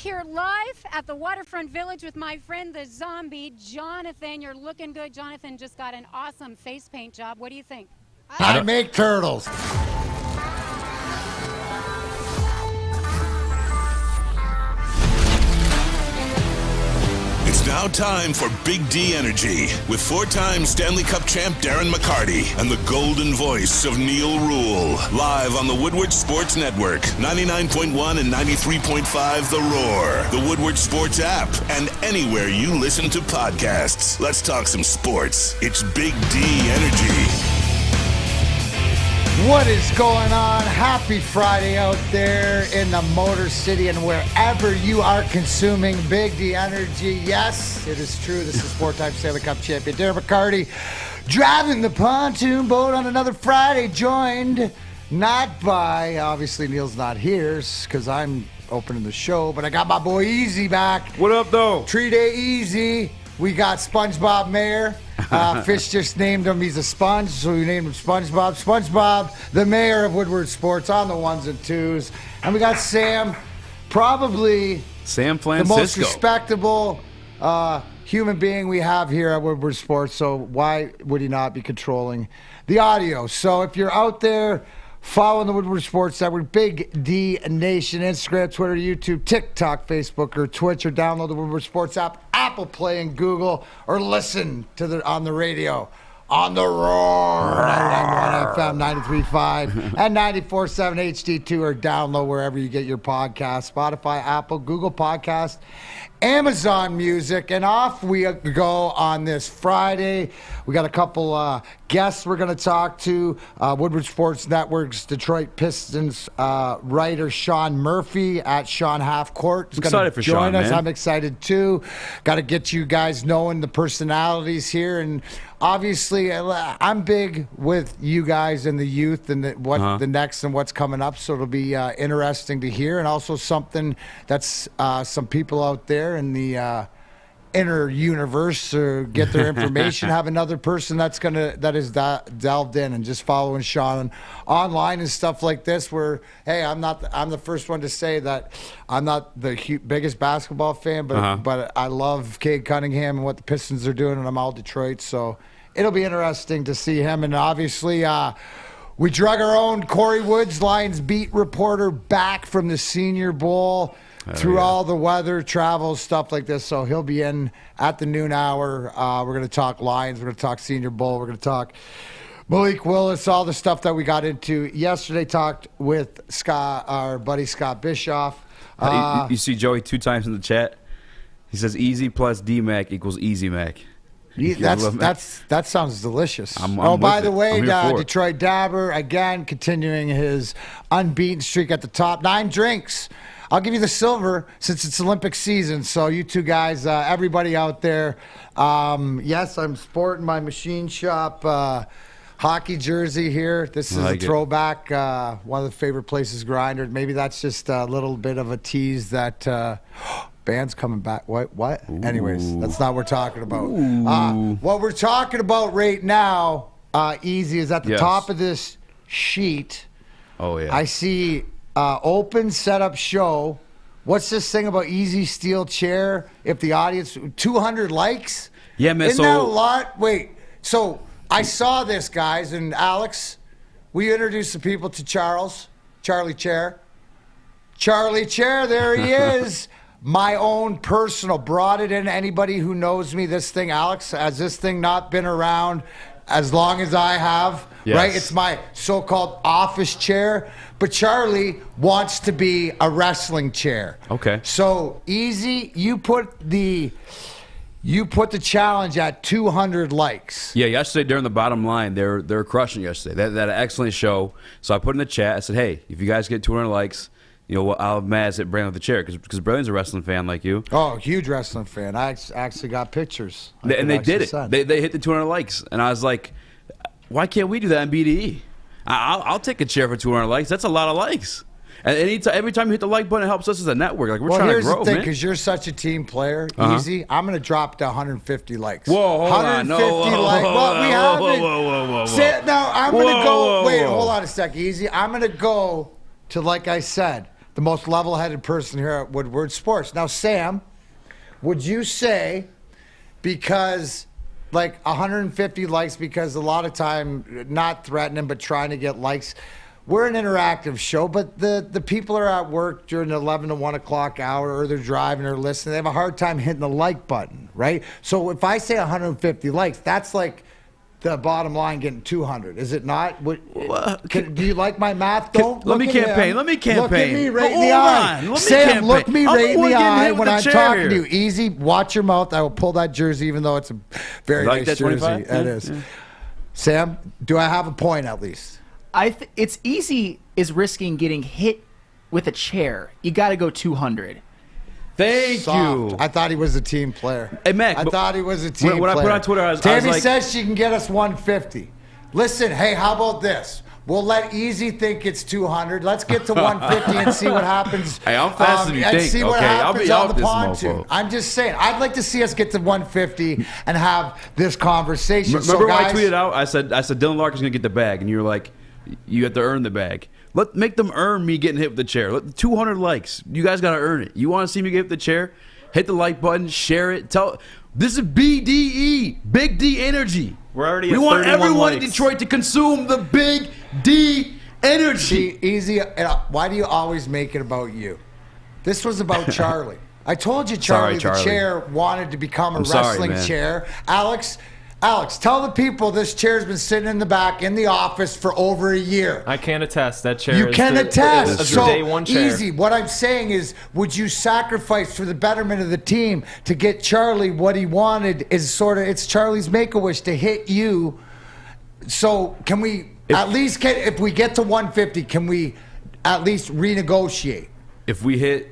here live at the Waterfront Village with my friend the zombie, Jonathan. You're looking good. Jonathan just got an awesome face paint job. What do you think? I make turtles. It's now time for Big D Energy with four-time Stanley Cup champ Darren McCarty and the golden voice of Neil Rule. Live on the Woodward Sports Network, 99.1 and 93.5 The Roar, the Woodward Sports app, and anywhere you listen to podcasts. Let's talk some sports. It's Big D Energy. What is going on? Happy Friday out there in the Motor City and wherever you are consuming Big D Energy. Yes, it is true. This is four-time Stanley Cup champion Darren McCarty driving the pontoon boat on another Friday, joined not by, obviously Neil's not here because I'm opening the show, but I got my boy EZ back. What up, though? Tree Day EZ. We got SpongeBob Mayer. Fish just named him. He's a sponge, so we named him SpongeBob. SpongeBob, the mayor of Woodward Sports, on the ones and twos. And we got Sam, probably Sam the most respectable human being we have here at Woodward Sports. So why would he not be controlling the audio? So if you're out there following the Woodward Sports Network, Big D Nation, Instagram, Twitter, YouTube, TikTok, Facebook, or Twitch, or download the Woodward Sports app, Apple Play, and Google, or listen to on the radio on the Roar, 99.1 FM, 93.5, and 94.7 HD2, or download wherever you get your podcast, Spotify, Apple, Google Podcast, Amazon Music, and off we go on this Friday. We got a couple guests we're going to talk to. Woodward Sports Network's Detroit Pistons writer Sean Murphy at Sean Half Court is going to join us. I'm excited too. Got to get you guys knowing the personalities here, and obviously I'm big with you guys and the youth and the next and what's coming up, so it'll be interesting to hear, and also something that's some people out there in the inner universe get their information. Have another person that is delved in and just following Sean online and stuff like this, where hey, I'm the first one to say that I'm not the biggest basketball fan, but I love Cade Cunningham and what the Pistons are doing, and I'm all Detroit, so it'll be interesting to see him. And obviously we drug our own Kory Woods, Lions beat reporter, back from the Senior Bowl through all the weather, travel, stuff like this. So he'll be in at the noon hour. We're going to talk Lions. We're going to talk Senior Bowl. We're going to talk Malik Willis, all the stuff that we got into yesterday. Talked with Scott, our buddy Scott Bischoff. You see Joey 2 times in the chat. He says EZ plus DMac equals Easy Mac. That sounds delicious. By the way, Detroit Dabber, again, continuing his unbeaten streak at the top. 9 drinks. I'll give you the silver since it's Olympic season. So you two guys, everybody out there, yes, I'm sporting my Machine Shop hockey jersey here. This is a throwback, one of the favorite places, Grindr. Maybe that's just a little bit of a tease that band's coming back. What? Ooh. Anyways, that's not what we're talking about. What we're talking about right now, Easy, is at the top of this sheet. Oh, yeah. I see open setup show. What's this thing about easy steel chair? If the audience, 200 likes? Yeah, man. Isn't that a lot? Wait, so I saw this, guys, and Alex, we introduced the people to Charlie Chair. Charlie Chair, there he is. My own personal, brought it in. Anybody who knows me, this thing, Alex, has this thing not been around as long as I have, right? It's my so-called office chair, but Charlie wants to be a wrestling chair. Okay. So, Easy, you put the challenge at 200 likes. Yeah, yesterday during the bottom line, they're crushing yesterday. They had an excellent show. So I put in the chat, I said, hey, if you guys get 200 likes, I'll have Maz at Brandon with the chair, because Brandon's a wrestling fan like you. Oh, huge wrestling fan. I actually got pictures. And they did it. They hit the 200 likes. And I was like, why can't we do that in BDE? I'll take a chair for 200 likes. That's a lot of likes. And every time you hit the like button, it helps us as a network. Like, we're trying to grow, man. Here's the thing, because you're such a team player, Easy, I'm going to drop to 150 likes. Whoa, hold 150 on. likes. Well, we haven't. Whoa. Now, I'm going to go. Wait, hold on a sec, Easy. I'm going to go to, like I said, the most level-headed person here at Woodward Sports. Now, Sam, would you say because like 150 likes, because a lot of time not threatening but trying to get likes, we're an interactive show, but the people are at work during the 11 to 1 o'clock hour, or they're driving or listening. They have a hard time hitting the like button, right? So if I say 150 likes, that's like the bottom line getting 200. Is it not? Do you like my math? Let me campaign. Look at me right in Hold the eye. on. Sam, look me right in the eye when I'm talking here. to you. Easy. Watch your mouth. I will pull that jersey, even though it's a very like nice that jersey. 25? It is. Yeah. Sam, do I have a point at least? It's easy is risking getting hit with a chair. You got to go 200. Thank you. I thought he was a team player. Hey, Mac. I thought he was a team player. When I put on Twitter, I was Tammy like, says she can get us 150. Listen, hey, how about this? We'll let Easy think it's 200. Let's get to 150 and see what happens. Hey, I'm faster than you and think. see what Okay, I'll happens be on off the this pontoon. mofo. I'm just saying, I'd like to see us get to 150 and have this conversation. Remember when I guys, tweeted out? I said Dylan Larkin's gonna get the bag, and you were like, you have to earn the bag. Make them earn me getting hit with the chair. 200 likes. You guys gotta earn it. You want to see me get hit with the chair? Hit the like button, share it. This is BDE, Big D Energy. We're already We at want 31 everyone in likes. Detroit to consume the Big D Energy. See, Easy, why do you always make it about you? This was about Charlie. I told you, Charlie, Sorry, the chair wanted to become a I'm sorry, wrestling man. chair. Alex, tell the people this chair's been sitting in the back in the office for over a year. I can attest that chair. You can attest. It's So a day one chair. Easy. What I'm saying is, would you sacrifice for the betterment of the team to get Charlie what he wanted? It's Charlie's Make-A-Wish to hit you. So can we at least get, if we get to 150, can we at least renegotiate? If we hit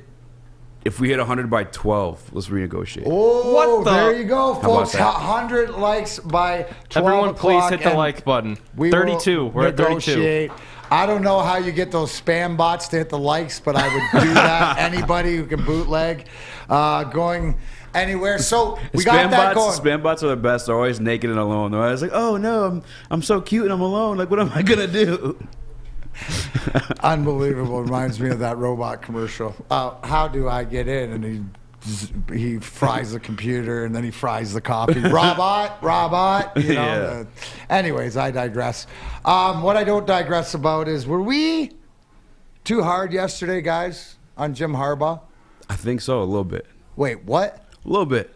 100 by 12, let's renegotiate. Oh, What the- there you go, folks. about that? 100 likes by 12 Everyone, please o'clock, hit the and like button. we 32. will We're at 32. negotiate. I don't know how you get those spam bots to hit the likes, but I would do that. Anybody who can bootleg going anywhere. So we got that going. Spam bots are the best. They're always naked and alone. They're always like, oh no, I'm so cute and I'm alone. Like, what am I gonna do? Unbelievable. Reminds me of that robot commercial. How do I get in? And he fries the computer and then he fries the coffee. Robot. You know. Yeah. Anyways, I digress. What I don't digress about is, were we too hard yesterday, guys, on Jim Harbaugh? I think so, a little bit. Wait, what? A little bit.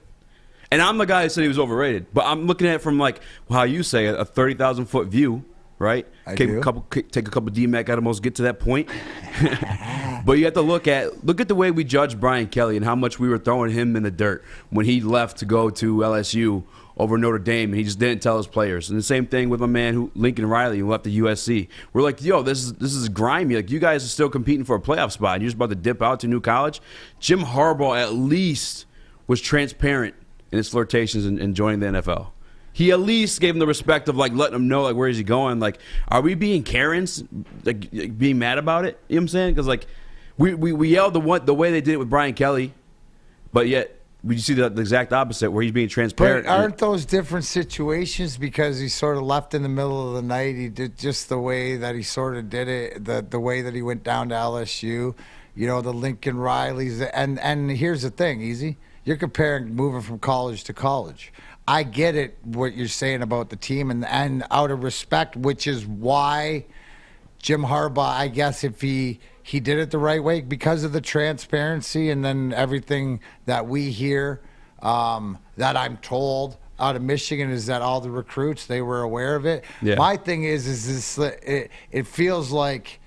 And I'm the guy who said he was overrated. But I'm looking at it from, like, how you say it, a 30,000-foot view, right? Take a couple DMac at most, get to that point. But you have to look at the way we judged Brian Kelly and how much we were throwing him in the dirt when he left to go to LSU over Notre Dame, and he just didn't tell his players. And the same thing with my man Lincoln Riley, who left to USC. We're like, yo, this is grimy. Like, you guys are still competing for a playoff spot, and you're just about to dip out to new college. Jim Harbaugh at least was transparent in his flirtations and joining the NFL. He at least gave him the respect of, like, letting him know, like, where is he going? Like, are we being Karens, like being mad about it? You know what I'm saying? Because, like, we yelled the way they did it with Brian Kelly, but yet we see the exact opposite, where he's being transparent. But aren't those different situations because he sort of left in the middle of the night? He did just the way that he sort of did it, the way that he went down to LSU, you know, the Lincoln Rileys. And here's the thing, Easy. You're comparing moving from college to college. I get it, what you're saying about the team, and out of respect, which is why Jim Harbaugh, I guess, if he did it the right way, because of the transparency and then everything that we hear, that I'm told out of Michigan, is that all the recruits, they were aware of it. Yeah. My thing is this, it feels like,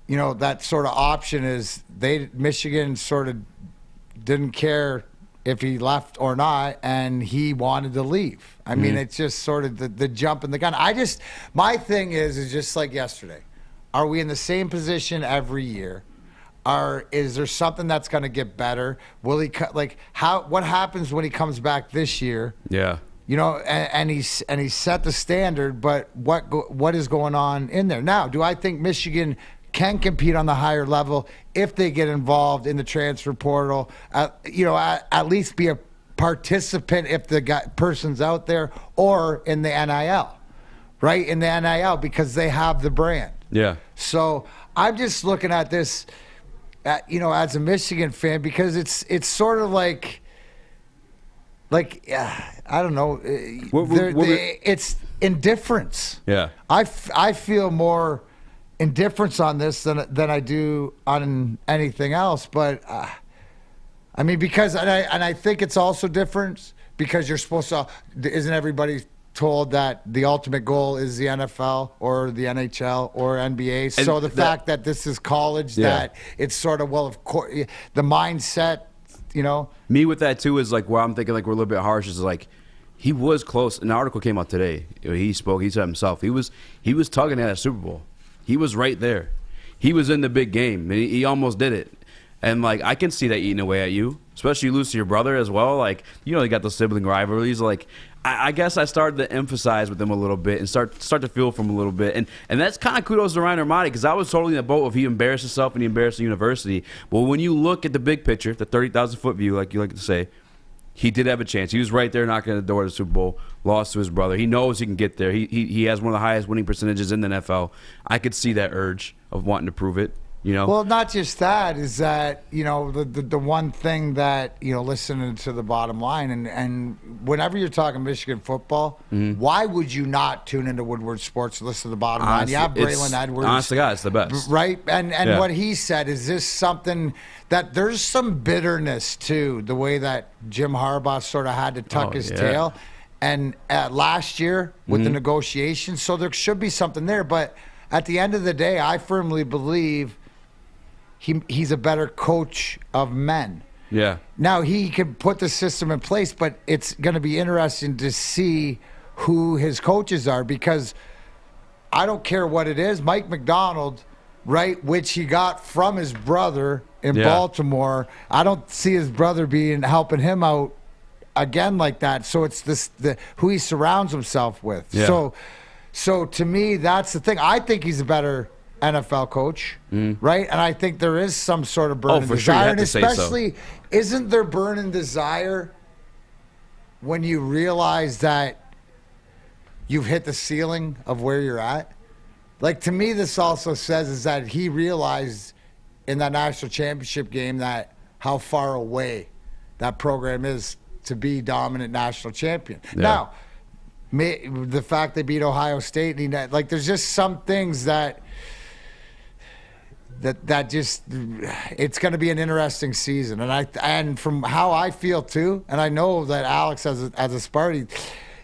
you know, that sort of option is Michigan sort of didn't care if he left or not, and he wanted to leave. I mean, it's just sort of the jump in the gun. My thing is just like yesterday. Are we in the same position every year? Is there something that's going to get better? Will he what happens when he comes back this year? Yeah. You know, and he set the standard, but what is going on in there now? Do I think Michigan can compete on the higher level if they get involved in the transfer portal? At least be a participant if the person's out there, or in the NIL, right? In the NIL, because they have the brand. Yeah. So I'm just looking at this. as a Michigan fan, because it's sort of like I don't know, it's indifference. Yeah, I feel more indifference on this than I do on anything else. But I mean, because I think it's also different because you're supposed to. Isn't everybody told that the ultimate goal is the NFL or the NHL or NBA? And so the fact that this is college, that it's sort of, well, of course, the mindset, Me with that too is like where I'm thinking like we're a little bit harsh is like he was close. An article came out today. He spoke. He said himself. He was tugging at a Super Bowl. He was right there. He was in the big game. He almost did it. And like I can see that eating away at you, especially you lose to your brother as well. Like you got the sibling rivalries. Like I guess I started to emphasize with him a little bit and start to feel for him a little bit. And that's kind of kudos to Ryan Armani because I was totally in the boat of he embarrassed himself and he embarrassed the university. But when you look at the big picture, the 30,000-foot view, like you like to say, he did have a chance. He was right there knocking at the door of the Super Bowl, lost to his brother. He knows he can get there. He has one of the highest winning percentages in the NFL. I could see that urge of wanting to prove it. Well, not just that, is that, the one thing that, listening to the bottom line, and whenever you're talking Michigan football, why would you not tune into Woodward Sports and listen to the bottom line? You have Braylon Edwards. Honest to God, it's the best. Right? And what he said, is this something that there's some bitterness to the way that Jim Harbaugh sort of had to tuck his tail and last year with the negotiations. So there should be something there. But at the end of the day, I firmly believe he's a better coach of men. Yeah. Now, he can put the system in place, but it's going to be interesting to see who his coaches are, because I don't care what it is. Mike McDonald, right, which he got from his brother in Baltimore, I don't see his brother helping him out again like that. So it's who he surrounds himself with. Yeah. So to me, that's the thing. I think he's a better NFL coach, right? And I think there is some sort of burning desire. Sure, you have and to especially, say so. Isn't there burning desire when you realize that you've hit the ceiling of where you're at? Like, to me, this also says is that he realized in that national championship game that how far away that program is to be dominant national champion. Yeah. Now, the fact they beat Ohio State, there's just some things that just, it's going to be an interesting season. And from how I feel too, and I know that Alex as a Sparty,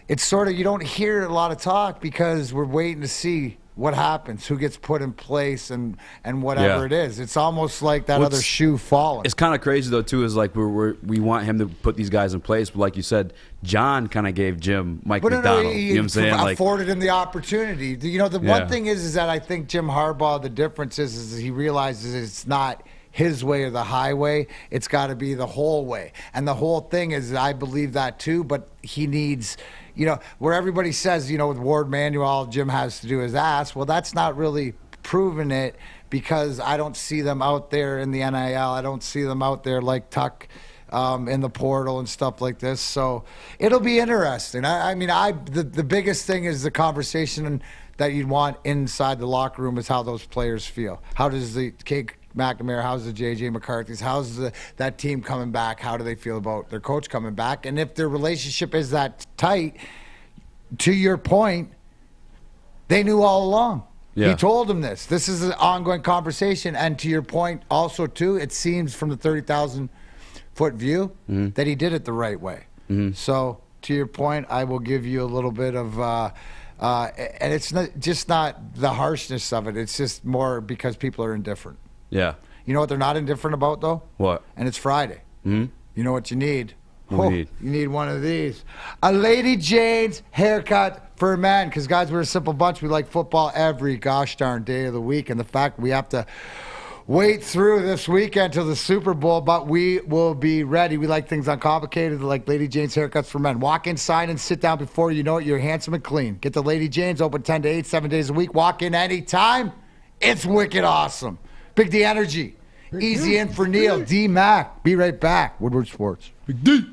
it's sort of, you don't hear a lot of talk because we're waiting to see what happens, who gets put in place, and whatever it is. It's almost like that other shoe falling. It's kind of crazy though too. Is like we want him to put these guys in place, but like you said, John kind of gave Jim Mike McDonald. You know what I'm saying? Afforded him the opportunity. The one thing is that I think Jim Harbaugh, the difference is he realizes it's not his way or the highway. It's got to be the whole way. And the whole thing is, I believe that too, but he needs, where everybody says, with Ward Manuel, all Jim has to do is ask. Well, that's not really proving it, because I don't see them out there in the NIL. I don't see them out there like Tuck in the portal and stuff like this. So it'll be interesting. The biggest thing is the conversation that you'd want inside the locker room is how those players feel. How does the Cake McNamara, how's the JJ McCarthy's, how's that team coming back? How do they feel about their coach coming back? And if their relationship is that tight, to your point, they knew all along. Yeah. He told them this. This is an ongoing conversation. And to your point also, too, it seems from the 30,000-foot view that he did it the right way. So to your point, I will give you a little bit of and it's not the harshness of it. It's just more because people are indifferent. Yeah. You know what they're not indifferent about, though? What? And it's Friday. You know what you need? You need one of these. A Lady Jane's haircut for a man. Because, guys, we're a simple bunch. We like football every gosh darn day of the week. And the fact we have to wait through this weekend till the Super Bowl, but we will be ready. We like things uncomplicated, like Lady Jane's haircuts for men. Walk in, sign in, sit down before you know it. You're handsome and clean. Get the Lady Jane's, open 10 to 8, 7 days a week. Walk in anytime. It's wicked awesome. Big D Energy. Easy in for Neil. DMac. Be right back. Woodward Sports. Big D.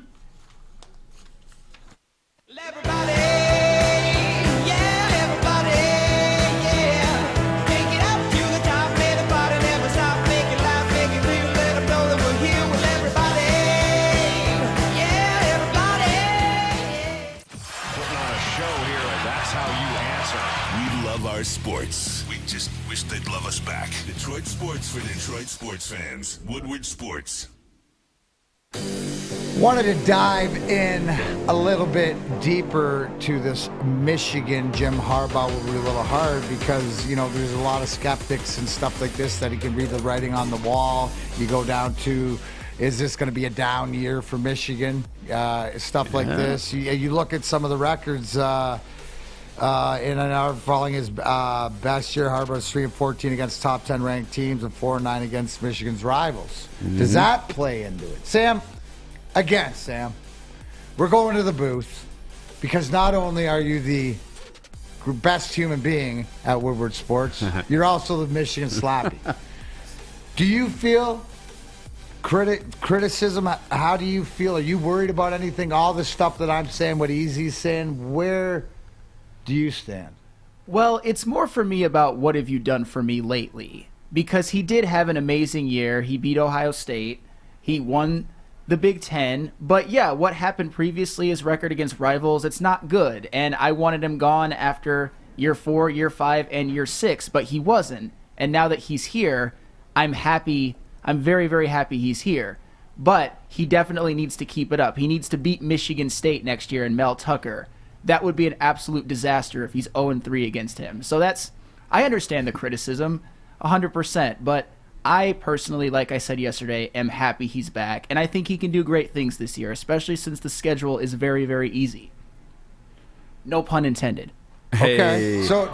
Detroit sports for Detroit sports fans. Woodward Sports. Wanted to dive in a little bit deeper to this Michigan Jim Harbaugh will be a little hard because, you know, there's a lot of skeptics and stuff like this that he can read the writing on the wall. You go down to, is this going to be a down year for Michigan? Stuff like this. You look at some of the records. In our following his best year, Harbaugh's 3-14 against top 10 ranked teams and 4-9 against Michigan's rivals. Does that play into it? Sam, we're going to the booth because not only are you the best human being at Woodward Sports, you're also the Michigan Slappy. Do you feel criticism? How do you feel? Are you worried about anything? All the stuff that I'm saying, what EZ's saying, where do you stand? Well, it's more for me about what have you done for me lately? Because he did have an amazing year. He beat Ohio State. He won the Big Ten. But yeah, what happened previously, his record against rivals, it's not good. And I wanted him gone after year 4, year 5, and year 6, but he wasn't. And now that he's here, I'm happy. I'm very, very happy he's here. But he definitely needs to keep it up. He needs to beat Michigan State next year and Mel Tucker. That would be an absolute disaster if he's 0-3 against him. So I understand the criticism 100%, but I personally, like I said yesterday, am happy he's back, and I think he can do great things this year, especially since the schedule is very, very easy. No pun intended. Okay. So,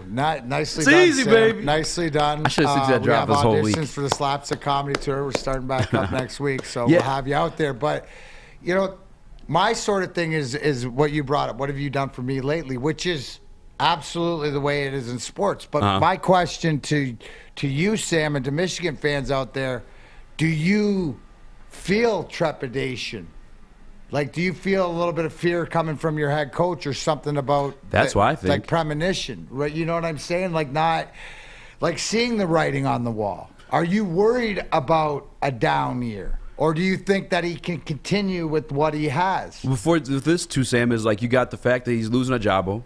nicely it's done, easy, Sam. baby. Nicely done. I should have seen that drop this whole week. We have auditions for the Slapstick Comedy Tour. We're starting back up next week, so we'll have you out there. But, you know, my sort of thing is what you brought up. What have you done for me lately? Which is absolutely the way it is in sports. But my question to you, Sam, and to Michigan fans out there, do you feel trepidation? Like, do you feel a little bit of fear coming from your head coach or something about that's what I think. Like premonition, right? You know what I'm saying? Like not like seeing the writing on the wall. Are you worried about a down year? Or do you think that he can continue with what he has? Before this, too, Sam, is like you got the fact that he's losing Ajabo.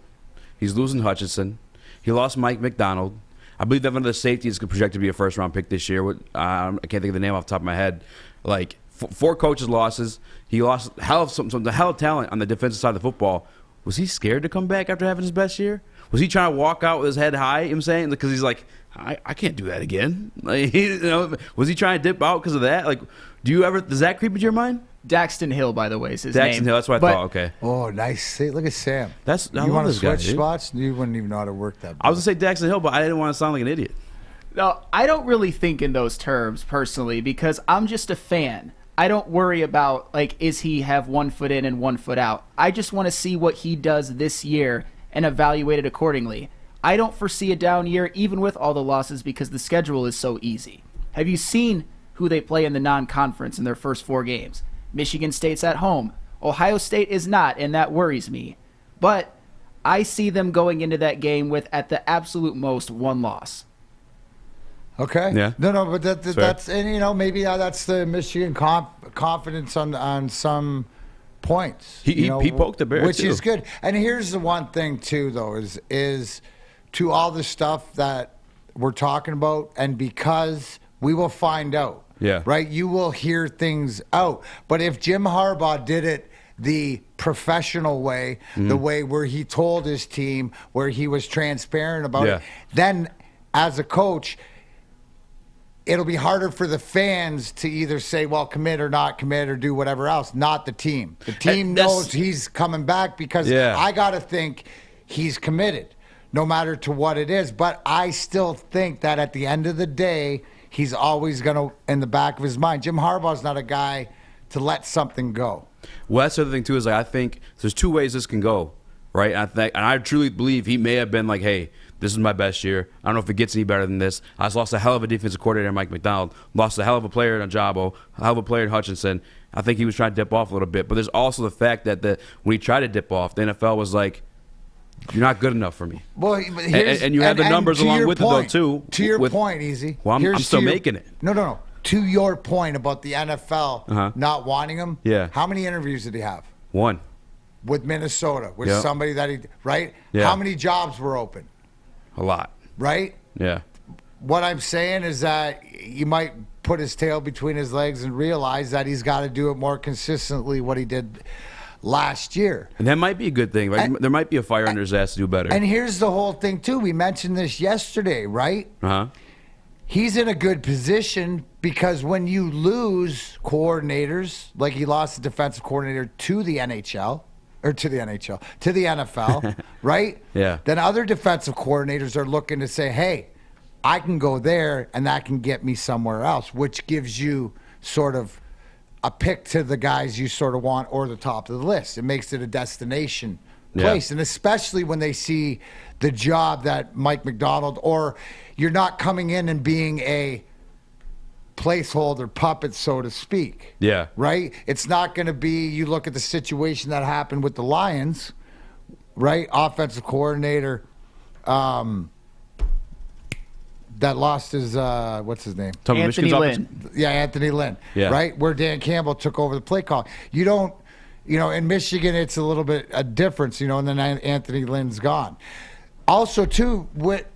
He's losing Hutchinson. He lost Mike McDonald. I believe that one of the safeties is projected to be a first-round pick this year. I can't think of the name off the top of my head. Like, 4 coaches' losses. He lost the hell of talent on the defensive side of the football. Was he scared to come back after having his best year? Was he trying to walk out with his head high, you know what I'm saying? Because he's like, I can't do that again. Like, was he trying to dip out because of that? Like, does that creep into your mind? Daxton Hill, by the way, is his name. Daxton Hill, that's what I thought. Okay. Oh, nice. Look at Sam. You want to switch spots? You wouldn't even know how to work that. I was going to say Daxton Hill, but I didn't want to sound like an idiot. No, I don't really think in those terms, personally, because I'm just a fan. I don't worry about, like, is he have 1 foot in and 1 foot out. I just want to see what he does this year and evaluate it accordingly. I don't foresee a down year, even with all the losses, because the schedule is so easy. Have you seen who they play in the non-conference in their first 4 games? Michigan State's at home. Ohio State is not, and that worries me. But I see them going into that game with, at the absolute most, 1 loss. Okay. Yeah. No, but that's and you know maybe that's the Michigan confidence on some points. He poked the bear, which too. is good. And here's the one thing too, though, is to all the stuff that we're talking about, and because we will find out. Yeah. Right. You will hear things out. But if Jim Harbaugh did it the professional way, the way where he told his team, where he was transparent about it, then as a coach, it'll be harder for the fans to either say, well, commit or not commit or do whatever else, not the team. The team knows he's coming back because I got to think he's committed no matter to what it is. But I still think that at the end of the day, he's always going to, in the back of his mind, Jim Harbaugh's not a guy to let something go. Well, that's the other thing, too, is like I think there's 2 ways this can go, right? And I truly believe he may have been like, hey, this is my best year. I don't know if it gets any better than this. I just lost a hell of a defensive coordinator, Mike McDonald. Lost a hell of a player in Ajabo, a hell of a player in Hutchinson. I think he was trying to dip off a little bit. But there's also the fact that when he tried to dip off, the NFL was like, you're not good enough for me. Well, and you have the numbers along with it, though, too. To your point, Easy. Well, I'm still making it. No. To your point about the NFL not wanting him, how many interviews did he have? 1. With Minnesota, with somebody that right? Yeah. How many jobs were open? A lot. Right? Yeah. what I'm saying is that you might put his tail between his legs and realize that he's got to do it more consistently what he did last year. And that might be a good thing. Right? There might be a fire under his ass to do better. And here's the whole thing, too. We mentioned this yesterday, right? Uh-huh. He's in a good position because when you lose coordinators, like he lost the defensive coordinator to the NFL, right? Yeah. Then other defensive coordinators are looking to say, hey, I can go there and that can get me somewhere else, which gives you sort of a pick to the guys you sort of want or the top of the list. It makes it a destination place. And especially when they see the job that Mike McDonald, or you're not coming in and being a placeholder puppet, so to speak. Yeah. Right? It's not going to be, you look at the situation that happened with the Lions, right? Offensive coordinator that lost his, what's his name? Anthony Lynn. Yeah, Anthony Lynn. Yeah. Right? Where Dan Campbell took over the play call. You don't, in Michigan, it's a little bit a difference, and then Anthony Lynn's gone. Also, too,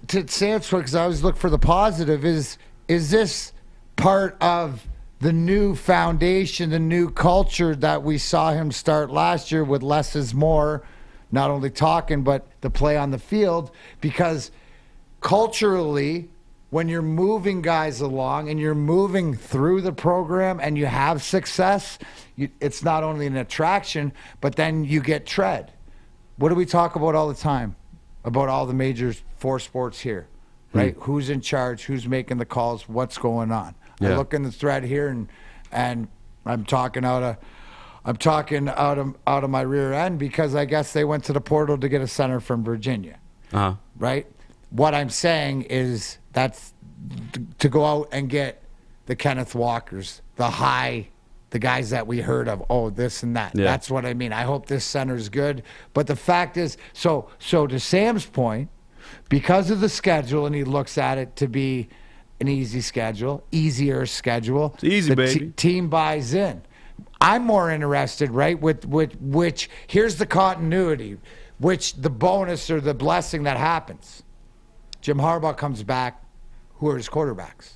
to Sam's point, because I always look for the positive, is this part of the new foundation, the new culture that we saw him start last year with less is more, not only talking, but the play on the field? Because culturally, when you're moving guys along and you're moving through the program and you have success, it's not only an attraction, but then you get tread. What do we talk about all the time? About all the major 4 sports here, right? Who's in charge? Who's making the calls? What's going on? Yeah. I look in the thread here, and I'm talking out of my rear end because I guess they went to the portal to get a center from Virginia, right? What I'm saying is that's to go out and get the Kenneth Walkers, the guys that we heard of, this and that. Yeah. That's what I mean. I hope this center's good. But the fact is, so to Sam's point, because of the schedule, and he looks at it to be an easier schedule. It's easy, the baby. Team buys in. I'm more interested, right, with which, here's the continuity, which the bonus or the blessing that happens. Jim Harbaugh comes back. Who are his quarterbacks?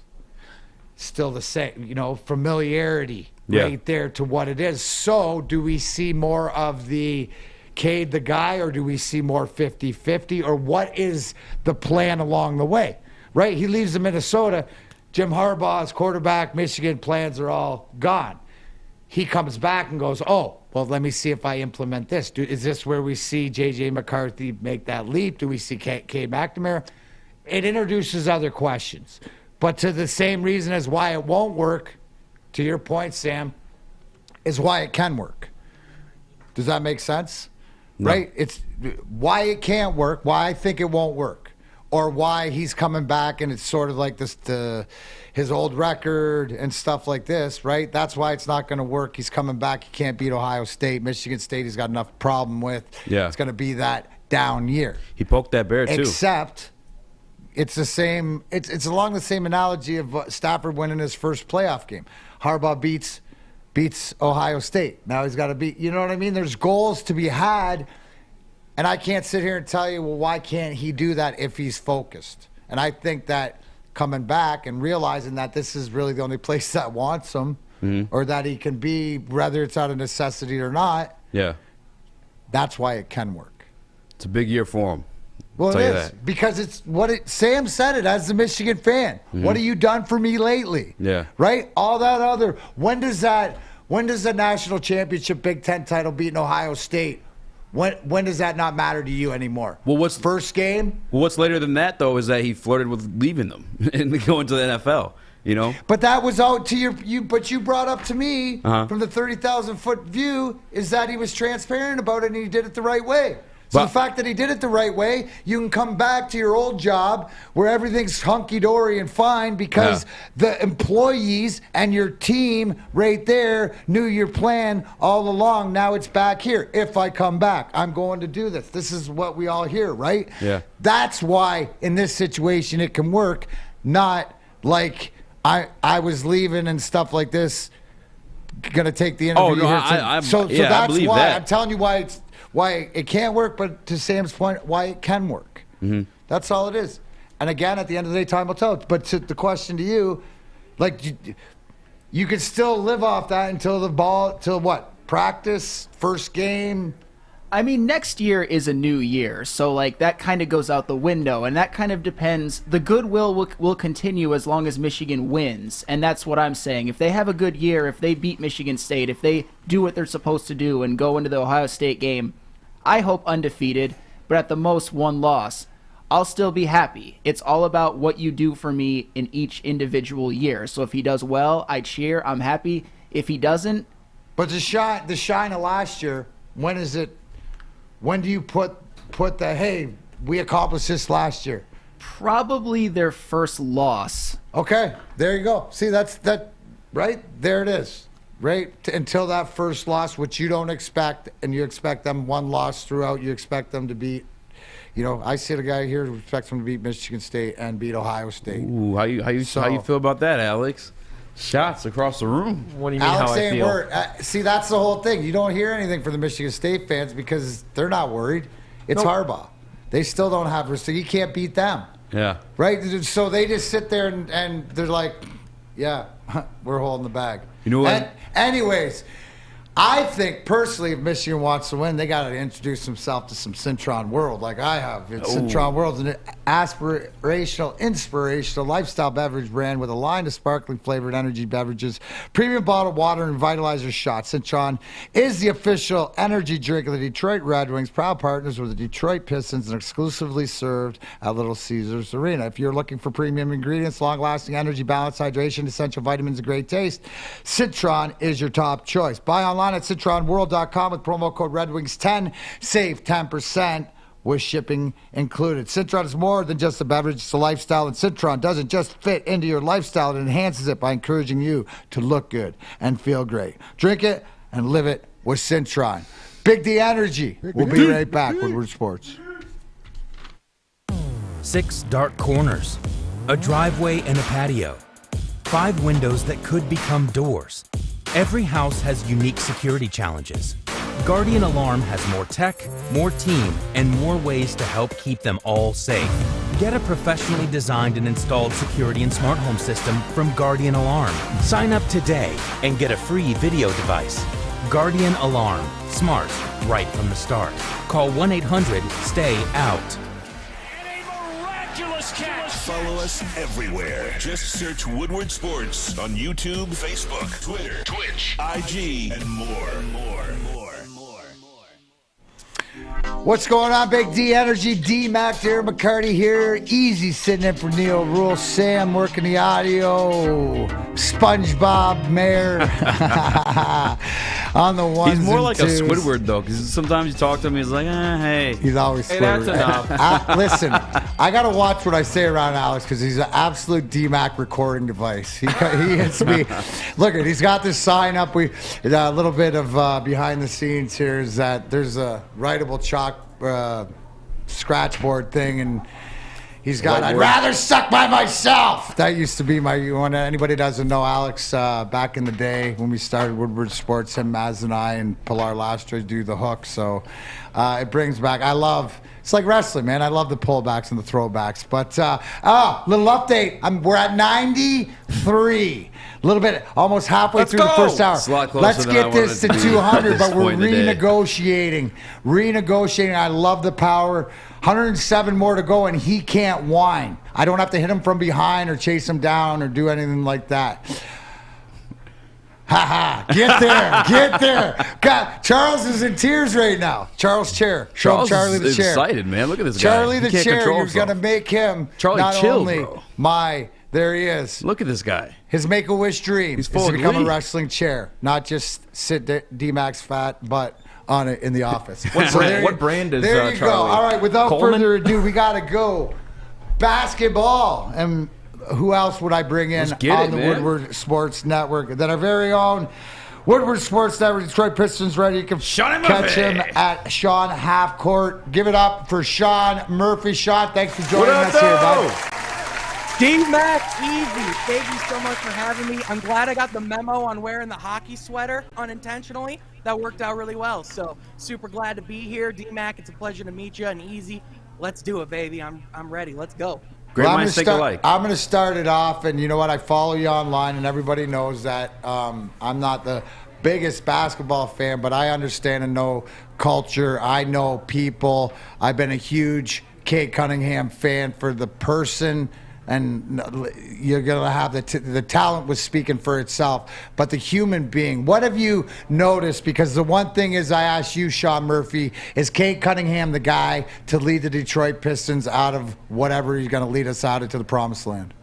Still the same, familiarity right there to what it is. So do we see more of the Cade the guy, or do we see more 50-50, or what is the plan along the way? Right? He leaves to Minnesota. Jim Harbaugh's quarterback, Michigan plans are all gone. He comes back and goes, let me see if I implement this. Is this where we see J.J. McCarthy make that leap? Do we see Cade McNamara? It introduces other questions. But to the same reason as why it won't work, to your point, Sam, is why it can work. Does that make sense? No. Right? It's why it can't work, why I think it won't work, or why he's coming back and it's sort of like this, his old record and stuff like this, right? That's why it's not going to work. He's coming back. He can't beat Ohio State. Michigan State he's got enough problem with. Yeah. It's going to be that down year. He poked that bear, too. Except it's the same. It's along the same analogy of Stafford winning his first playoff game. Harbaugh beats Ohio State. Now he's got to beat. You know what I mean? There's goals to be had, and I can't sit here and tell you, well, why can't he do that if he's focused? And I think that coming back and realizing that this is really the only place that wants him, or that he can be, whether it's out of necessity or not. Yeah, that's why it can work. It's a big year for him. Well, it is, because it's Sam said it as a Michigan fan. What have you done for me lately? Yeah. Right? All that other, when does the national championship Big Ten title beating Ohio State, when does that not matter to you anymore? Well, what's first game? Well, what's later than that, though, is that he flirted with leaving them and going to the NFL, But that was out to but you brought up to me from the 30,000-foot view is that he was transparent about it and he did it the right way. So the fact that he did it the right way, you can come back to your old job where everything's hunky-dory and fine because the employees and your team right there knew your plan all along. Now it's back here. If I come back, I'm going to do this. This is what we all hear, right? Yeah. That's why in this situation it can work, not like I was leaving and stuff like this, going to take the interview. Oh, no, here. So that's I believe why that. I'm telling you why it can't work, but to Sam's point, why it can work. That's all it is. And again, at the end of the day, time will tell. But the question to you, like, you could still live off that until what? Practice, first game? I mean, next year is a new year, so like that kind of goes out the window, and that kind of depends. The goodwill will continue as long as Michigan wins, and that's what I'm saying. If they have a good year, if they beat Michigan State, if they do what they're supposed to do and go into the Ohio State game, I hope undefeated, but at the most one loss, I'll still be happy. It's all about what you do for me in each individual year. So if he does well, I cheer, I'm happy. If he doesn't... But the shine of last year, when do you put the, hey, we accomplished this last year? Probably their first loss. Okay, there you go. See, that right? There it is. Right? Until that first loss, which you don't expect, and you expect them one loss throughout, you expect them to beat, I see the guy here who expects them to beat Michigan State and beat Ohio State. Ooh, how you feel about that, Alex? Shots across the room. What do you mean Alex how I feel? see, that's the whole thing. You don't hear anything from the Michigan State fans because they're not worried. It's Harbaugh. They still don't have risk. You can't beat them. Yeah. Right? So they just sit there and they're like, yeah, we're holding the bag. You know what? Anyways, I think personally, if Michigan wants to win, they got to introduce themselves to some Cintron World like I have. Cintron World's an aspirational, inspirational lifestyle beverage brand with a line of sparkling flavored energy beverages, premium bottled water, and vitalizer shots. Cintron is the official energy drink of the Detroit Red Wings, proud partners with the Detroit Pistons, and exclusively served at Little Caesars Arena. If you're looking for premium ingredients, long-lasting energy, balanced hydration, essential vitamins, and great taste, Cintron is your top choice. Buy online at CintronWorld.com with promo code RedWings10. Save 10% with shipping included. Cintron is more than just a beverage, it's a lifestyle, and Cintron doesn't just fit into your lifestyle, it enhances it by encouraging you to look good and feel great. Drink it and live it with Cintron. Big D Energy. We'll be right back with Woodward Sports. 6 dark corners, a driveway and a patio, 5 windows that could become doors. Every house has unique security challenges. Guardian Alarm has more tech, more team, and more ways to help keep them all safe. Get a professionally designed and installed security and smart home system from Guardian Alarm. Sign up today and get a free video device. Guardian Alarm. Smart, right from the start. Call 1-800-STAY-OUT. Follow us everywhere. Just search Woodward Sports on YouTube, Facebook, Twitter, Twitch, IG, and more. What's going on, Big D Energy? DMac, Darren McCarty here. Easy sitting in for Neil Rule. Sam working the audio. SpongeBob, Mayer on the ones. He's more like twos. a Squidward, though, because sometimes you talk to him, he's like, hey. He's always Squidward. That's enough. Listen, I got to watch what I say around Alex because he's an absolute DMac recording device. He hits me. Look, he's got this sign up. A little bit of behind the scenes here is that there's a writable chalk scratch board thing, and he's got, I'd rather suck by myself. That used to be when anybody doesn't know Alex, back in the day when we started Woodward Sports, him, Maz, and I, and Pilar Lastra do the hook. So it brings back, it's like wrestling, man. I love the pullbacks and the throwbacks. But, little update. We're at 93. A little bit, almost halfway through the first hour. It's a lot closer Let's than get I this to wanted to be 200, at but this we're point in the day. renegotiating. I love the power. 107 more to go, and he can't whine. I don't have to hit him from behind or chase him down or do anything like that. Get there. God, Charles is in tears right now. Charles chair. Show Charlie the is chair. excited, man. Look at this Charlie guy. the chair. You're going to make him Charlie, not chill, only bro. there he is. Look at this guy. His Make-A-Wish dream is full to of become a glee. wrestling chair, not just sit D-Mac's fat butt on it in the office. What brand is there you Charlie? go. All right, without Coleman? further ado, we got to go. Basketball. And who else would I bring in Let's get on it, the man. Woodward Sports Network than our very own Woodward Sports Network, Detroit Pistons ready. You can Sean catch Murphy. him at Sean Half Court. Give it up for Sean Murphy. Sean, thanks for joining us here, bud. DMac, easy. Thank you so much for having me. I'm glad I got the memo on wearing the hockey sweater unintentionally. That worked out really well. So super glad to be here. DMac, it's a pleasure to meet you. And easy, let's do it, baby. I'm ready. Let's go. Great minds think alike. I'm going to start it off, and you know what? I follow you online, and everybody knows that I'm not the biggest basketball fan, but I understand and know culture. I know people. I've been a huge Cade Cunningham fan for the person, and you're going to have the talent was speaking for itself, but the human being. What have you noticed? Because the one thing is, I asked you, Sean Murphy, is Cade Cunningham the guy to lead the Detroit Pistons out of whatever he's going to lead us out into the promised land?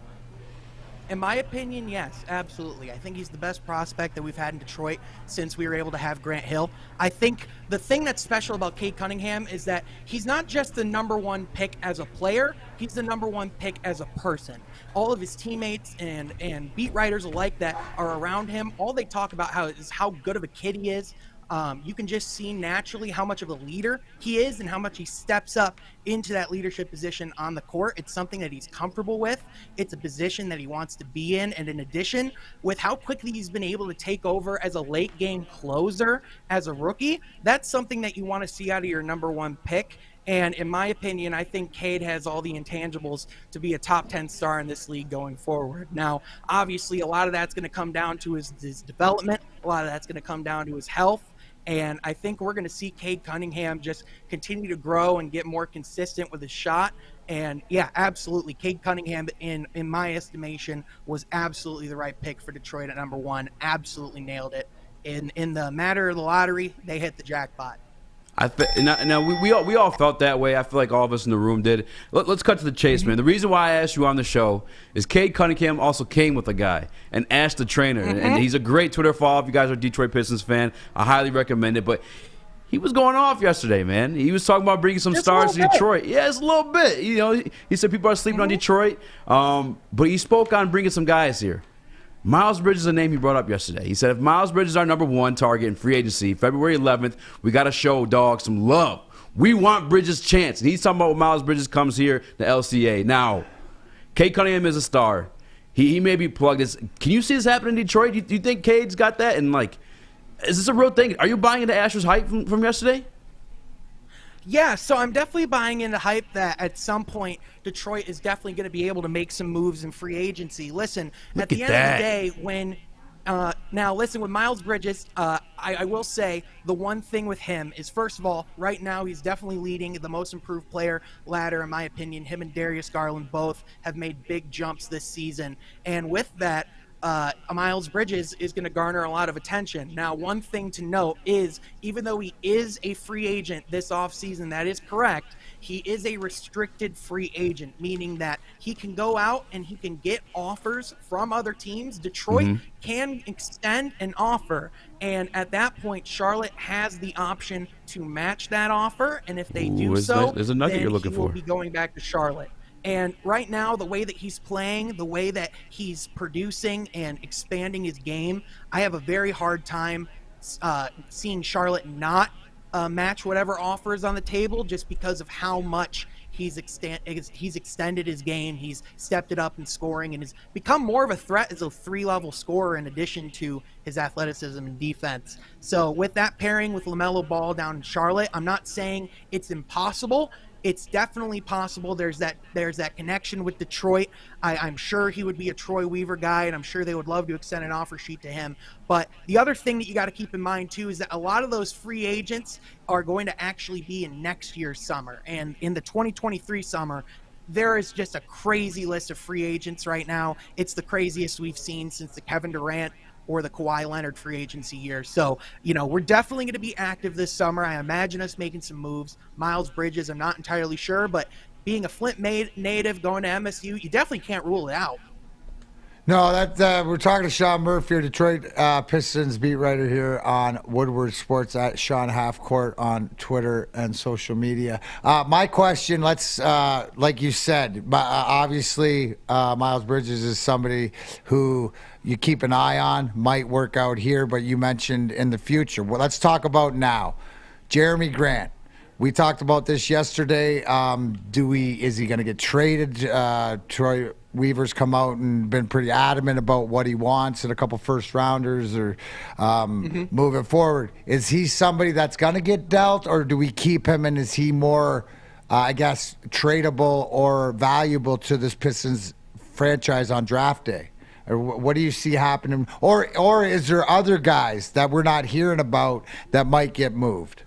In my opinion, yes, absolutely. I think he's the best prospect that we've had in Detroit since we were able to have Grant Hill. I think the thing that's special about Cade Cunningham is that he's not just the number one pick as a player, he's the number one pick as a person. All of his teammates and beat writers alike that are around him, all they talk about is how good of a kid he is. You can just see naturally how much of a leader he is and how much he steps up into that leadership position on the court. It's something that he's comfortable with. It's a position that he wants to be in. And in addition, with how quickly he's been able to take over as a late game closer as a rookie, that's something that you want to see out of your number one pick. And in my opinion, I think Cade has all the intangibles to be a top 10 star in this league going forward. Now, obviously, a lot of that's going to come down to his development. A lot of that's going to come down to his health. And I think we're going to see Cade Cunningham just continue to grow and get more consistent with his shot. And yeah, absolutely. Cade Cunningham, in my estimation, was absolutely the right pick for Detroit at number one. Absolutely nailed it. In the matter of the lottery, they hit the jackpot. We all felt that way. I feel like all of us in the room did. Let's cut to the chase, man. The reason why I asked you on the show is Cade Cunningham also came with a guy and asked the trainer. And he's a great Twitter follow. If you guys are a Detroit Pistons fan, I highly recommend it. But he was going off yesterday, man. He was talking about bringing some stars to Detroit. Yeah, it's a little bit. You know, he said people are sleeping on Detroit. But he spoke on bringing some guys here. Miles Bridges is a name he brought up yesterday. He said, if Miles Bridges is our number one target in free agency, February 11th, we got to show dogs some love. We want Bridges' chance. And he's talking about when Miles Bridges comes here, the LCA. Now, Cade Cunningham is a star. He may be plugged. Can you see this happen in Detroit? Do you think Cade's got that? And, like, is this a real thing? Are you buying into Asher's hype from yesterday? Yeah, so I'm definitely buying into hype that at some point Detroit is definitely going to be able to make some moves in free agency. Listen, at the end of the day, when with Miles Bridges, I will say the one thing with him is, first of all, right now he's definitely leading the most improved player ladder, in my opinion. Him and Darius Garland both have made big jumps this season. And with that, Miles Bridges is going to garner a lot of attention. Now, one thing to note is, even though he is a free agent this offseason, that is correct, he is a restricted free agent, meaning that he can go out and he can get offers from other teams. Detroit can extend an offer, and at that point, Charlotte has the option to match that offer, and if they do so, there's a nugget then you're looking he for. will be going back to Charlotte. And right now, the way that he's playing, the way that he's producing and expanding his game, I have a very hard time seeing Charlotte not match whatever offer is on the table, just because of how much he's extended his game. He's stepped it up in scoring and has become more of a threat as a three-level scorer in addition to his athleticism and defense. So with that pairing with LaMelo Ball down in Charlotte, I'm not saying it's impossible. It's definitely possible. There's that connection with Detroit. I'm sure he would be a Troy Weaver guy, and I'm sure they would love to extend an offer sheet to him. But the other thing that you got to keep in mind, too, is that a lot of those free agents are going to actually be in next year's summer. And in the 2023 summer, there is just a crazy list of free agents right now. It's the craziest we've seen since the Kevin Durant or the Kawhi Leonard free agency year. So, we're definitely going to be active this summer. I imagine us making some moves. Miles Bridges, I'm not entirely sure, but being a Flint native going to MSU, you definitely can't rule it out. No, we're talking to Sean Murphy, your Detroit Pistons beat writer here on Woodward Sports, at Sean Halfcourt on Twitter and social media. My question, like you said, obviously Miles Bridges is somebody who you keep an eye on, might work out here, but you mentioned in the future. Well, let's talk about now. Jeremy Grant. We talked about this yesterday. Is he going to get traded? Troy Weaver's come out and been pretty adamant about what he wants and a couple first rounders or moving forward. Is he somebody that's going to get dealt, or do we keep him, and is he more I guess, tradable or valuable to this Pistons franchise on draft day? Or what do you see happening? Or is there other guys that we're not hearing about that might get moved?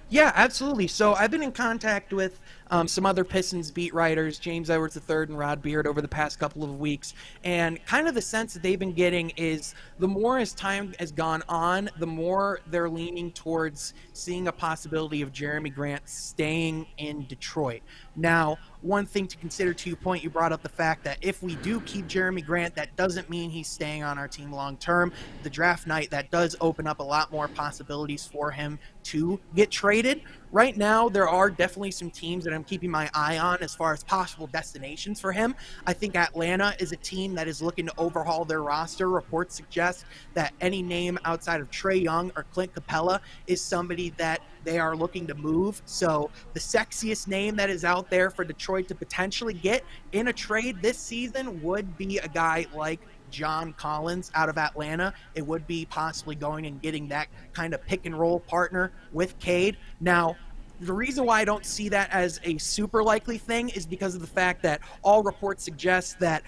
Yeah, absolutely. So I've been in contact with some other Pistons beat writers, James Edwards III and Rod Beard, over the past couple of weeks. And kind of the sense that they've been getting is the more as time has gone on, the more they're leaning towards seeing a possibility of Jeremy Grant staying in Detroit. Now, one thing to consider, to your point, you brought up the fact that if we do keep Jeremy Grant, that doesn't mean he's staying on our team long term. The draft night, that does open up a lot more possibilities for him to get traded. Right now, there are definitely some teams that I'm keeping my eye on as far as possible destinations for him. I think Atlanta is a team that is looking to overhaul their roster. Reports suggest that any name outside of Trae Young or Clint Capella is somebody that they are looking to move. So the sexiest name that is out there for Detroit to potentially get in a trade this season would be a guy like John Collins out of Atlanta. It would be possibly going and getting that kind of pick and roll partner with Cade. Now, the reason why I don't see that as a super likely thing is because of the fact that all reports suggest that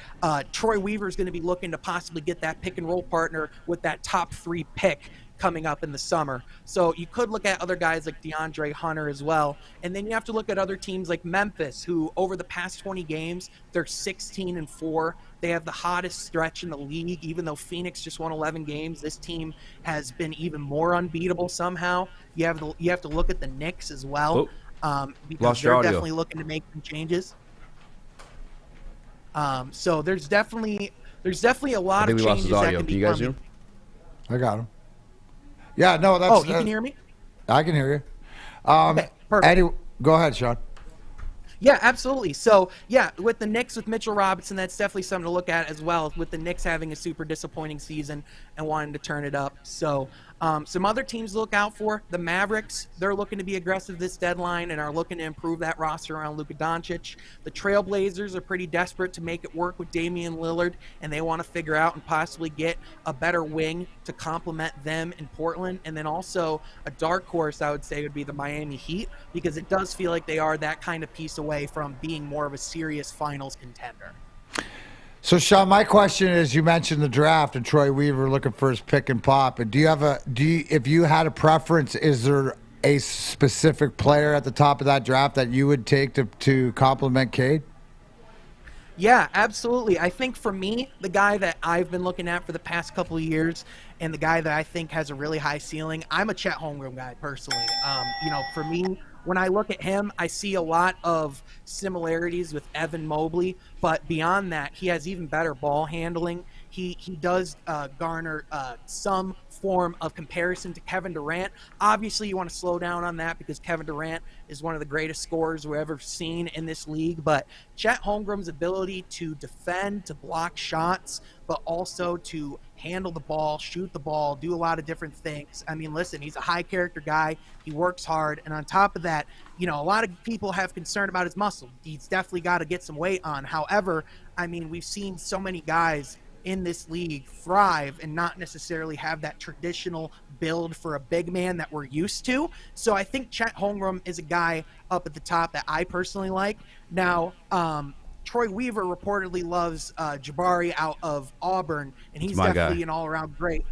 Troy Weaver is going to be looking to possibly get that pick and roll partner with that top 3 pick coming up in the summer. So you could look at other guys like DeAndre Hunter as well. And then you have to look at other teams like Memphis, who over the past 20 games, they're 16-4. They have the hottest stretch in the league. Even though Phoenix just won 11 games, this team has been even more unbeatable somehow. You have to look at the Knicks as well, because they're definitely looking to make some changes. So there's definitely a lot of changes that can be coming. I got him. Yeah, no, that's... Oh, you can hear me? I can hear you. Okay, perfect. Go ahead, Sean. Yeah, absolutely. So, yeah, with the Knicks, with Mitchell Robinson, that's definitely something to look at as well, with the Knicks having a super disappointing season and wanting to turn it up. So, some other teams to look out for. The Mavericks, they're looking to be aggressive this deadline and are looking to improve that roster around Luka Doncic. The Trailblazers are pretty desperate to make it work with Damian Lillard, and they want to figure out and possibly get a better wing to complement them in Portland. And then also a dark horse, I would say, would be the Miami Heat, because it does feel like they are that kind of piece away from being more of a serious finals contender. So, Sean, my question is, you mentioned the draft and Troy Weaver looking for his pick and pop. And if you had a preference, is there a specific player at the top of that draft that you would take to complement Cade? Yeah, absolutely. I think for me, the guy that I've been looking at for the past couple of years and the guy that I think has a really high ceiling, I'm a Chet Holmgren guy personally. For me, when I look at him, I see a lot of similarities with Evan Mobley, but beyond that, he has even better ball handling. He does garner some form of comparison to Kevin Durant. Obviously, you want to slow down on that because Kevin Durant is one of the greatest scorers we've ever seen in this league. But Chet Holmgren's ability to defend, to block shots, but also to handle the ball, shoot the ball, do a lot of different things. I mean, listen, he's a high character guy. He works hard. And on top of that, a lot of people have concern about his muscle. He's definitely got to get some weight on. However, I mean, we've seen so many guys in this league thrive and not necessarily have that traditional build for a big man that we're used to. So I think Chet Holmgren is a guy up at the top that I personally like. Now, Troy Weaver reportedly loves Jabari out of Auburn, and he's definitely an all-around great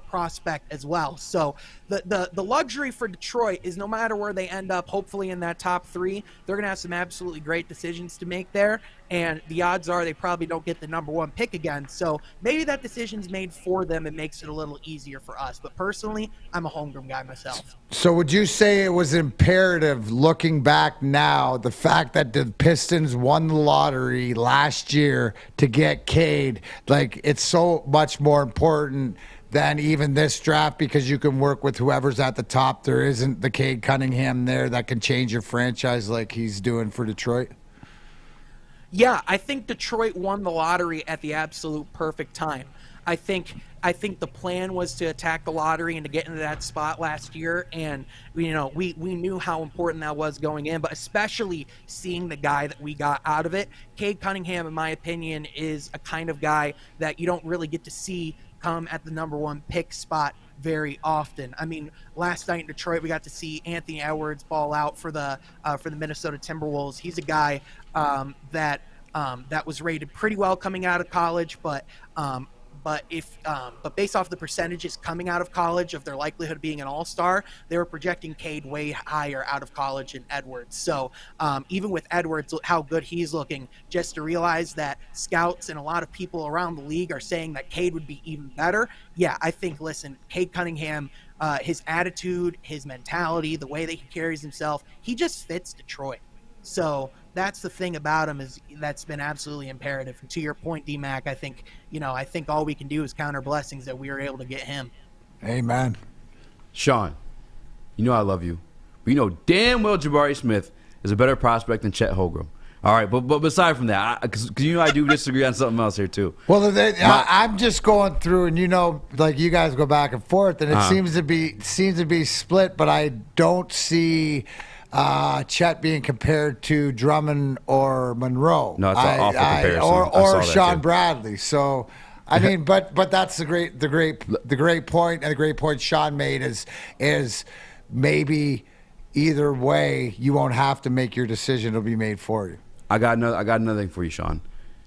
prospect as well. So the luxury for Detroit is no matter where they end up, hopefully in that top 3, they're going to have some absolutely great decisions to make there, and the odds are they probably don't get the number 1 pick again. So maybe that decision's made for them and makes it a little easier for us. But personally, I'm a Holmgren guy myself. So would you say it was imperative, looking back now, the fact that the Pistons won the lottery last year to get Cade, like it's so much more important than even this draft because you can work with whoever's at the top? There isn't the Cade Cunningham there that can change your franchise like he's doing for Detroit? Yeah, I think Detroit won the lottery at the absolute perfect time. I think the plan was to attack the lottery and to get into that spot last year, and we knew how important that was going in, but especially seeing the guy that we got out of it. Cade Cunningham, in my opinion, is a kind of guy that you don't really get to see come at the number 1 pick spot very often. I mean, last night in Detroit, we got to see Anthony Edwards ball out for the Minnesota Timberwolves. He's a guy that was rated pretty well coming out of college, but based off the percentages coming out of college of their likelihood of being an all-star, they were projecting Cade way higher out of college than Edwards. So even with Edwards, how good he's looking, just to realize that scouts and a lot of people around the league are saying that Cade would be even better. Yeah, I think, listen, Cade Cunningham, his attitude, his mentality, the way that he carries himself, he just fits Detroit. So that's the thing about him, is that's been absolutely imperative. And to your point, DMac, I think all we can do is count our blessings that we were able to get him. Amen. Sean, you know I love you. But you know damn well Jabari Smith is a better prospect than Chet Holmgren. All right, but aside from that, because you know I do disagree on something else here too. Well, I'm just going through, and like you guys go back and forth, and it seems to be split. But I don't see Chet being compared to Drummond or Monroe. No, it's an awful comparison. Or Sean Bradley. So, I mean, but that's the great point, and the great point Sean made is maybe either way you won't have to make your decision; it'll be made for you. I got another thing for you, Sean,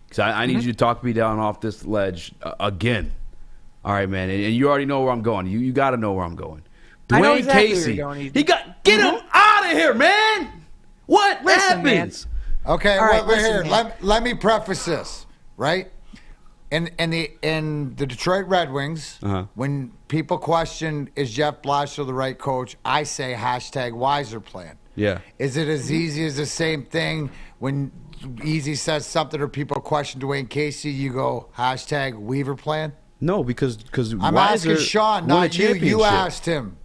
because I need you to talk me down off this ledge again. All right, man, and you already know where I'm going. You got to know where I'm going. Dwayne exactly Casey, get him out of here, man. What happens? Man. Okay, right, here. Let me preface this, right? In the Detroit Red Wings, when people question is Jeff Blashill the right coach, I say #Wiser plan. Yeah. Is it as easy as the same thing when EZ says something or people question Dwayne Casey, you go #Weaver plan? No, because I'm asking Sean, not you. You asked him.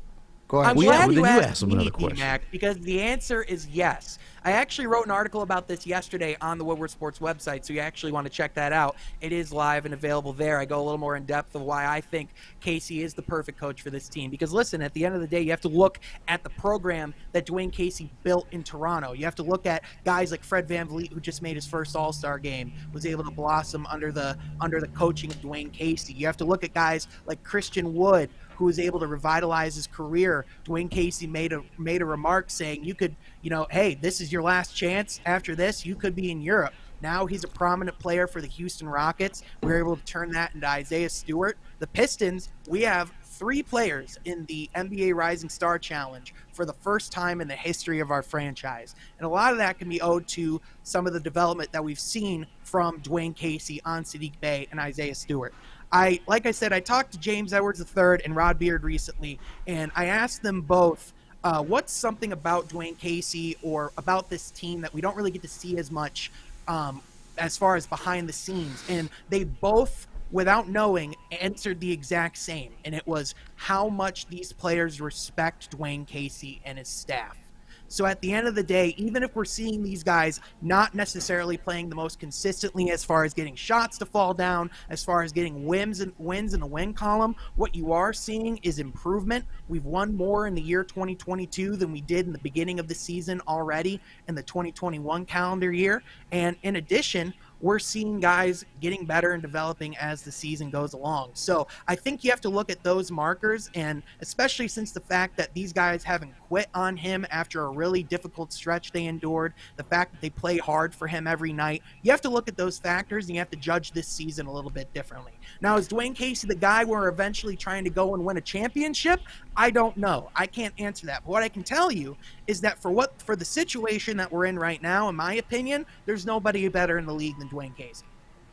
Go ahead. I'm glad you asked asked him me, another question. DMac, because the answer is yes. I actually wrote an article about this yesterday on the Woodward Sports website, so you actually want to check that out. It is live and available there. I go a little more in depth of why I think Casey is the perfect coach for this team. Because listen, at the end of the day, you have to look at the program that Dwayne Casey built in Toronto. You have to look at guys like Fred VanVleet, who just made his first All-Star game, was able to blossom under the coaching of Dwayne Casey. You have to look at guys like Christian Wood, who was able to revitalize his career. Dwayne Casey made a remark saying, you could, hey, this is your last chance. After this, you could be in Europe. Now he's a prominent player for the Houston Rockets. We were able to turn that into Isaiah Stewart. The Pistons, we have 3 players in the NBA Rising Star Challenge for the first time in the history of our franchise. And a lot of that can be owed to some of the development that we've seen from Dwayne Casey on Sadiq Bey and Isaiah Stewart. Like I said, I talked to James Edwards III and Rod Beard recently, and I asked them both, what's something about Dwayne Casey or about this team that we don't really get to see as much as far as behind the scenes? And they both, without knowing, answered the exact same, and it was how much these players respect Dwayne Casey and his staff. So at the end of the day, even if we're seeing these guys not necessarily playing the most consistently as far as getting shots to fall down, as far as getting wins in the win column, what you are seeing is improvement. We've won more in the year 2022 than we did in the beginning of the season already in the 2021 calendar year. And in addition, we're seeing guys getting better and developing as the season goes along. So I think you have to look at those markers, and especially since the fact that these guys haven't quit on him after a really difficult stretch they endured, the fact that they play hard for him every night, you have to look at those factors and you have to judge this season a little bit differently. Now, is Dwayne Casey the guy we're eventually trying to go and win a championship? I don't know. I can't answer that. But what I can tell you is that for the situation that we're in right now, in my opinion, there's nobody better in the league than Dwayne Casey.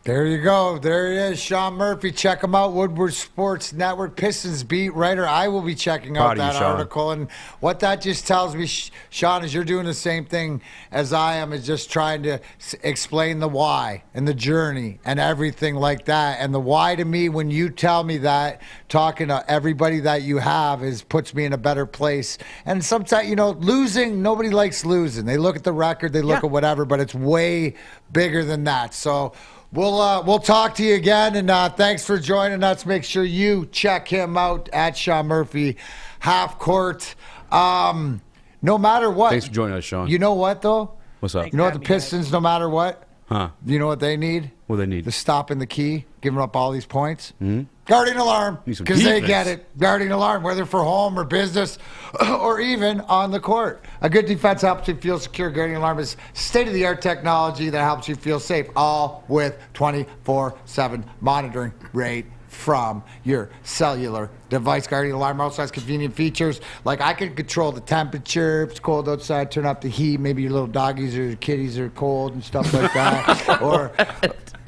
There you go. There he is, Sean Murphy. Check him out, Woodward Sports Network, Pistons beat writer. I will be checking out that article. And what that just tells me, Sean, is you're doing the same thing as I am, is just trying to explain the why and the journey and everything like that. And the why to me, when you tell me that, talking to everybody that you have, puts me in a better place. And sometimes, losing, nobody likes losing. They look at the record, they look at whatever, but it's way bigger than that. So we'll talk to you again, and thanks for joining us. Make sure you check him out at Sean Murphy Half Court. No matter what. Thanks for joining us, Sean. You know what, though? What's up? You know what the Pistons, no matter what? Huh? You know what they need? What they need? The stop in the key, giving up all these points. Mm-hmm. Guardian Alarm, Need some because they defense. get it. Guardian Alarm, whether for home or business or even on the court. A good defense helps you feel secure. Guardian Alarm is state-of-the-art technology that helps you feel safe, all with 24/7 monitoring right from your cellular device. Guardian Alarm also has convenient features like I can control the temperature. If it's cold outside, turn up the heat. Maybe your little doggies or your kitties are cold and stuff like that. Or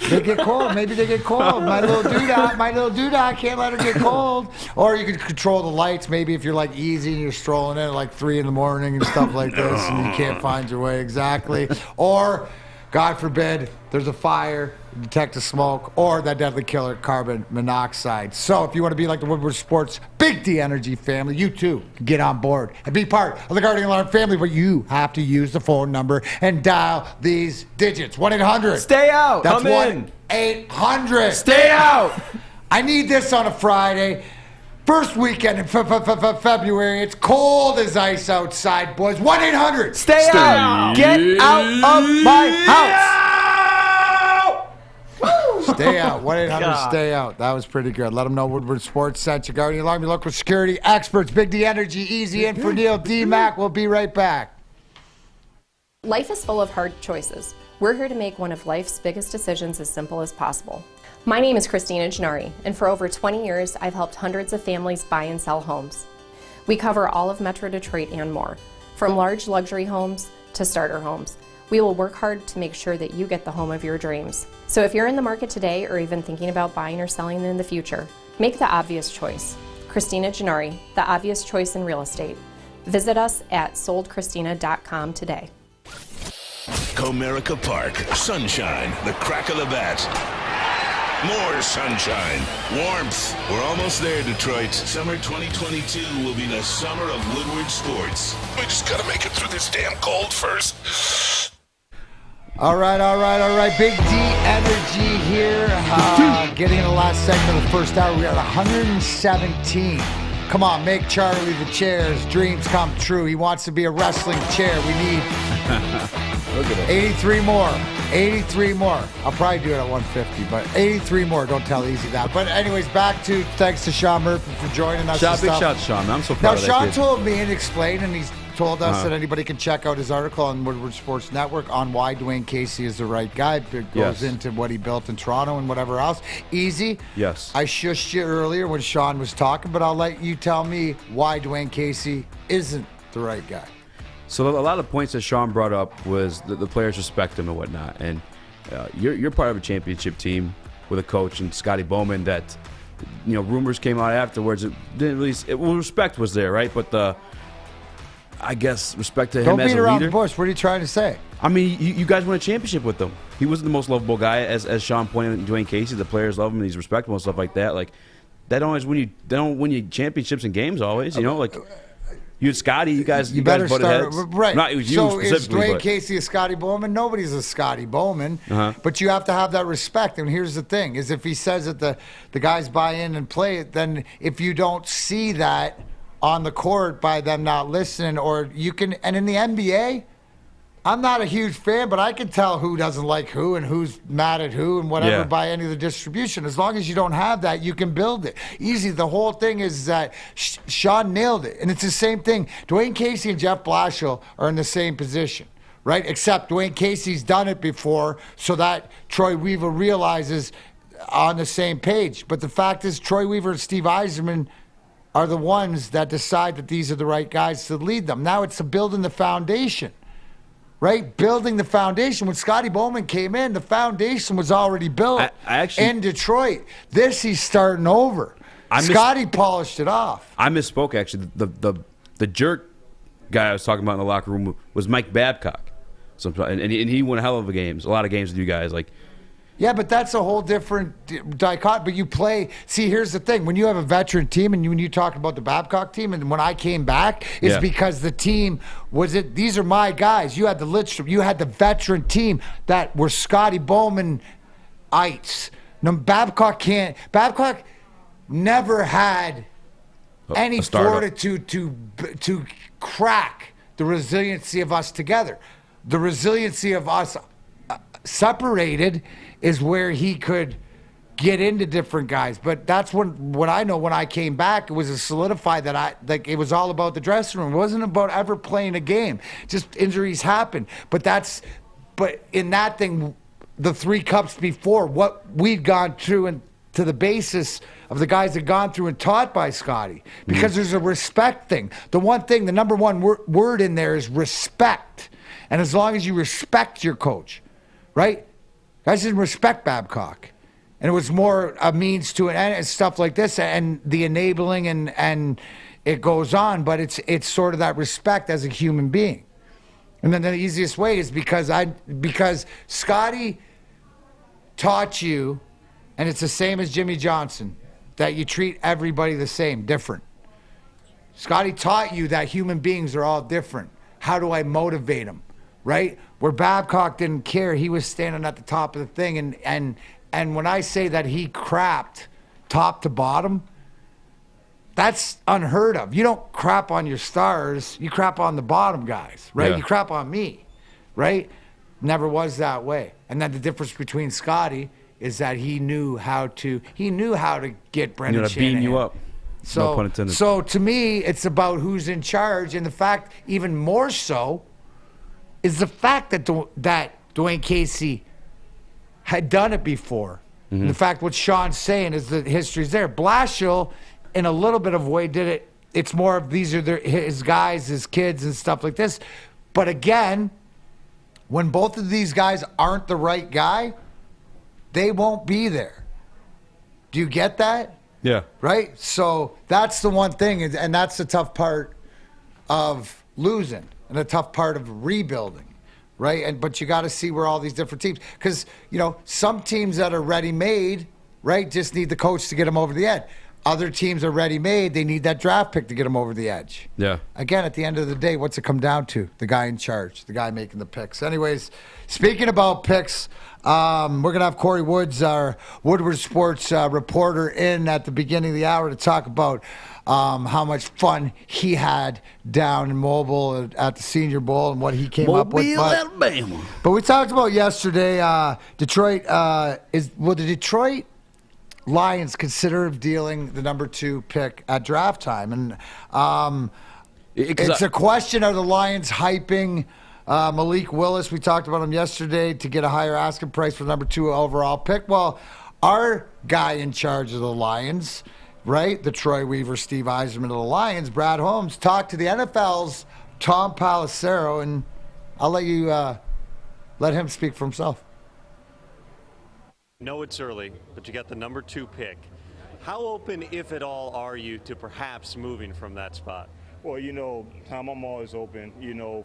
they get cold. Maybe they get cold. My little doodah can't let her get cold. Or you can control the lights. Maybe if you're like easy and you're strolling in at like 3 in the morning and stuff like this and you can't find your way exactly. Or, God forbid, there's a fire, detect the smoke, or that deadly killer, carbon monoxide. So if you want to be like the Woodward Sports Big D Energy family, you too can get on board and be part of the Guardian Alarm family, but you have to use the phone number and dial these digits. 1-800. Stay out. That's Come in. 1-800. Stay out. I need this on a Friday. First weekend in February. It's cold as ice outside, boys. 1-800. Stay out. Get out of my house. Stay out. 1-800 stay out. That was pretty good. Let them know Woodward Sports sent you. Guardian Alarm, your local security experts. Big D Energy, EZ and for Neil DMac. We'll be right back. Life is full of hard choices. We're here to make one of life's biggest decisions as simple as possible. My name is Christina Gennari, and for over 20 years, I've helped hundreds of families buy and sell homes. We cover all of Metro Detroit and more, from large luxury homes to starter homes. We will work hard to make sure that you get the home of your dreams. So if you're in the market today or even thinking about buying or selling in the future, make the obvious choice. Christina Gennari, the obvious choice in real estate. Visit us at soldchristina.com today. Comerica Park, sunshine, the crack of the bat. More sunshine, warmth. We're almost there, Detroit. Summer 2022 will be the summer of Woodward Sports. We just gotta make it through this damn cold first. All right. Big D Energy here. Getting in the last segment of the first hour. We are at 117. Come on, make Charlie the Chair's dreams come true. He wants to be a wrestling chair. We need 83 more. 83 more. I'll probably do it at 150, but 83 more. Don't tell Easy that. But anyways, back to thanks to Sean Murphy for joining us. Big shout to Sean. I'm so proud of that Sean kid. told me and explained, and he's told us that anybody can check out his article on Woodward Sports Network on why Dwayne Casey is the right guy. It goes into what he built in Toronto and whatever else. Easy. Yes. I shushed you earlier when Sean was talking, but I'll let you tell me why Dwayne Casey isn't the right guy. So a lot of points that Sean brought up was the players respect him and whatnot. And you're part of a championship team with a coach and Scotty Bowman that, rumors came out afterwards. It didn't really. Respect was there, right? But I guess respect to him Don't as beat a around leader. the bush. What are you trying to say? I mean, you guys won a championship with him. He wasn't the most lovable guy, as Sean pointed out. Dwayne Casey, the players love him, and he's respectable and stuff like that. Like that don't always win you. They don't win you championships and games always. Like. You and Scotty, you guys better butted start heads. right. Not you so is specifically, Dwayne Casey a Scotty Bowman? Nobody's a Scotty Bowman. But you have to have that respect. And here's the thing: is if he says that the guys buy in and play it, then if you don't see that on the court by them not listening, or you can, and in the NBA. I'm not a huge fan, but I can tell who doesn't like who and who's mad at who and whatever by any of the distribution. As long as you don't have that, you can build it. Easy. The whole thing is that Sean nailed it. And it's the same thing. Dwayne Casey and Jeff Blashill are in the same position, right? Except Dwayne Casey's done it before so that Troy Weaver realizes on the same page. But the fact is Troy Weaver and Steve Yzerman are the ones that decide that these are the right guys to lead them. Now it's building the foundation. Right? Building the foundation. When Scotty Bowman came in, the foundation was already built in Detroit. This he's starting over. Scotty polished it off. I misspoke, actually. The jerk guy I was talking about in the locker room was Mike Babcock. And he won a hell of a lot of games with you guys. Yeah, but that's a whole different dichotomy. But you play. See, here's the thing: when you have a veteran team, and when you talk about the Babcock team, and when I came back, is because the team was it. These are my guys. You had the Lidstrom. You had the veteran team that were Scotty Bowman-ites. No, Babcock can't. Babcock never had any fortitude to crack the resiliency of us together. The resiliency of us separated is where he could get into different guys. But that's when I know when I came back, it was a solidify that it was all about the dressing room. It wasn't about ever playing a game. Just injuries happen. But in that thing, the 3 cups before, what we'd gone through and to the basis of the guys that gone through and taught by Scotty, because there's a respect thing. The one thing, the number one word in there is respect. And as long as you respect your coach, right? Guys didn't respect Babcock. And it was more a means to an end and stuff like this and the enabling and it goes on, but it's sort of that respect as a human being. And then the easiest way is because Scotty taught you, and it's the same as Jimmy Johnson, that you treat everybody the same, different. Scotty taught you that human beings are all different. How do I motivate them, right? Where Babcock didn't care, he was standing at the top of the thing. And when I say that he crapped top to bottom, that's unheard of. You don't crap on your stars, you crap on the bottom guys, right? Yeah. You crap on me, right? Never was that way. And then the difference between Scotty is that he knew how to get Brendan to Shanahan. beam you up. No pun intended. So to me, it's about who's in charge, and the fact, even more so, is the fact that Dwayne Casey had done it before. Mm-hmm. And the fact what Sean's saying is the history's there. Blashill, in a little bit of a way, did it. It's more of these are his guys, his kids, and stuff like this. But again, when both of these guys aren't the right guy, they won't be there. Do you get that? Yeah. Right? So that's the one thing, and that's the tough part of losing and the tough part of rebuilding, right? But you got to see where all these different teams, because, some teams that are ready-made, right, just need the coach to get them over the edge. Other teams are ready-made. They need that draft pick to get them over the edge. Yeah. Again, at the end of the day, what's it come down to? The guy in charge, the guy making the picks. Anyways, speaking about picks, we're going to have Kory Woods, our Woodward Sports reporter, in at the beginning of the hour to talk about how much fun he had down in Mobile at the Senior Bowl and what he came up with. Alabama. But we talked about yesterday, Detroit. Will the Detroit Lions consider dealing the number 2 pick at draft time? And it's a question, are the Lions hyping Malik Willis? We talked about him yesterday, to get a higher asking price for the number 2 overall pick. Well, our guy in charge of the Lions, right, the Troy Weaver, Steve Eiserman of the Lions, Brad Holmes, talked to the NFL's Tom Pelissero, and I'll let him speak for himself. No, it's early, but you got the number 2 pick. How open, if at all, are you to perhaps moving from that spot? Well, Tom, I'm always open,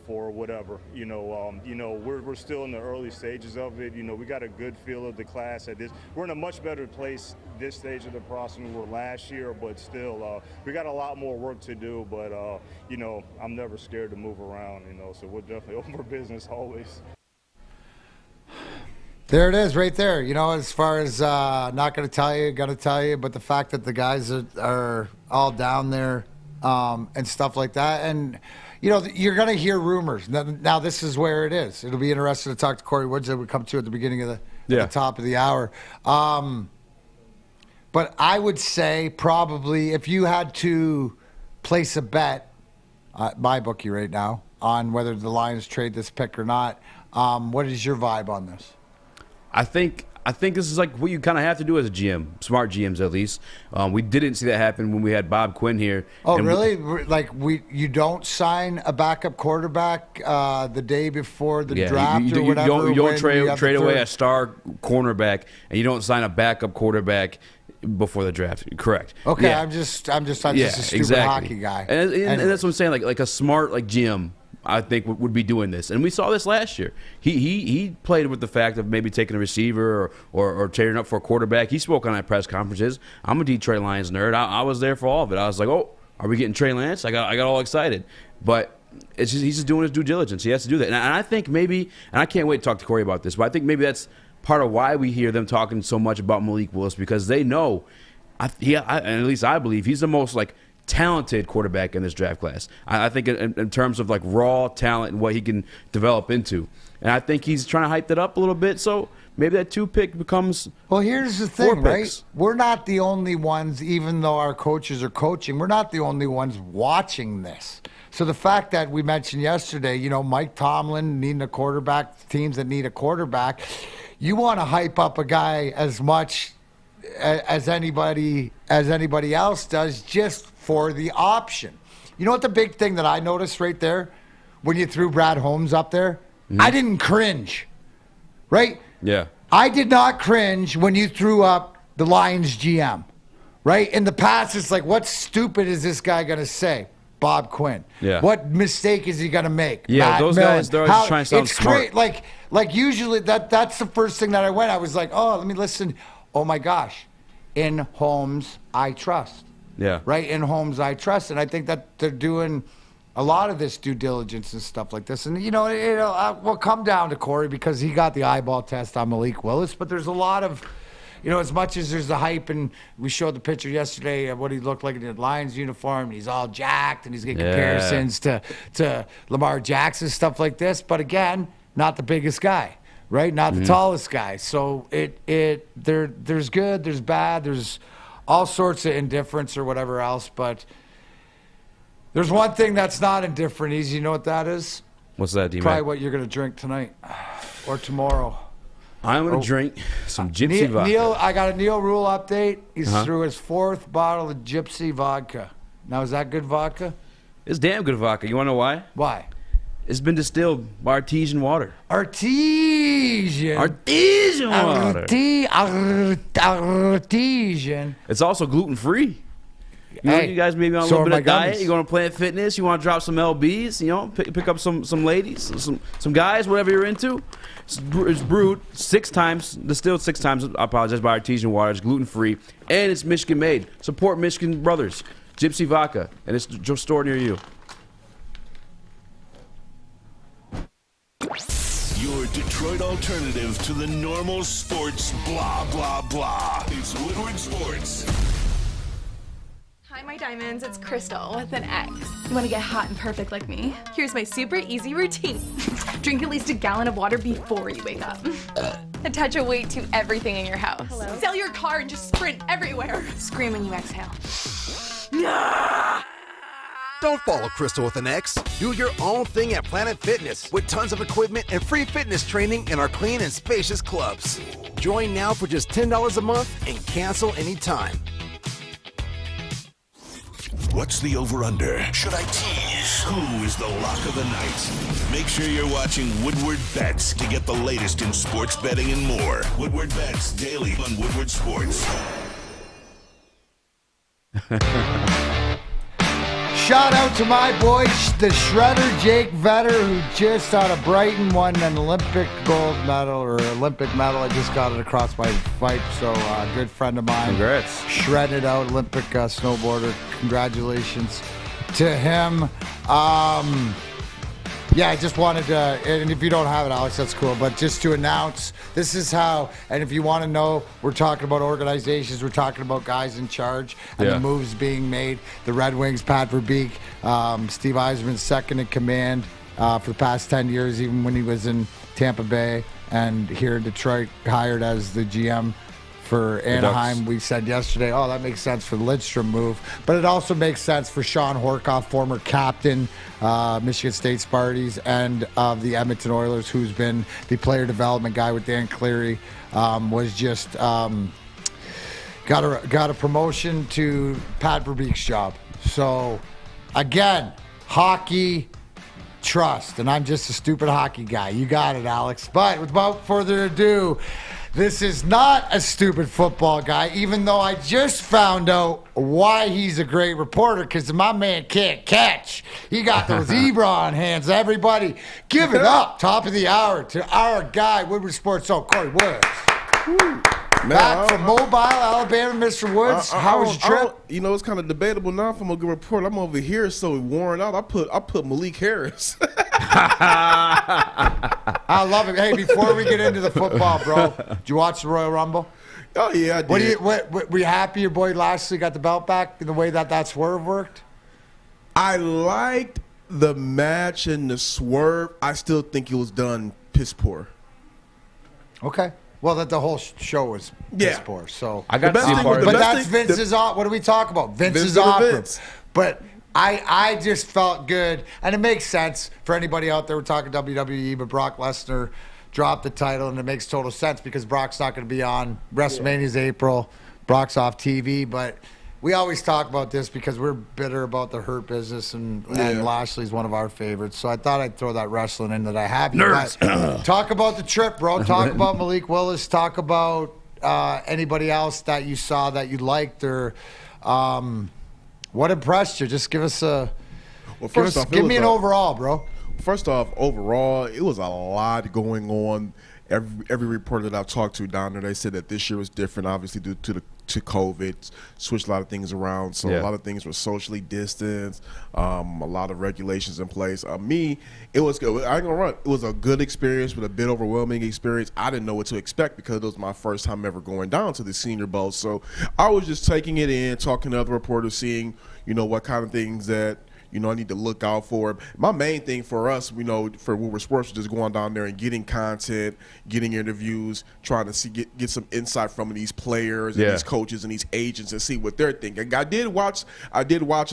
for whatever. We're still in the early stages of it. We got a good feel of the class at this. We're in a much better place this stage of the process than we were last year, but still, we got a lot more work to do. But, I'm never scared to move around, so we're definitely open for business always. There it is right there. As far as not going to tell you, going to tell you, but the fact that the guys are all down there and stuff like that. And, you're going to hear rumors. Now, this is where it is. It'll be interesting to talk to Kory Woods that we come to at the beginning of the top of the hour. But I would say probably if you had to place a bet, my bookie right now, on whether the Lions trade this pick or not, what is your vibe on this? I think this is like what you kind of have to do as a GM, smart GMs at least. We didn't see that happen when we had Bob Quinn here. Oh, really? You don't sign a backup quarterback the day before the draft or whatever? You don't trade away a star cornerback, and you don't sign a backup quarterback before the draft. Correct. Okay, yeah. I'm just a stupid hockey guy. And that's what I'm saying. Like a smart GM, I think would be doing this, and we saw this last year. He played with the fact of maybe taking a receiver or trading up for a quarterback. He spoke on that press conferences. I'm a Detroit Lions nerd. I was there for all of it. I was like, oh, are we getting Trey Lance? I got all excited, but he's just doing his due diligence. He has to do that, and I think maybe, and I can't wait to talk to Kory about this, but I think maybe that's part of why we hear them talking so much about Malik Willis, because they know, and at least I believe he's the most talented quarterback in this draft class. I think in terms of like raw talent and what he can develop into. And I think he's trying to hype that up a little bit. So maybe that 2 pick becomes. Well, here's the thing, right? We're not the only ones, even though our coaches are coaching, we're not the only ones watching this. So the fact that we mentioned yesterday, Mike Tomlin needing a quarterback, teams that need a quarterback, you want to hype up a guy as much as anybody else does just for the option. You know what the big thing that I noticed right there when you threw Brad Holmes up there? I didn't cringe, right? Yeah. I did not cringe when you threw up the Lions GM, right? In the past, it's like, what stupid is this guy going to say? Bob Quinn. Yeah. What mistake is he going to make? Yeah, Matt those Millen. guys, they're just trying to sound smart. Great. Like usually that's the first thing that I went. I was like, oh, let me listen. Oh, my gosh. In Holmes, I trust. Yeah. Right? In Holmes, I trust. And I think that they're doing a lot of this due diligence and stuff like this. And, we'll come down to Korey because he got the eyeball test on Malik Willis. But there's a lot of, as much as there's the hype, and we showed the picture yesterday of what he looked like in the Lions uniform, and he's all jacked, and he's getting comparisons to Lamar Jackson, stuff like this. But again, not the biggest guy, right? Not the tallest guy. So there's good, there's bad, there's all sorts of indifference or whatever else. But there's one thing that's not indifferent, Easy. You know what that is? What's that, DMac? Probably what you're going to drink tonight or tomorrow. I'm going to drink some Gypsy vodka. Neil, I got a Neil Rule update. He's through his 4th bottle of Gypsy vodka. Now, is that good vodka? It's damn good vodka. You want to know why? Why? It's been distilled by artesian water. Artesian water. Artesian. It's also gluten-free. You guys maybe on a little bit of diet. You're going to Planet Fitness. You want to drop some LBs. Pick up some ladies, some guys, whatever you're into. It's brewed 6 times, distilled 6 times. I apologize, by artesian water. It's gluten-free, and it's Michigan made. Support Michigan brothers. Gypsy vodka, and it's just stored near you. Your Detroit alternative to the normal sports blah, blah, blah. It's Woodward Sports. Hi, my diamonds. It's Crystal with an X. You want to get hot and perfect like me? Here's my super easy routine. Drink at least a gallon of water before you wake up. Attach a weight to everything in your house. Hello? Sell your car and just sprint everywhere. Scream when you exhale. Don't follow Crystal with an X. Do your own thing at Planet Fitness with tons of equipment and free fitness training in our clean and spacious clubs. Join now for just $10 a month and cancel anytime. What's the over-under? Should I tease? Who is the lock of the night? Make sure you're watching Woodward Bets to get the latest in sports betting and more. Woodward Bets daily on Woodward Sports. Shout out to my boy, the shredder, Jake Vetter, who just out of Brighton won an Olympic gold medal or Olympic medal. I just got it across my fight. So a good friend of mine. Congrats. Shredded out Olympic snowboarder. Congratulations to him. Yeah, I just wanted to, and if you don't have it, Alex, that's cool, but just to announce, this is how, and if you want to know, we're talking about organizations, we're talking about guys in charge, and the moves being made. The Red Wings, Pat Verbeek, Steve Yzerman's second in command for the past 10 years, even when he was in Tampa Bay, and here in Detroit, hired as the GM for Anaheim. We said yesterday, oh, that makes sense for the Lidstrom move. But it also makes sense for Sean Horkoff, former captain, Michigan State Sparties, and of the Edmonton Oilers, who's been the player development guy with Dan Cleary, was just got a promotion to Pat Verbeek's job. So, again, hockey trust. And I'm just a stupid hockey guy. You got it, Alex. But without further ado, this is not a stupid football guy, even though I just found out why he's a great reporter, because my man can't catch. He got those Ebron hands. Everybody, give it up. Top of the hour to our guy, Woodward Sports, Kory Woods. Back from Mobile, Alabama, Mr. Woods. How was your trip? It's kind of debatable now if I'm going to report. I'm over here so worn out. I put Malik Harris. I love it. Hey, before we get into the football, bro, did you watch the Royal Rumble? Oh yeah, I did. Were you happy your boy Lashley got the belt back in the way that swerve worked? I liked the match and the swerve. I still think it was done piss poor. Okay. Well, the whole show was piss poor. So I got the but that's Vince's. What do we talk about? Vince's opera. But I just felt good, and it makes sense for anybody out there. We're talking WWE, but Brock Lesnar dropped the title, and it makes total sense because Brock's not going to be on WrestleMania's April. Brock's off TV, but we always talk about this because we're bitter about the Hurt Business, and Lashley's one of our favorites. So I thought I'd throw that wrestling in that I have. Talk about the trip, bro. Talk about Malik Willis. Talk about anybody else that you saw that you liked or what impressed you. Just give us give me an overall, bro. First off, overall, it was a lot going on. Every reporter that I've talked to down there, they said that this year was different, obviously due to COVID, switched a lot of things around. So a lot of things were socially distanced, a lot of regulations in place. It was good. I ain't gonna run. It was a good experience, but a bit overwhelming experience. I didn't know what to expect because it was my first time ever going down to the Senior Bowl. So I was just taking it in, talking to other reporters, seeing what kind of things that I need to look out for. My main thing for us, for Woodward Sports, is just going down there and getting content, getting interviews, trying to get some insight from these players and these coaches and these agents and see what they're thinking. I did watch a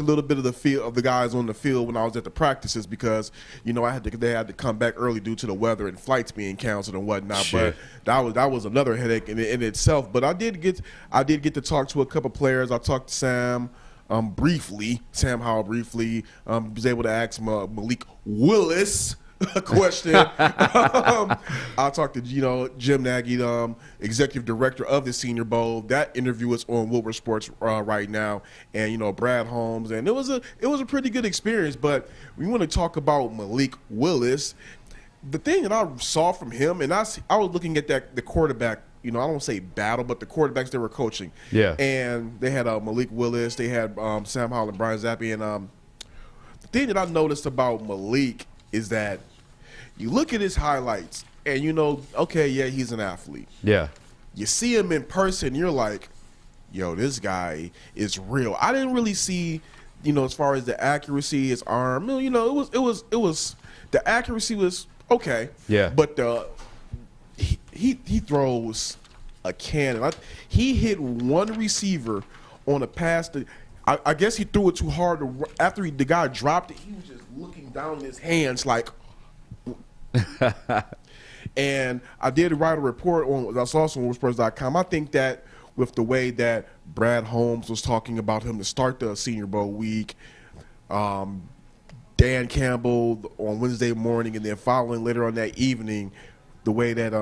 little bit of the guys on the field when I was at the practices because they had to come back early due to the weather and flights being canceled and whatnot. Sure. But that was another headache in itself. But I did get to talk to a couple players. I talked to Sam Howell briefly. Was able to ask Malik Willis a question. I talked to Jim Nagy, executive director of the Senior Bowl. That interview is on Woodward Sports right now, and Brad Holmes, and it was a pretty good experience. But we want to talk about Malik Willis. The thing that I saw from him, and I was looking at the quarterback. I don't want to say battle, but the quarterbacks they were coaching. Yeah. And they had Malik Willis, they had Sam Howell and Brian Zappi. And the thing that I noticed about Malik is that you look at his highlights and he's an athlete. Yeah. You see him in person, you're like, yo, this guy is real. I didn't really see, as far as the accuracy, his arm, it was the accuracy was okay. Yeah. But he throws a cannon. He hit one receiver on a pass that I guess he threw it too hard. After the guy dropped it, he was just looking down his hands like. And I did write a report on that's also on WSN.com. I think that with the way that Brad Holmes was talking about him to start the Senior Bowl week, Dan Campbell on Wednesday morning, and then following later on that evening, the way that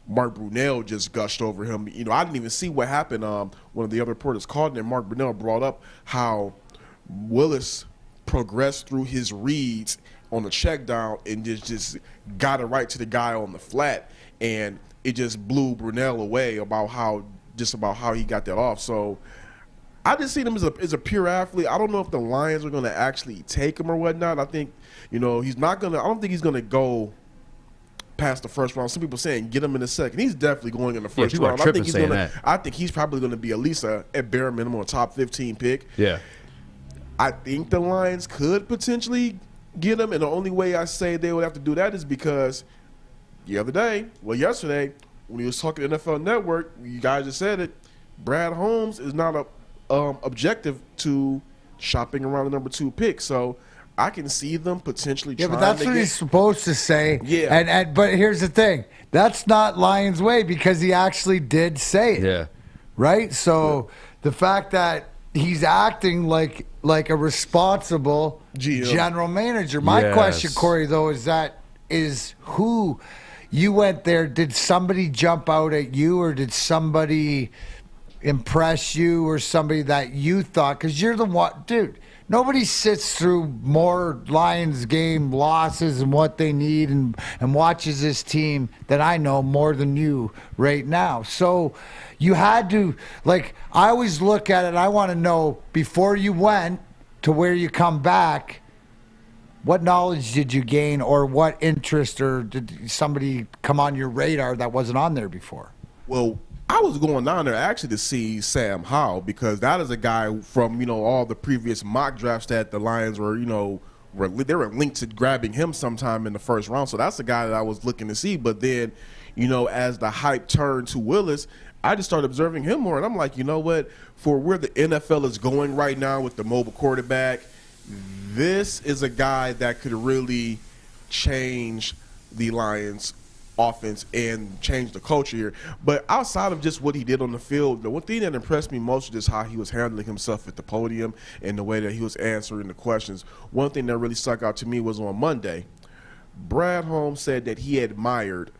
Mark Brunell just gushed over him. I didn't even see what happened. One of the other reporters called him, and Mark Brunell brought up how Willis progressed through his reads on the check down and just got it right to the guy on the flat, and it just blew Brunell away about how he got that off. So I just see him as a pure athlete. I don't know if the Lions are going to actually take him or whatnot. I think he's not going to. I don't think he's going to go past the first round. Some people saying get him in the second. He's definitely going in the first round. I think he's probably going to be at least at bare minimum a top 15 pick. Yeah. I think the Lions could potentially get him, and the only way I say they would have to do that is because yesterday, when he was talking to NFL Network, you guys just said it, Brad Holmes is not objective to shopping around the number 2 pick. So I can see them potentially trying to but that's what he's supposed to say. Yeah. But here's the thing. That's not Lions' way because he actually did say it. Yeah. Right? So the fact that he's acting like a responsible general manager. My question, Korey, though, is who you went there. Did somebody jump out at you, or did somebody impress you, or somebody that you thought? Because you're the one, dude. Nobody sits through more Lions game losses and what they need and watches this team that I know more than you right now. So you had to, I always look at it, I want to know, before you went to where you come back, what knowledge did you gain, or what interest, or did somebody come on your radar that wasn't on there before? Well, I was going down there actually to see Sam Howell because that is a guy from, all the previous mock drafts that the Lions were, they were linked to grabbing him sometime in the first round. So that's the guy that I was looking to see. But then, as the hype turned to Willis, I just started observing him more. And I'm like, you know what? For where the NFL is going right now with the mobile quarterback, this is a guy that could really change the Lions offense and change the culture here. But outside of just what he did on the field, the one thing that impressed me most is just how he was handling himself at the podium and the way that he was answering the questions. One thing that really stuck out to me was on Monday, Brad Holmes said that he admired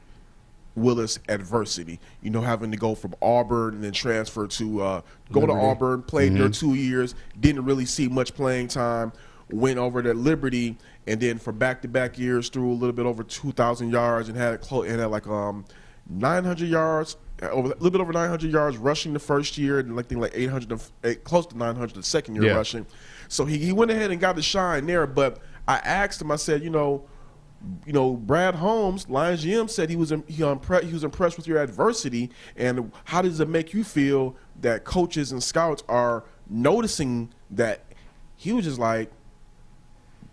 Willis' adversity, having to go from Auburn and then transfer to go to Auburn, played there 2 years, didn't really see much playing time, went over to Liberty, and then for back-to-back years threw a little bit over 2,000 yards and had like 900 yards, a little bit over 900 yards rushing the first year, and like 800, close to 900 the second year rushing. So he went ahead and got the shine there. But I asked him, I said, Brad Holmes, Lions GM, said he was impressed with your adversity, and how does it make you feel that coaches and scouts are noticing that? He was just like,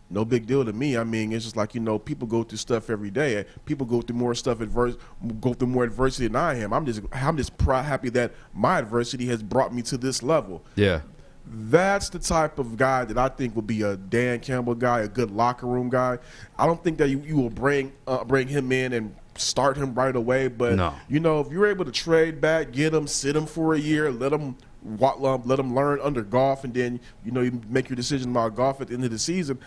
no big deal to me. I mean, it's just like, people go through stuff every day. People go through more stuff, go through more adversity than I am. I'm just happy that my adversity has brought me to this level. Yeah. That's the type of guy that I think would be a Dan Campbell guy, a good locker room guy. I don't think that you will bring him in and start him right away. But, no. If you're able to trade back, get him, sit him for a year, let him learn under golf, and then, you make your decision about golf at the end of the season.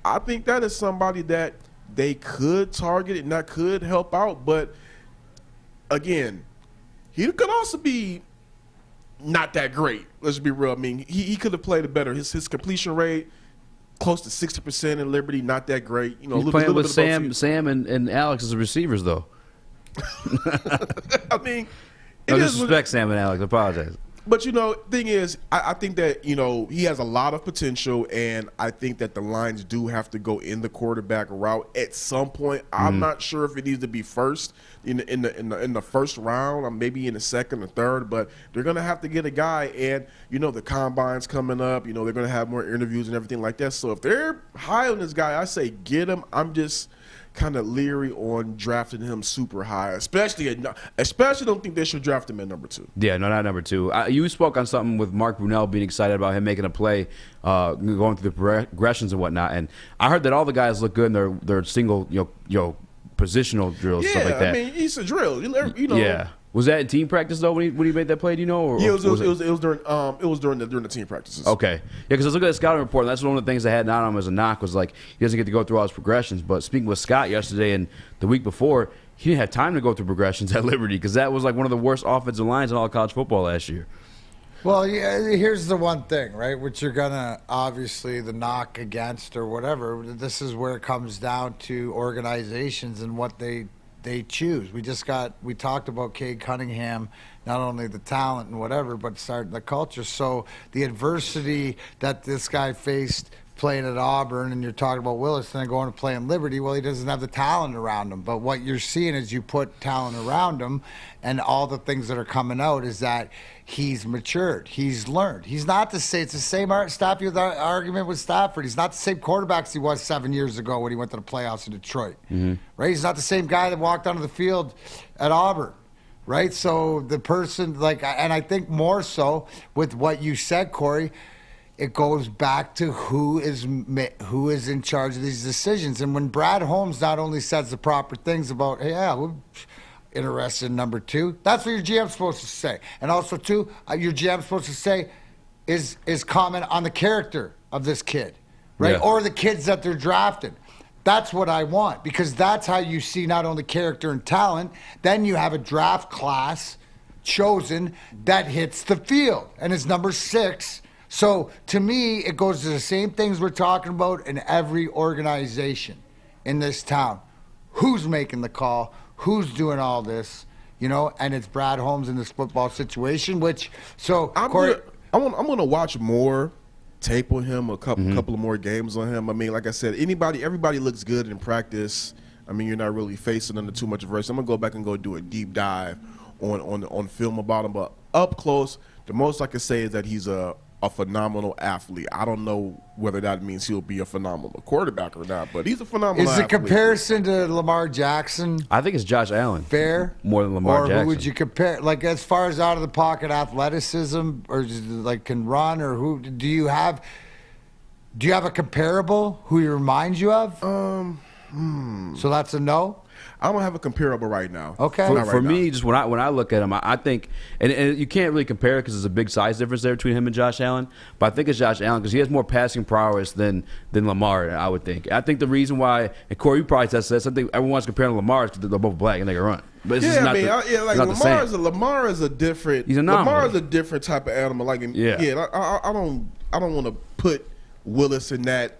I think that is somebody that they could target and that could help out. But, again, he could also be not that great. Let's be real. I mean, he could have played it better. His completion rate, close to 60% in Liberty, not that great. He's playing with Sam and Alex as the receivers, though. I mean, no disrespect, Sam and Alex. I apologize. But, thing is, I think that, he has a lot of potential, and I think that the Lions do have to go in the quarterback route at some point. I'm not sure if it needs to be first in the first round, or maybe in the second or third, but they're going to have to get a guy, and, the combine's coming up. They're going to have more interviews and everything like that. So if they're high on this guy, I say get him. I'm just kind of leery on drafting him super high, especially don't think they should draft him at number 2. Yeah, no, not number 2. You spoke on something with Mark Brunell being excited about him making a play, going through the progressions and whatnot. And I heard that all the guys look good in their single, positional drills, stuff like that. I mean, it's a drill. Yeah. Was that in team practice though when he made that play? Do you know? Or, yeah, it was during the team practices. Okay, yeah, because I was looking at the scouting report, and that's one of the things I had on him as a knock was like he doesn't get to go through all his progressions. But speaking with Scott yesterday and the week before, he didn't have time to go through progressions at Liberty because that was like one of the worst offensive lines in all of college football last year. Well, yeah, here's the one thing, right, which you're gonna obviously the knock against or whatever. This is where it comes down to organizations and what they choose. We talked about Cade Cunningham, not only the talent and whatever, but starting the culture. So the adversity that this guy faced playing at Auburn, and you're talking about Willis, and then going to play in Liberty, well, he doesn't have the talent around him. But what you're seeing is you put talent around him, and all the things that are coming out is that he's matured. He's learned. He's not the same. It's the same argument with Stafford. He's not the same quarterback as he was 7 years ago when he went to the playoffs in Detroit. Right? He's not the same guy that walked onto the field at Auburn. Right? So the person, and I think more so with what you said, Korey, it goes back to who is in charge of these decisions. And when Brad Holmes not only says the proper things about, hey, yeah, we're interested in number 2, that's what your GM's supposed to say. And also, too, your GM's supposed to say is comment on the character of this kid, right? Yeah. Or the kids that they're drafting. That's what I want, because that's how you see not only character and talent, then you have a draft class chosen that hits the field and is number 6. So, to me, it goes to the same things we're talking about in every organization in this town. Who's making the call? Who's doing all this? And it's Brad Holmes in this football situation, I'm going to watch more tape on him, a couple of more games on him. I mean, like I said, everybody looks good in practice. I mean, you're not really facing under too much adversity. I'm going to go back and go do a deep dive on film about him, but up close, the most I can say is that he's a phenomenal athlete. I don't know whether that means he'll be a phenomenal quarterback or not, but he's a phenomenal athlete. Is the comparison to Lamar Jackson I think it's Josh Allen. fair? More than Lamar or Jackson. who would you compare? Like as far as out of the pocket athleticism, or just like can run, or who do you have? Do you have a comparable who he reminds you of? So that's a no. I don't have a comparable right now. Okay. For me, just when I look at him, I think, and you can't really compare it because there's a big size difference there between him and Josh Allen. But I think it's Josh Allen because he has more passing prowess than Lamar. I would think. I think the reason why, and Korey, you probably said this. I think everyone's comparing to Lamar because they're both black and they can run. But it's just not Lamar is a different. He's an anomaly. Lamar is a different type of animal. Like, I don't want to put Willis in that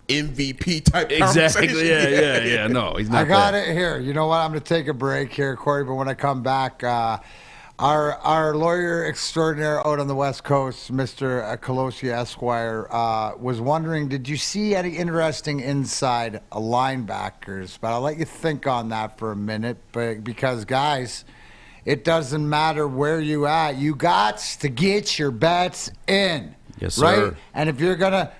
MVP type Exactly. conversation. Yeah. No, he's not. I got it here. You know what? I'm going to take a break here, Korey. But when I come back, our lawyer extraordinaire out on the West Coast, Mr. Colosia Esquire, was wondering, did you see any interesting inside linebackers? But I'll let you think on that for a minute, because guys, it doesn't matter where you at. You got to get your bets in. Yes, sir. Right? And if you're going to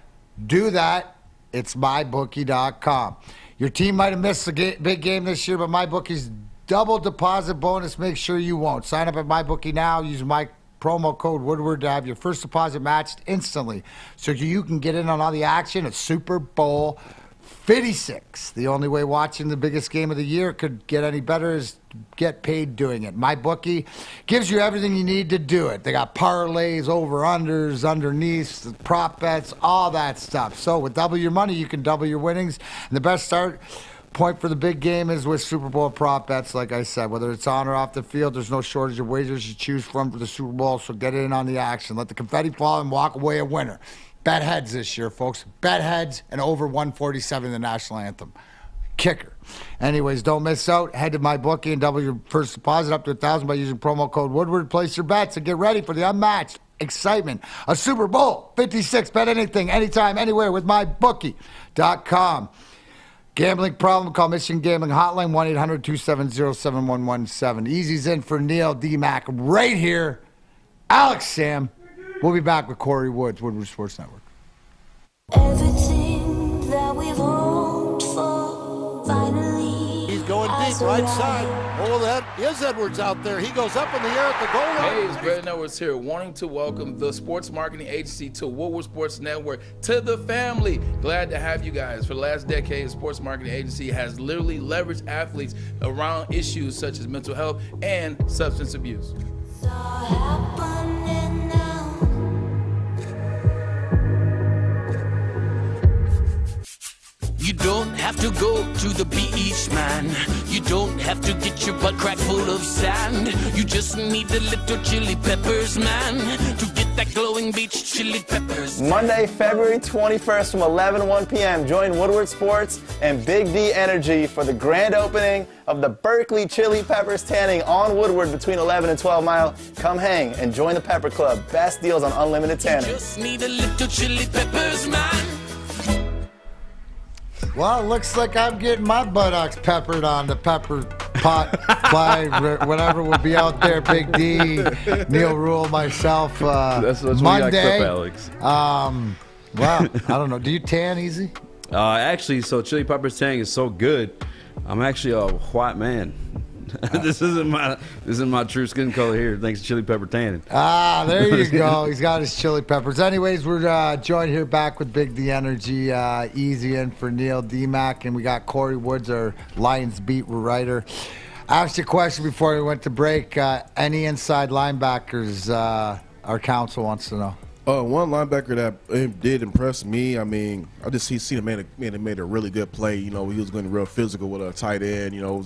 do that, it's mybookie.com. Your team might have missed a big game this year, but MyBookie's double deposit bonus makes sure you won't. Sign up at MyBookie now. Use my promo code Woodward to have your first deposit matched instantly so you can get in on all the action at Super Bowl 56. The only way watching the biggest game of the year could get any better is get paid doing it. MyBookie gives you everything you need to do it. They got parlays, over-unders, underneaths, prop bets, all that stuff. So with double your money, you can double your winnings. And the best start point for the big game is with Super Bowl prop bets, like I said. Whether it's on or off the field, there's no shortage of wagers to choose from for the Super Bowl, so get in on the action. Let the confetti fall and walk away a winner. Bet heads this year, folks. Bet heads and over 147 in the national anthem. Kicker. Anyways, don't miss out. Head to MyBookie and double your first deposit up to $1,000 by using promo code Woodward. Place your bets and get ready for the unmatched excitement of Super Bowl 56. Bet anything, anytime, anywhere with MyBookie.com. Gambling problem? Call Michigan Gambling Hotline 1-800-270-7117. Easy's in for Neil DMac right here. Alex Sam. We'll be back with Kory Woods, Woodward Sports Network. Everything that we've hoped for, finally. He's going deep, right side. Oh, that is Edwards out there. He goes up in the air at the goal line. Hey, it's Brandon Edwards here, wanting to welcome the sports marketing agency to Woodward Sports Network, to the family. Glad to have you guys. For the last decade, the sports marketing agency has literally leveraged athletes around issues such as mental health and substance abuse. You don't have to go to the beach, man. You don't have to get your butt crack full of sand. You just need a little chili peppers, man, to get that glowing beach chili peppers. Monday, February 21st from 11 to 1 p.m. Join Woodward Sports and Big D Energy for the grand opening of the Berkeley Chili Peppers Tanning on Woodward between 11 and 12 Mile. Come hang and join the Pepper Club. Best deals on unlimited tanning. You just need a little chili peppers, man. Well, it looks like I'm getting my buttocks peppered on the pepper pot by whatever will be out there. Big D, Neil Rule, myself. That's Monday. Clip, Alex. Well, I don't know. Do you tan easy? Actually, so chili peppers tanning is so good. I'm actually a white man. This isn't my true skin color here. Thanks to chili pepper tanning. There you go. He's got his chili peppers. Anyways, we're joined here back with Big D Energy, Easy in for Neil DMac, and we got Kory Woods, our Lions beat writer. I asked you a question before we went to break. Any inside linebackers our council wants to know? One linebacker that did impress me. I mean, he made a really good play. You know, he was going real physical with a tight end. You know,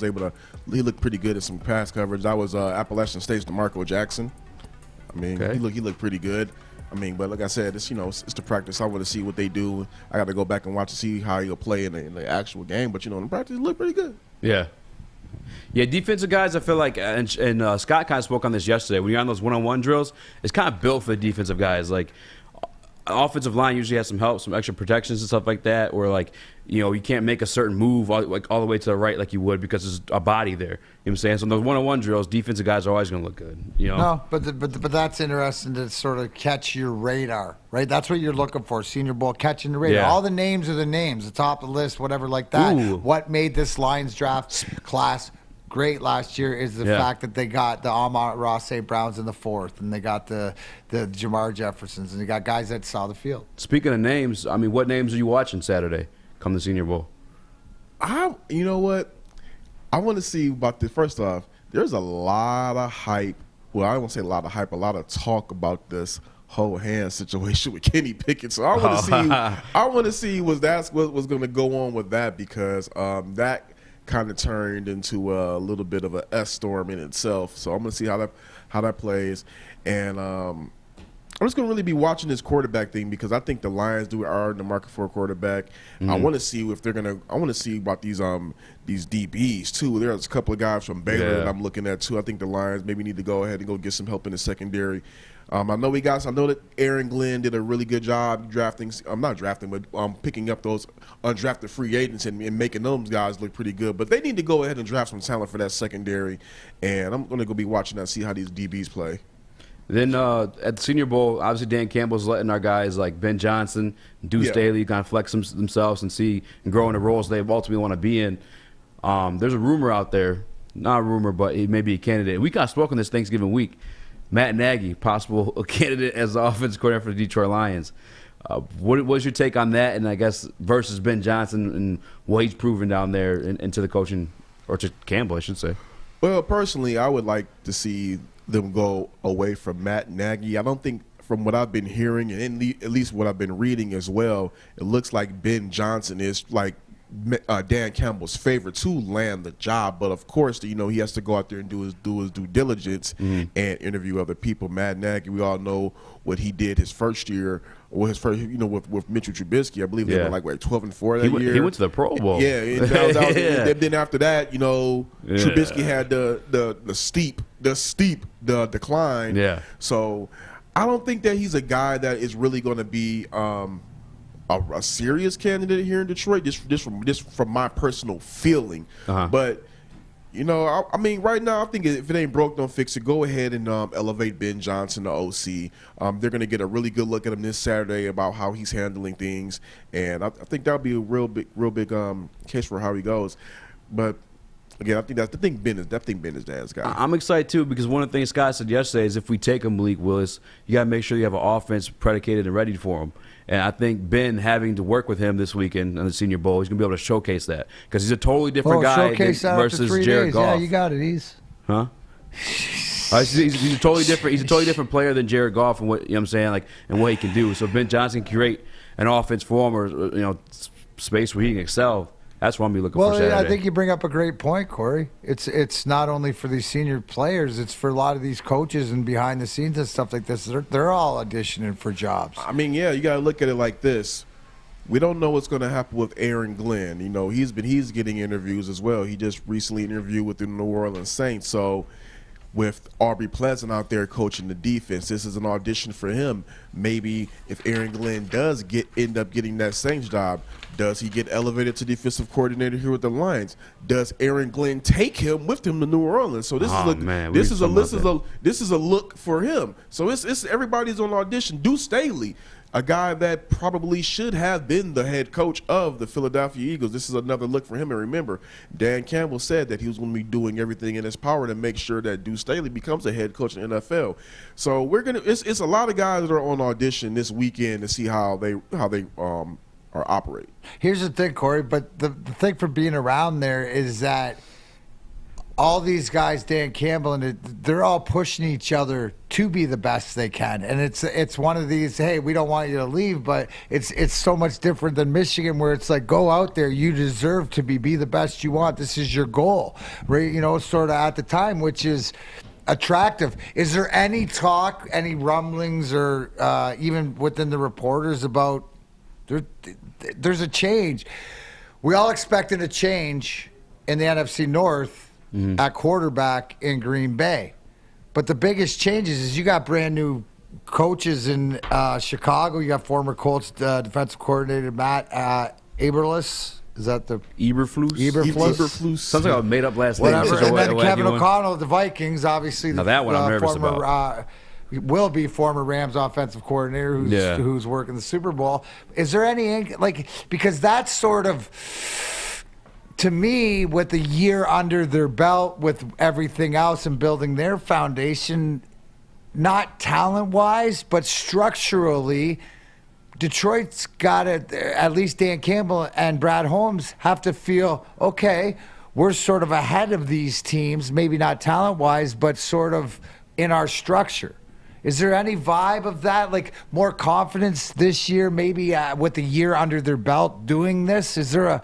he looked pretty good at some pass coverage. That was Appalachian State's DeMarco Jackson. I mean, he looked pretty good. I mean, but like I said, it's the practice. I want to see what they do. I got to go back and watch to see how he'll play in the actual game. But in practice, he looked pretty good. Yeah. Yeah, defensive guys, I feel like, and Scott kind of spoke on this yesterday, when you're on those one-on-one drills, it's kind of built for the defensive guys. Like, offensive line usually has some help, some extra protections and stuff like that, or like, you can't make a certain move all the way to the right like you would because there's a body there. You know what I'm saying? So in those one-on-one drills, defensive guys are always going to look good. No, but that's interesting to sort of catch your radar, right? That's what you're looking for, Senior Bowl, catching the radar. Yeah. All the names are the names, the top of the list, whatever like that. Ooh. What made this Lions draft class great last year is the fact that they got the Amon-Ra St. Browns in the 4th, and they got the Jamar Jeffersons, and they got guys that saw the field. Speaking of names, I mean, what names are you watching Saturday come the Senior Bowl? You know what? I want to see about this. First off, there's a lot of hype. Well, I don't want to say a lot of hype, a lot of talk about this whole hand situation with Kenny Pickett. So I want to see. I want to see what's going to go on with that, because that kind of turned into a little bit of a S-storm in itself. So I'm going to see how that plays, and I'm just going to really be watching this quarterback thing, because I think the Lions are in the market for a quarterback. Mm-hmm. I want to see if they're going to – I want to see about these DBs too. There's a couple of guys from Baylor that I'm looking at too. I think the Lions maybe need to go ahead and go get some help in the secondary. I know that Aaron Glenn did a really good job picking up those undrafted free agents and making those guys look pretty good. But they need to go ahead and draft some talent for that secondary, and I'm going to go be watching that, see how these DBs play. Then at the Senior Bowl, obviously Dan Campbell's letting our guys like Ben Johnson, Deuce Staley kind of flex themselves and grow in the roles they ultimately want to be in. There's a rumor out there, not a rumor, but he may be a candidate. We got spoken this Thanksgiving week. Matt Nagy, possible candidate as the offensive coordinator for the Detroit Lions. What was your take on that, and I guess versus Ben Johnson and what he's proven down there into the coaching, or to Campbell, I should say? Well, personally, I would like to see them go away from Matt Nagy. I don't think, from what I've been hearing and at least what I've been reading as well, it looks like Ben Johnson is like Dan Campbell's favorite to land the job. But of course, he has to go out there and do his due diligence and interview other people. Matt Nagy, we all know what he did his first year, or his first, with Mitchell Trubisky. I believe they were like 12-4 that year. He went to the Pro Bowl. Yeah, and then after that, Trubisky had the steep decline. Yeah. So I don't think that he's a guy that is really going to be a serious candidate here in Detroit, just from my personal feeling. But I mean, right now, I think if it ain't broke, don't fix it. Go ahead and elevate Ben Johnson to OC. They're going to get a really good look at him this Saturday about how he's handling things, and I think that'll be a real big case for how he goes. But again, I think Ben is dad's guy. I'm excited too, because one of the things Scott said yesterday is if we take him, Malik Willis, you got to make sure you have an offense predicated and ready for him. And I think Ben having to work with him this weekend in the Senior Bowl, he's going to be able to showcase that, because he's a totally different guy versus Jared Goff. Yeah, you got it. Huh? He's a totally different. He's a totally different player than Jared Goff, and what I'm saying, like, and what he can do. So Ben Johnson can create an offense for him, or space where he can excel. That's what I'm looking for Saturday. I think you bring up a great point, Korey. It's not only for these senior players; it's for a lot of these coaches and behind the scenes and stuff like this. They're all auditioning for jobs. I mean, you got to look at it like this. We don't know what's going to happen with Aaron Glenn. He's getting interviews as well. He just recently interviewed with the New Orleans Saints. So with Aubrey Pleasant out there coaching the defense, this is an audition for him. Maybe if Aaron Glenn does end up getting that Saints job, does he get elevated to defensive coordinator here with the Lions? Does Aaron Glenn take him with him to New Orleans? So this is a look for him. So it's everybody's on audition. Deuce Staley, a guy that probably should have been the head coach of the Philadelphia Eagles. This is another look for him. And remember, Dan Campbell said that he was going to be doing everything in his power to make sure that Deuce Staley becomes a head coach in the NFL. So it's a lot of guys that are on audition this weekend to see how they or operate. Here's the thing, Korey, but the thing for being around there is that all these guys, Dan Campbell, and they're all pushing each other to be the best they can. And it's one of these, hey, we don't want you to leave, but it's so much different than Michigan, where it's like, go out there, you deserve to be the best you want. This is your goal, right? Sort of at the time, which is attractive. Is there any talk, any rumblings, or even within the reporters about there's a change? We all expected a change in the NFC North at quarterback in Green Bay. But the biggest changes is you got brand new coaches in Chicago. You got former Colts defensive coordinator Matt Eberflus. Is that the Eberflus? Eberflus. Sounds like I made up last Whatever. name. And then Kevin O'Connell of the Vikings, obviously. Now that one I'm nervous former, about. Will be former Rams offensive coordinator who's working the Super Bowl. Is there any because that's sort of, to me, with the year under their belt, with everything else and building their foundation, not talent-wise, but structurally, Detroit's got to, at least Dan Campbell and Brad Holmes have to feel, okay, we're sort of ahead of these teams, maybe not talent-wise, but sort of in our structure. Is there any vibe of that, like more confidence this year, maybe with the year under their belt doing this? Is there a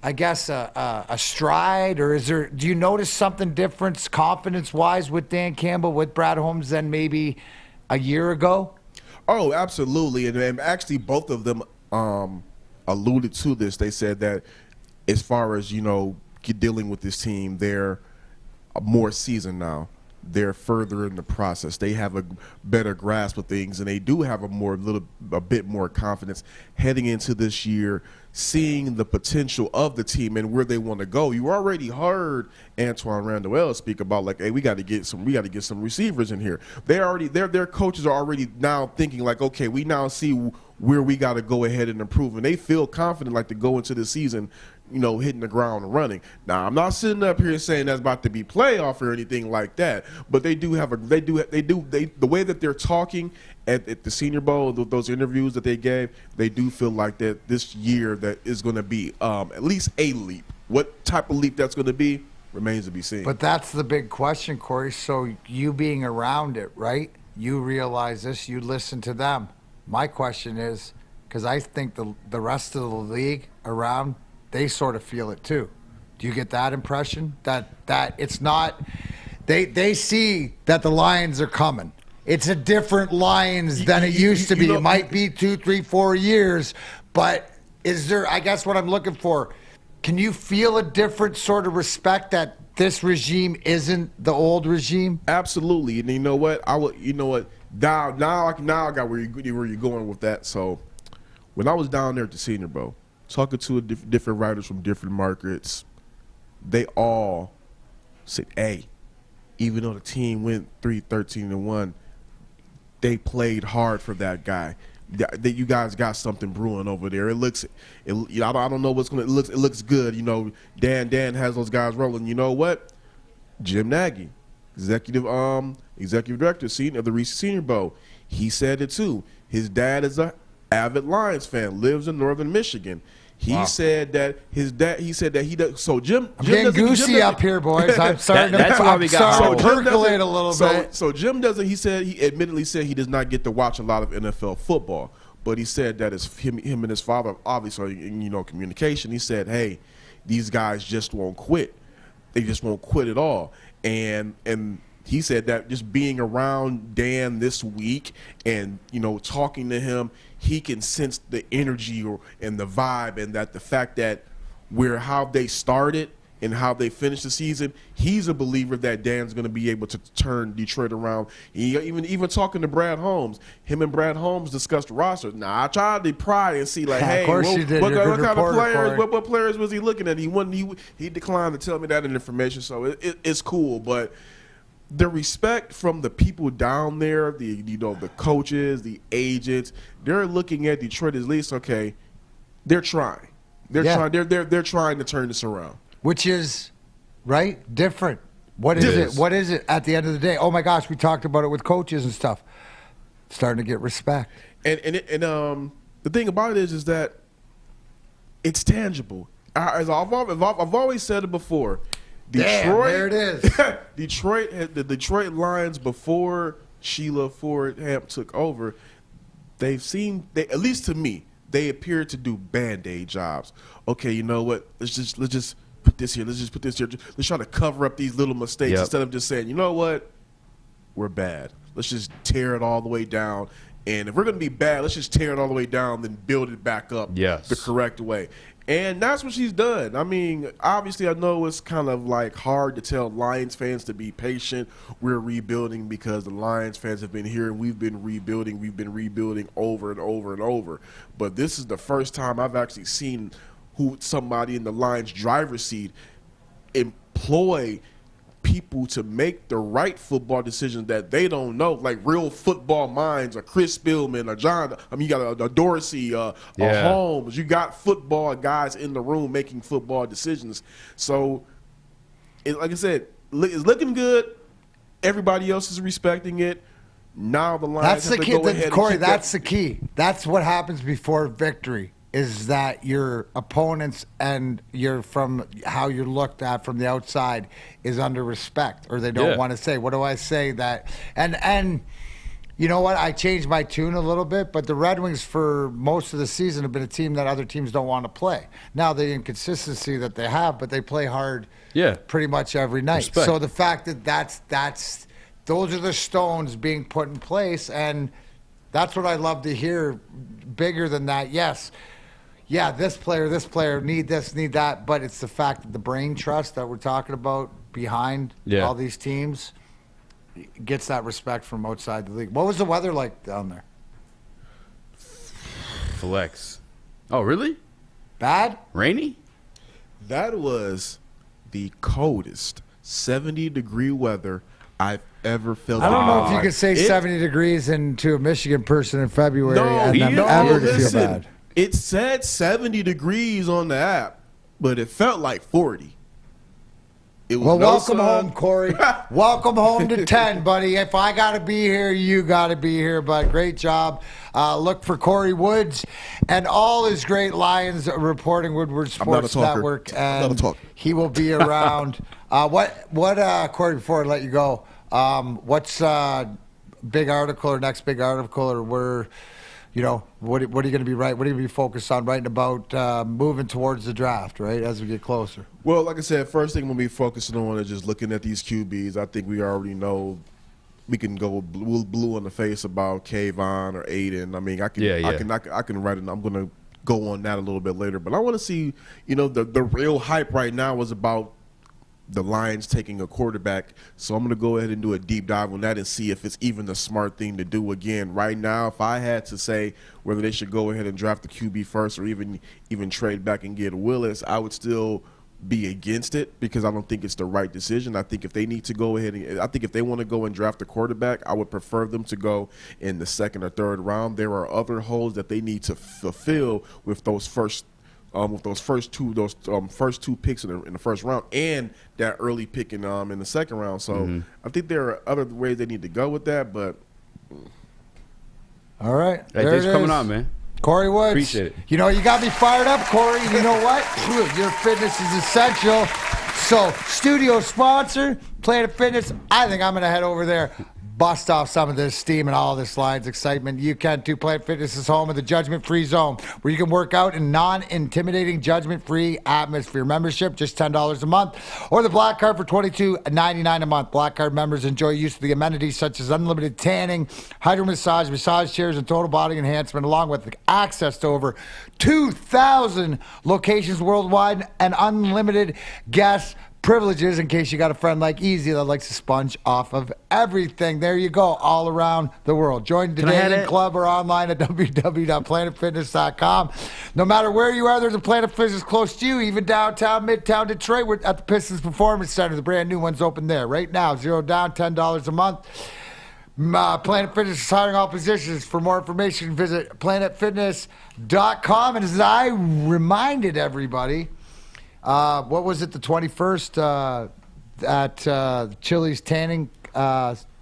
I guess a stride, or do you notice something different confidence-wise with Dan Campbell, with Brad Holmes than maybe a year ago? Oh, absolutely, and actually both of them alluded to this. They said that as far as dealing with this team, they're more seasoned now. They're further in the process. They have a better grasp of things, and they do have a bit more confidence heading into this year, seeing the potential of the team and where they want to go. You already heard Antoine Randall speak about, like, hey, we got to get some receivers in here. Their coaches are already now thinking, like, okay, we now see where we got to go ahead and improve, and they feel confident, like, to go into the season hitting the ground running. Now, I'm not sitting up here saying that's about to be playoff or anything like that, but they do have the way that they're talking at the Senior Bowl, those interviews that they gave, they do feel like that this year that is going to be at least a leap. What type of leap that's going to be remains to be seen. But that's the big question, Korey. So you being around it, right? You realize this, you listen to them. My question is, because I think the rest of the league around, they sort of feel it too. Do you get that impression? That it's not, they see that the Lions are coming. It's a different Lions than it used to be. It might be 2, 3, 4 years, but is there, I guess what I'm looking for, can you feel a different sort of respect that this regime isn't the old regime? Absolutely. And you know what? Now I got where you're going with that. So when I was down there at the Senior Bowl, talking to different writers from different markets, they all said, hey, even though the team went 3-13-1, they played hard for that guy. That you guys got something brewing over there. I don't know what's going to. It looks good. Dan has those guys rolling. You know what? Jim Nagy, executive director of the Reese Senior Bowl, he said it too. His dad is a avid Lions fan, lives in northern Michigan. He said that his dad. He said that he does. So Jim. I'm getting goosey up here, boys. I'm starting to percolate a little bit. So Jim doesn't. He admittedly said he does not get to watch a lot of NFL football, but he said that it's him and his father obviously communication. He said, hey, these guys just won't quit. They just won't quit at all. And he said that just being around Dan this week and talking to him, he can sense the energy and the vibe, and that the fact that how they started and how they finished the season, he's a believer that Dan's going to be able to turn Detroit around. Even talking to Brad Holmes, him and Brad Holmes discussed rosters. Now I tried to pry and see hey, what kind of players, what players was he looking at? He declined to tell me that information, so it's cool, but. The respect from the people down there, the coaches, the agents, they're looking at Detroit as least, okay, they're trying. They're trying to turn this around. Which is different. What is it? What is it at the end of the day? Oh my gosh, we talked about it with coaches and stuff. Starting to get respect. And the thing about it is that it's tangible. As I've always said it before. Detroit, there it is. The Detroit Lions, before Sheila Ford-Hamp took over, at least to me, they appeared to do Band-Aid jobs. Okay, you know what? Let's just put this here. Let's just put this here. Let's try to cover up these little mistakes instead of just saying, you know what? We're bad. Let's just tear it all the way down And if we're going to be bad, let's just tear it all the way down, then build it back up the correct way. And that's what she's done. I mean, obviously, I know it's kind of like hard to tell Lions fans to be patient. We're rebuilding because the Lions fans have been here and we've been rebuilding. We've been rebuilding over and over and over. But this is the first time I've actually seen somebody in the Lions driver's seat employ people to make the right football decisions that they don't know, like real football minds, a Chris Spielman, a John. I mean, you got a Dorsey, a Holmes. You got football guys in the room making football decisions. So, like I said, it's looking good. Everybody else is respecting it. Now the Lions have to go ahead. Corey, that's the key. That's what happens before victory. Is that your opponents and from how you're looked at from the outside is under respect, or they don't want to say, what do I say that? And you know what? I changed my tune a little bit, but the Red Wings for most of the season have been a team that other teams don't want to play. Now, the inconsistency that they have, but they play hard pretty much every night. Respect. So the fact that those are the stones being put in place, and that's what I love to hear. Bigger than that, yes. Yeah, this player, need this, need that. But it's the fact that the brain trust that we're talking about behind all these teams gets that respect from outside the league. What was the weather like down there? Flex. Oh, really? Bad? Rainy? That was the coldest 70-degree weather I've ever felt. I don't know if you could say 70 degrees to a Michigan person in February and ever to feel bad. It said 70 degrees on the app, but it felt like 40. Welcome home, Corey. Welcome home to 10, buddy. If I got to be here, you got to be here. But great job. Look for Kory Woods and all his great Lions reporting Woodward Sports Network. And he will be around. Corey, before I let you go, what's big article or next big article or where – what are you going to be What are you going to be focused on writing about moving towards the draft, right, as we get closer? Well, like I said, first thing we'll be focusing on is just looking at these QBs. I think we already know we can go blue in the face about Kayvon or Aiden. I mean, I can write it. I'm going to go on that a little bit later. But I want to see, the real hype right now is about the Lions taking a quarterback. So I'm going to go ahead and do a deep dive on that and see if it's even the smart thing to do. Again, right now, if I had to say whether they should go ahead and draft the QB first or even trade back and get Willis, I would still be against it because I don't think it's the right decision. I think if they need to go ahead if they want to go and draft a quarterback, I would prefer them to go in the second or third round. There are other holes that they need to fulfill with those first two picks in the first round and that early pick in the second round. So I think there are other ways they need to go with that. But all right, hey, thanks for coming on, man. Kory Woods. Appreciate it. You got me fired up, Corey. You know what? Your fitness is essential. So, studio sponsor, Planet Fitness. I think I'm going to head over there. Bust off some of this steam and all this Lions excitement. You can too. Planet Fitness is home of the judgment-free zone, where you can work out in non-intimidating, judgment-free atmosphere. Membership, just $10 a month, or the Black Card for $22.99 a month. Black Card members enjoy use of the amenities such as unlimited tanning, hydro massage chairs, and total body enhancement, along with access to over 2,000 locations worldwide and unlimited guest privileges in case you got a friend like EZ that likes to sponge off of everything. There you go, all around the world. Join today in club or online at www.planetfitness.com. No matter where you are, there's a Planet Fitness close to you, even downtown, midtown Detroit. We're at the Pistons Performance Center. The brand new one's open there right now. $0 down, $10 a month. Planet Fitness is hiring all positions. For more information, visit planetfitness.com. And as I reminded everybody, what was it, the 21st at Chili's Tanning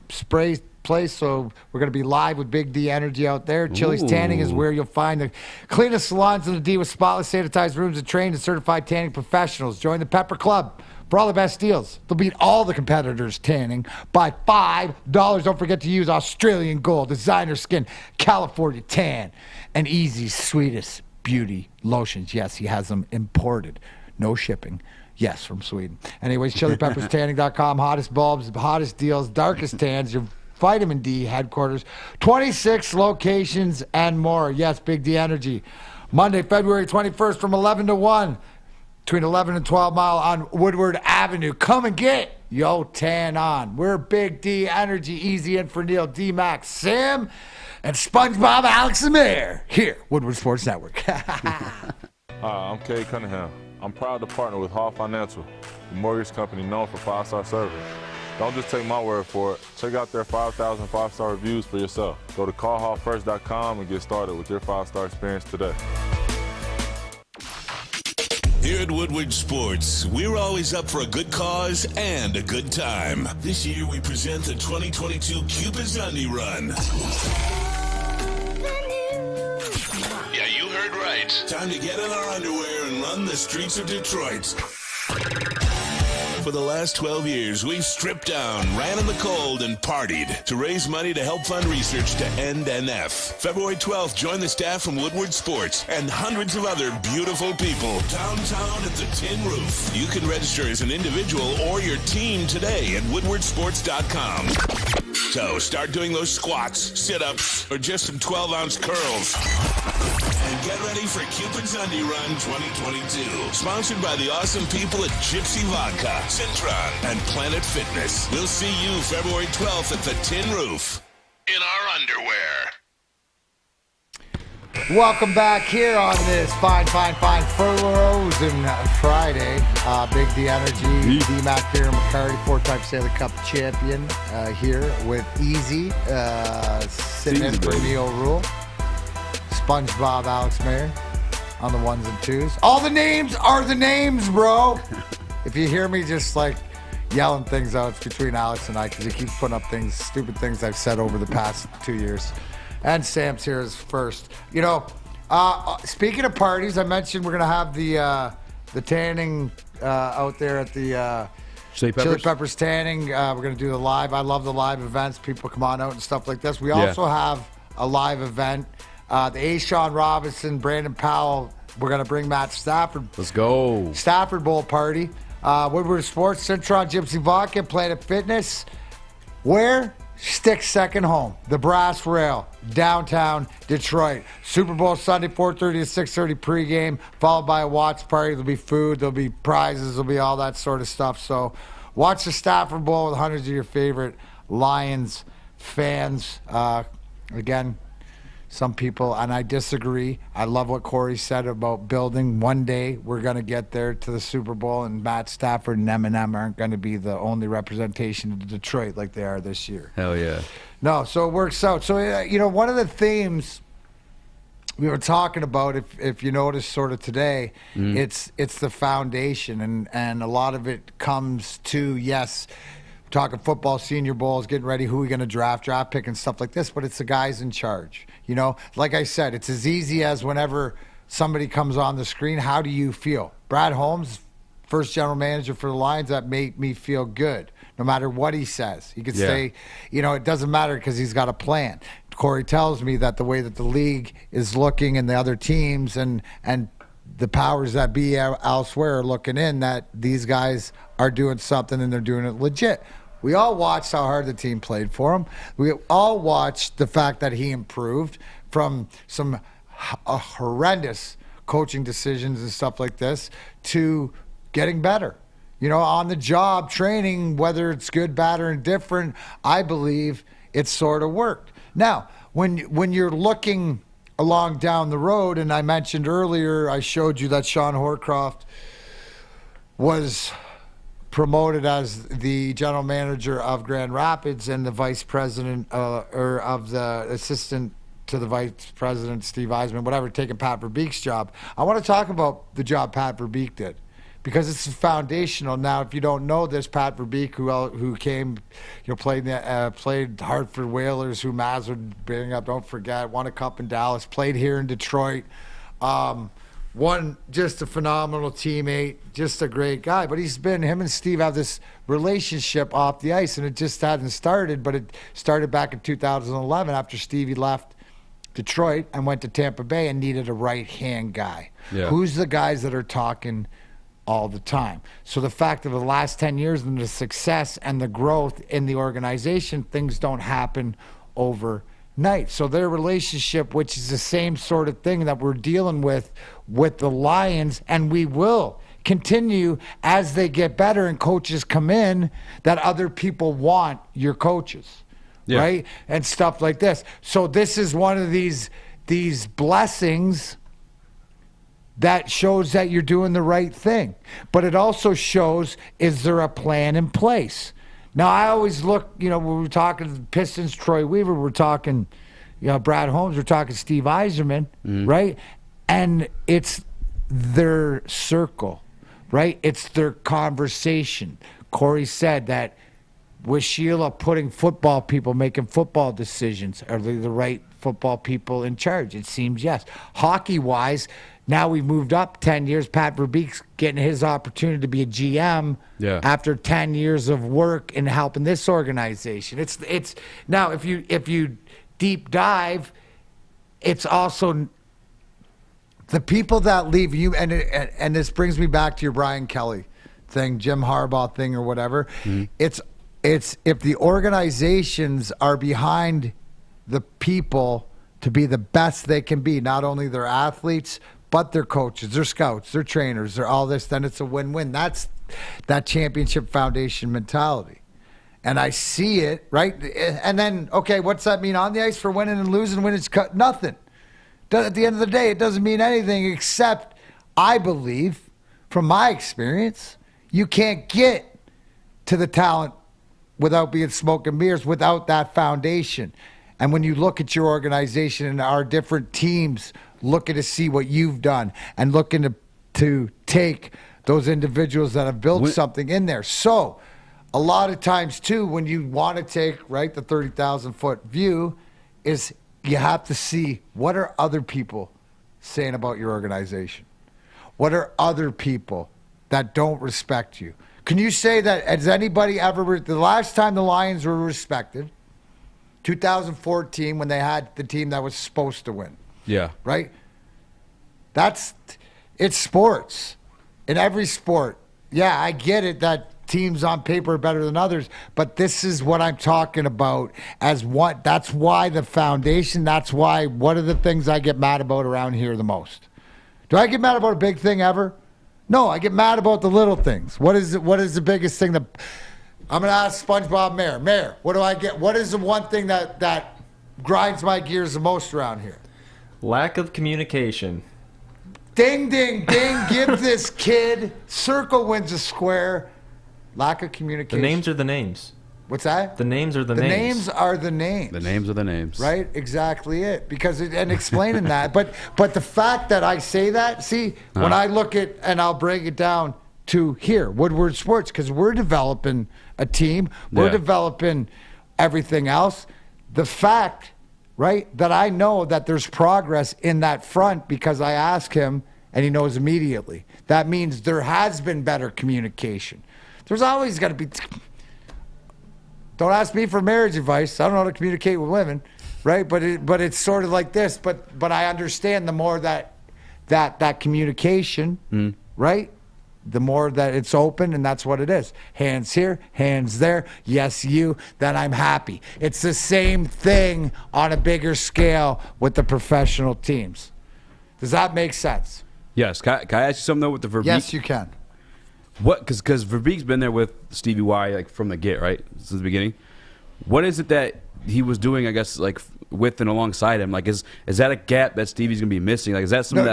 Spray place? So we're going to be live with Big D Energy out there. Chili's Tanning is where you'll find the cleanest salons in the D with spotless, sanitized rooms and trained and certified tanning professionals. Join the Pepper Club for all the best deals. They'll beat all the competitors tanning by $5. Don't forget to use Australian Gold, Designer Skin, California Tan, and EZ's sweetest beauty lotions. Yes, he has them imported. No shipping. Yes, from Sweden. Anyways, chilipepperstanning.com. Hottest bulbs, hottest deals, darkest tans. Your Vitamin D headquarters. 26 locations and more. Yes, Big D Energy. Monday, February 21st from 11 to 1. Between 11 and 12 Mile on Woodward Avenue. Come and get yo tan on. We're Big D Energy, EZ and for Neil, DMac, Sam, and SpongeBob, Alex and Mayer. Here, Woodward Sports Network. Hi, I'm Kay Cunningham. I'm proud to partner with Hall Financial, the mortgage company known for 5-star service. Don't just take my word for it. Check out their 5,000 5-star reviews for yourself. Go to callhallfirst.com and get started with your 5-star experience today. Here at Woodward Sports, we're always up for a good cause and a good time. This year we present the 2022 Cupid Sunday Run. Yeah, you heard right. Time to get in our underwear and run the streets of Detroit. For the last 12 years, we've stripped down, ran in the cold, and partied to raise money to help fund research to end NF. February 12th, join the staff from Woodward Sports and hundreds of other beautiful people downtown at the Tin Roof. You can register as an individual or your team today at woodwardsports.com. So start doing those squats, sit-ups, or just some 12-ounce curls. And get ready for Cupid Sunday Run 2022. Sponsored by the awesome people at Gypsy Vodka, Centron, and Planet Fitness. We'll see you February 12th at the Tin Roof in our underwear. Welcome back here on this fine Frozen Friday. Big D Energy, DMac here, McCarty, 4-time Stanley Cup champion here with EZ, sitting in for Neil Rule. SpongeBob, Alex Mayer on the ones and twos. All the names are the names, bro. If you hear me just like yelling things out, it's between Alex and I because he keeps putting up things, stupid things I've said over the past 2 years. And Sam's here is first. You know, speaking of parties, I mentioned we're going to have the tanning out there at the Chili Peppers tanning. We're going to do the live. I love the live events. People come on out and stuff like this. We also have a live event. The A. Sean Robinson, Brandon Powell. We're going to bring Matt Stafford. Let's go. Stafford Bowl party. Woodward Sports, Centron, Gypsy Vodka, Planet Fitness. Where? Stick second home. The Brass Rail, downtown Detroit. Super Bowl Sunday, 4:30 to 6:30 pregame, followed by a watch party. There'll be food, there'll be prizes, there'll be all that sort of stuff. So watch the Stafford Bowl with hundreds of your favorite Lions fans. Again, some people, and I disagree. I love what Korey said about building. One day we're going to get there to the Super Bowl, and Matt Stafford and Eminem aren't going to be the only representation of Detroit like they are this year. Hell yeah. No, so it works out. So, you know, one of the themes we were talking about, if you notice sort of today, it's the foundation, and a lot of it comes to, yes, talking football, senior bowls, getting ready, who are we going to draft pick and stuff like this, but it's the guys in charge. You know, like I said, it's as easy as whenever somebody comes on the screen, how do you feel? Brad Holmes, first general manager for the Lions, that made me feel good. No matter what he says, he could say, you know, it doesn't matter because he's got a plan. Korey tells me that the way that the league is looking and the other teams and the powers that be elsewhere are looking in, that these guys are doing something and they're doing it legit. We all watched how hard the team played for him. We all watched the fact that he improved from some horrendous coaching decisions and stuff like this to getting better. You know, on the job training, whether it's good, bad, or indifferent, I believe it sort of worked. Now, when you're looking along down the road, and I mentioned earlier, I showed you that Sean Horcroft was promoted as the general manager of Grand Rapids and the vice president or of the assistant to the vice president, Steve Eisman, whatever, taking Pat Verbeek's job. I want to talk about the job Pat Verbeek did because it's foundational. Now, if you don't know this, Pat Verbeek, who came, you know, played Hartford Whalers, who Maz would bring up, don't forget, won a cup in Dallas, played here in Detroit. Just a phenomenal teammate, just a great guy. But him and Steve have this relationship off the ice, and it just hasn't started, but it started back in 2011 after Stevie left Detroit and went to Tampa Bay and needed a right-hand guy. Yeah. Who's the guys that are talking all the time. So the fact of the last 10 years and the success and the growth in the organization, things don't happen overnight. So their relationship, which is the same sort of thing that we're dealing with the Lions, and we will continue as they get better and coaches come in, that other people want your coaches, right? And stuff like this. So this is one of these blessings that shows that you're doing the right thing. But it also shows, is there a plan in place? Now, I always look, when we're talking Pistons, Troy Weaver, we're talking, Brad Holmes, we're talking Steve Yzerman, right? And it's their circle, right? It's their conversation. Korey said that with Sheila putting football people, making football decisions, are they the right football people in charge? It seems yes. Hockey-wise, now we've moved up 10 years. Pat Verbeek's getting his opportunity to be a GM after 10 years of work in helping this organization. It's now if you deep dive, it's also the people that leave you, and this brings me back to your Brian Kelly thing, Jim Harbaugh thing, or whatever. It's if the organizations are behind the people to be the best they can be, not only their athletes, but their coaches, their scouts, their trainers, their all this, then it's a win-win. That's that championship foundation mentality. And I see it, right? And then, okay, what's that mean on the ice for winning and losing when it's cut? Nothing. At the end of the day, it doesn't mean anything except, I believe, from my experience, you can't get to the talent without being smoke and mirrors, without that foundation. And when you look at your organization and our different teams looking to see what you've done and looking to take those individuals that have built something in there. So a lot of times, too, when you want to take, right, the 30,000-foot view, is you have to see what are other people saying about your organization. What are other people that don't respect you? Can you say that, has anybody ever, the last time the Lions were respected, 2014, when they had the team that was supposed to win. Yeah. Right? It's sports. In every sport. Yeah, I get it that teams on paper are better than others, but this is what I'm talking about as what, that's why the foundation, that's why one of the things I get mad about around here the most. Do I get mad about a big thing ever? No, I get mad about the little things. What is the biggest thing that I'm going to ask SpongeBob Mayer. Mayer, what do I get? What is the one thing that grinds my gears the most around here? Lack of communication. Ding, ding, ding. Give this kid. Circle wins a square. Lack of communication. The names are the names. What's that? The names are the names. The names are the names. The names are the names. Right? Exactly it. Because and explaining that. But the fact that I say that, see, when I look at, and I'll break it down to here, Woodward Sports, because we're developing a team. We're developing everything else. The fact, right, that I know that there's progress in that front because I ask him and he knows immediately. That means there has been better communication. There's always got to be... Don't ask me for marriage advice. I don't know how to communicate with women, right? But it's sort of like this. But I understand the more that communication, right? The more that it's open, and that's what it is. Hands here, hands there. Yes, you. Then I'm happy. It's the same thing on a bigger scale with the professional teams. Does that make sense? Yes. Can I ask you something though with the Verbeek? Yes, you can. What? Because Verbeek's been there with Stevie Y like from the get, right, since the beginning. What is it that he was doing? I guess like with and alongside him. Like is that a gap that Stevie's gonna be missing? Like is that something?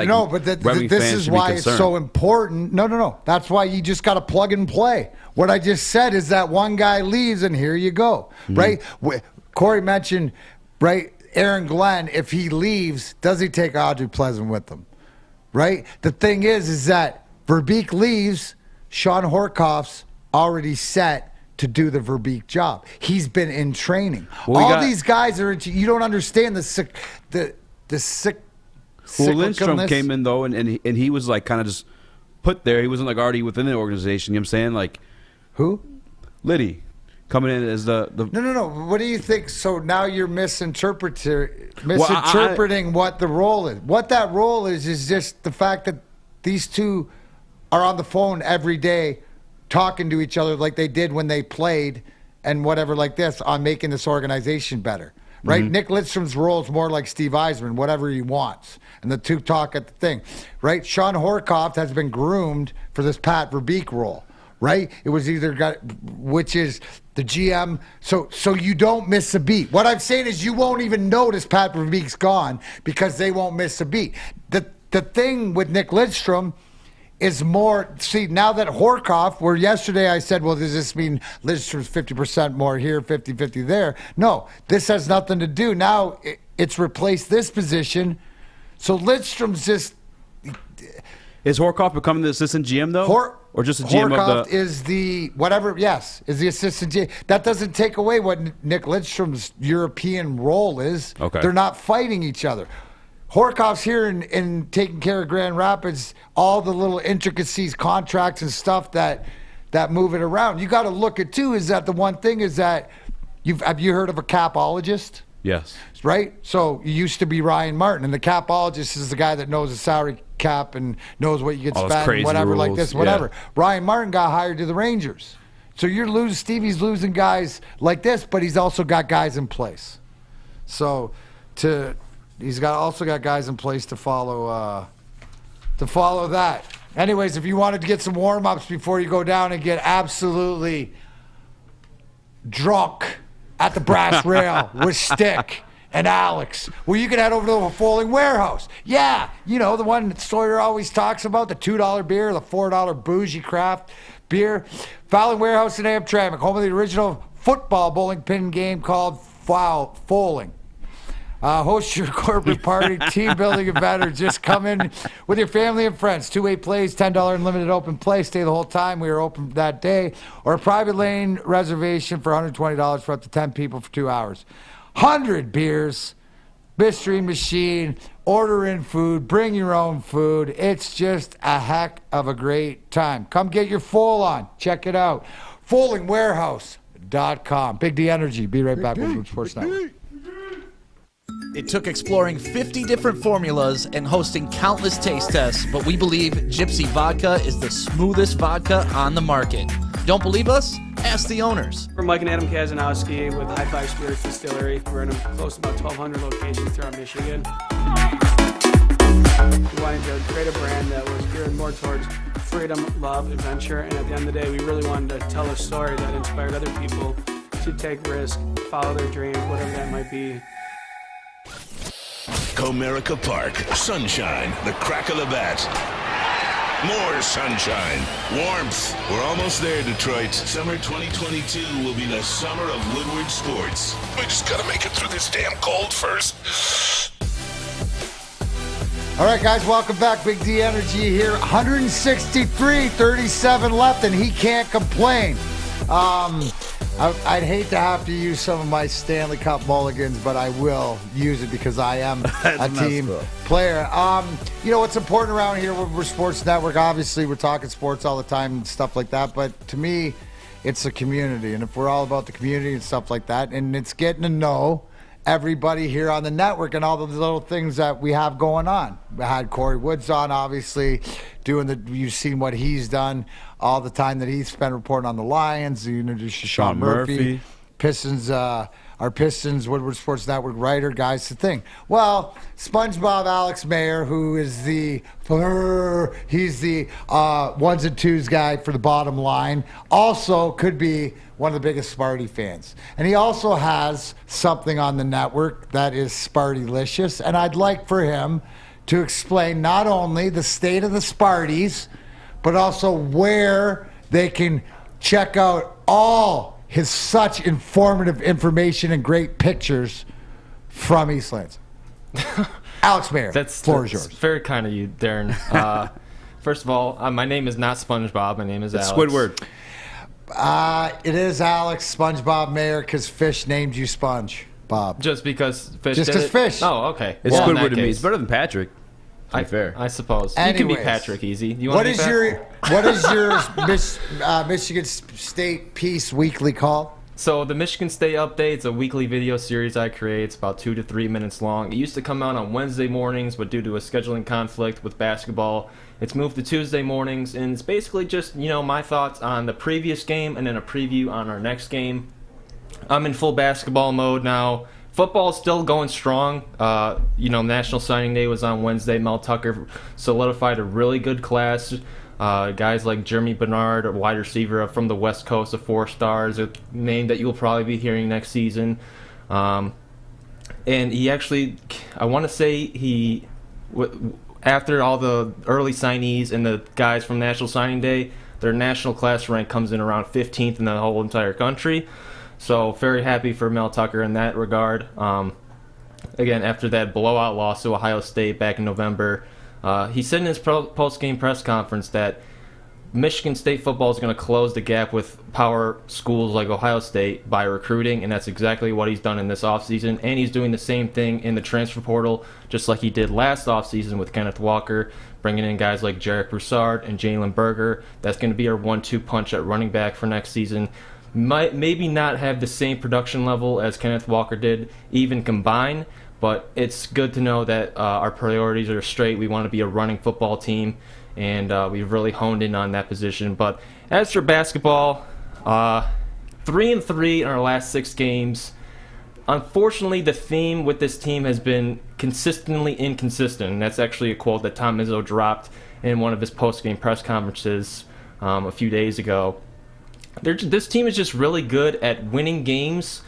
This is why it's so important. No. That's why you just got to plug and play. What I just said is that one guy leaves and here you go, right? Korey mentioned, right? Aaron Glenn, if he leaves, does he take Audrey Pleasant with him? Right? The thing is that Verbeek leaves. Sean Horkoff's already set to do the Verbeek job. He's been in training. These guys are into, you don't understand the Lindstrom came in though, and he was like kind of just put there. He wasn't like already within the organization. You know what I'm saying? Like who? Liddy coming in as the No. What do you think? So now you're misinterpreting what the role is. What that role is just the fact that these two are on the phone every day talking to each other like they did when they played and whatever like this on making this organization better. Right? Nick Lidstrom's role is more like Steve Eisman, whatever he wants. And the two talk at the thing. Right? Sean Horkoff has been groomed for this Pat Verbeek role. Right? It was which is the GM. So you don't miss a beat. What I'm saying is you won't even notice Pat Verbeek's gone because they won't miss a beat. The thing with Nick Lidstrom is more, see, now that Horkoff, where yesterday I said, well, does this mean Lidstrom's 50% more here, 50-50 there? No, this has nothing to do. Now it's replaced this position. So Lidstrom's just... Is Horkoff becoming the assistant GM, though? Or just a GM Horkoff of the... is the, whatever, yes, is the assistant GM. That doesn't take away what Nick Lidstrom's European role is. Okay. They're not fighting each other. Horkoff's here in taking care of Grand Rapids, all the little intricacies, contracts and stuff that move it around. You got to look at, too, is that the one thing is that, have you heard of a capologist? Yes. Right? So it used to be Ryan Martin, and the capologist is the guy that knows the salary cap and knows what you get spent and whatever rules. like this, whatever. Yeah. Ryan Martin got hired to the Rangers. So Stevie's losing guys like this, but he's also got guys in place. So he's also got guys in place to follow that. Anyways, if you wanted to get some warm-ups before you go down and get absolutely drunk at the brass rail with Stick and Alex, well, you can head over to the Foaling Warehouse. Yeah, the one that Sawyer always talks about, the $2 beer, the $4 bougie craft beer. Foaling Warehouse in Amtrak, home of the original football bowling pin game called Foaling. Host your corporate party, team building event, or just come in with your family and friends. Two-way plays, $10 unlimited open play. Stay the whole time. We are open that day. Or a private lane reservation for $120 for up to 10 people for 2 hours. 100 beers, mystery machine, order in food, bring your own food. It's just a heck of a great time. Come get your full on. Check it out. FoalingWarehouse.com. Big D Energy. Be right back with Woodward Sports Network. It took exploring 50 different formulas and hosting countless taste tests, but we believe Gypsy Vodka is the smoothest vodka on the market. Don't believe us? Ask the owners. We're Mike and Adam Kazanowski with High Five Spirits Distillery. We're in close to about 1,200 locations throughout Michigan. We wanted to create a brand that was geared more towards freedom, love, adventure, and at the end of the day, we really wanted to tell a story that inspired other people to take risks, follow their dreams, whatever that might be. Comerica Park, sunshine, the crack of the bat. More sunshine, warmth. We're almost there, Detroit. Summer 2022 will be the summer of Woodward sports. We just gotta make it through this damn cold first. All right, guys, welcome back. Big D Energy here. 163-37 left, and he can't complain. I'd hate to have to use some of my Stanley Cup mulligans, but I will use it because I am a team player. What's important around here, we're Sports Network. Obviously, we're talking sports all the time and stuff like that, but to me, it's a community. And if we're all about the community and stuff like that, and it's getting to know everybody here on the network and all the little things that we have going on. We had Kory Woods on, obviously, you've seen what he's done all the time that he's spent reporting on the Lions. You introduced Sean Murphy. Pistons, our Pistons, Woodward Sports Network writer, guys, the thing. Well, SpongeBob Alex Mayer, who is he's the ones and twos guy for the bottom line, also could be one of the biggest Sparty fans. And he also has something on the network that is Spartylicious, and I'd like for him to explain not only the state of the Sparties, but also where they can check out all his such informative information and great pictures from East Lansing. Alex Mayer, floor is yours. Very kind of you, Darren. First of all, my name is not SpongeBob. My name is Alex. Squidward. It is Alex SpongeBob Mayer because Fish named you Sponge Bob. Just because Fish Just did because it? Fish. Oh, okay. It's Squidward to me. It's better than Patrick. To be fair. I suppose. Anyways, you can be Patrick easy. You what is your Michigan State piece weekly called? So the Michigan State Update, it's a weekly video series I create. It's about 2 to 3 minutes long. It used to come out on Wednesday mornings, but due to a scheduling conflict with basketball, It's moved to Tuesday mornings, and it's basically just, my thoughts on the previous game and then a preview on our next game. I'm in full basketball mode now. Football's still going strong. National Signing Day was on Wednesday. Mel Tucker solidified a really good class. Guys like Jeremy Bernard, a wide receiver from the West Coast, of 4 stars, a name that you'll probably be hearing next season. And he actually, I want to say after all the early signees and the guys from National Signing Day, their national class rank comes in around 15th in the whole entire country. So very happy for Mel Tucker in that regard. Again, after that blowout loss to Ohio State back in November, he said in his post-game press conference that Michigan State football is going to close the gap with power schools like Ohio State by recruiting, and that's exactly what he's done in this offseason. And he's doing the same thing in the transfer portal, just like he did last offseason with Kenneth Walker, bringing in guys like Jarek Broussard and Jalen Berger. That's going to be our 1-2 punch at running back for next season. Might maybe not have the same production level as Kenneth Walker did, even combined, but it's good to know that our priorities are straight. We want to be a running football team, and we've really honed in on that position. But as for basketball, 3-3 in our last 6 games. Unfortunately, the theme with this team has been consistently inconsistent, and that's actually a quote that Tom Izzo dropped in one of his post-game press conferences a few days ago. This team is just really good at winning games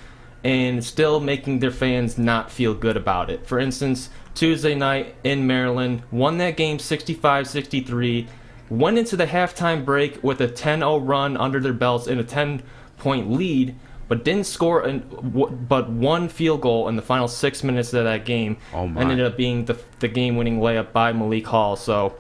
and still making their fans not feel good about it. For instance, Tuesday night in Maryland, won that game 65-63, went into the halftime break with a 10-0 run under their belts in a 10-point lead, but didn't score but one field goal in the final 6 minutes of that game. Ended up being the game-winning layup by Malik Hall. So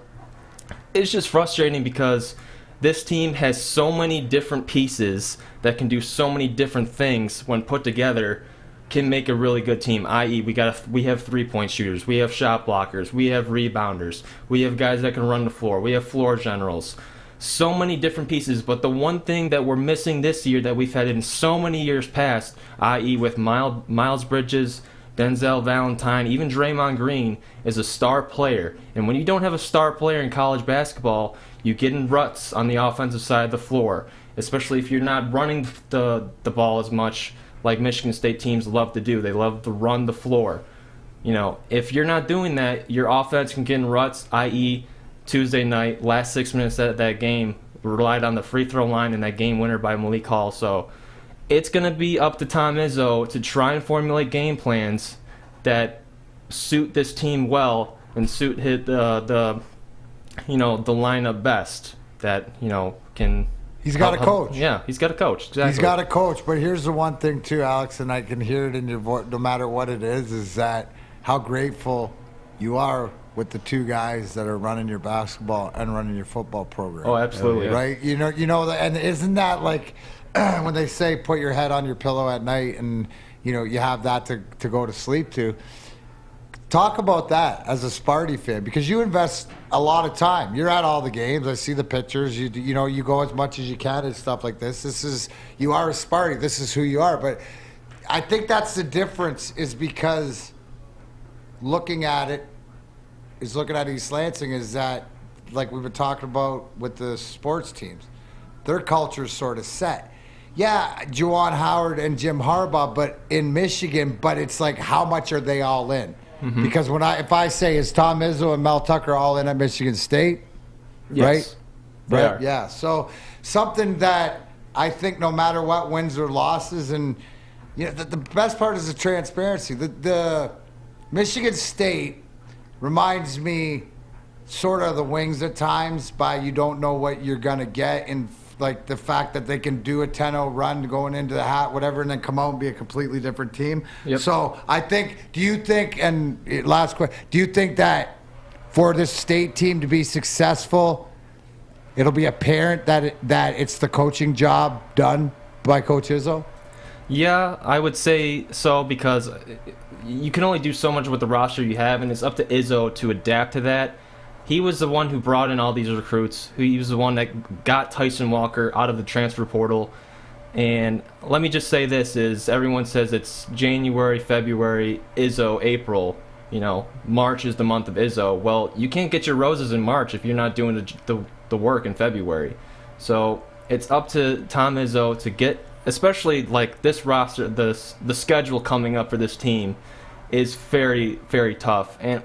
it's just frustrating because this team has so many different pieces that can do so many different things when put together, can make a really good team, i.e. we have 3-point shooters, we have shot blockers, we have rebounders, we have guys that can run the floor, we have floor generals. So many different pieces, but the one thing that we're missing this year that we've had in so many years past, i.e. with Miles Bridges, Denzel Valentine, even Draymond Green, is a star player. And when you don't have a star player in college basketball, you get in ruts on the offensive side of the floor, especially if you're not running the ball as much like Michigan State teams love to do. They love to run the floor. If you're not doing that, your offense can get in ruts, i.e. Tuesday night, last 6 minutes of that game, relied on the free throw line and that game winner by Malik Hall. So it's going to be up to Tom Izzo to try and formulate game plans that suit this team well and suit the lineup best, that can. He's got a coach. Yeah, he's got a coach. Exactly. He's got a coach. But here's the one thing too, Alex, and I can hear it in your voice, no matter what it is that how grateful you are with the 2 guys that are running your basketball and running your football program. Oh, absolutely. Right? And isn't that like when they say put your head on your pillow at night and you have that to go to sleep to? Talk about that as a Sparty fan, because you invest a lot of time. You're at all the games. I see the pictures. You go as much as you can and stuff like this. You are a Sparty. This is who you are. But I think that's the difference, is because looking at East Lansing, is that, like we've been talking about with the sports teams, their culture is sort of set. Yeah, Juwan Howard and Jim Harbaugh, but in Michigan, but it's like, how much are they all in? Mm-hmm. Because if I say, is Tom Izzo and Mel Tucker all in at Michigan State? Yes, right? Yeah. So something that I think no matter what, wins or losses, and the best part is the transparency. The Michigan State reminds me sort of the Wings at times, by you don't know what you're going to get, and like the fact that they can do a 10-0 run going into the hat, whatever, and then come out and be a completely different team. Yep. So I think, do you think that for this state team to be successful, it'll be apparent that it's the coaching job done by Coach Izzo? Yeah, I would say so, because you can only do so much with the roster you have, and it's up to Izzo to adapt to that. He was the one who brought in all these recruits. He was the one that got Tyson Walker out of the transfer portal. And let me just say this, is everyone says it's January, February, Izzo, April. March is the month of Izzo. Well, you can't get your roses in March if you're not doing the work in February. So it's up to Tom Izzo to get, especially like this roster, the schedule coming up for this team is very, very tough. And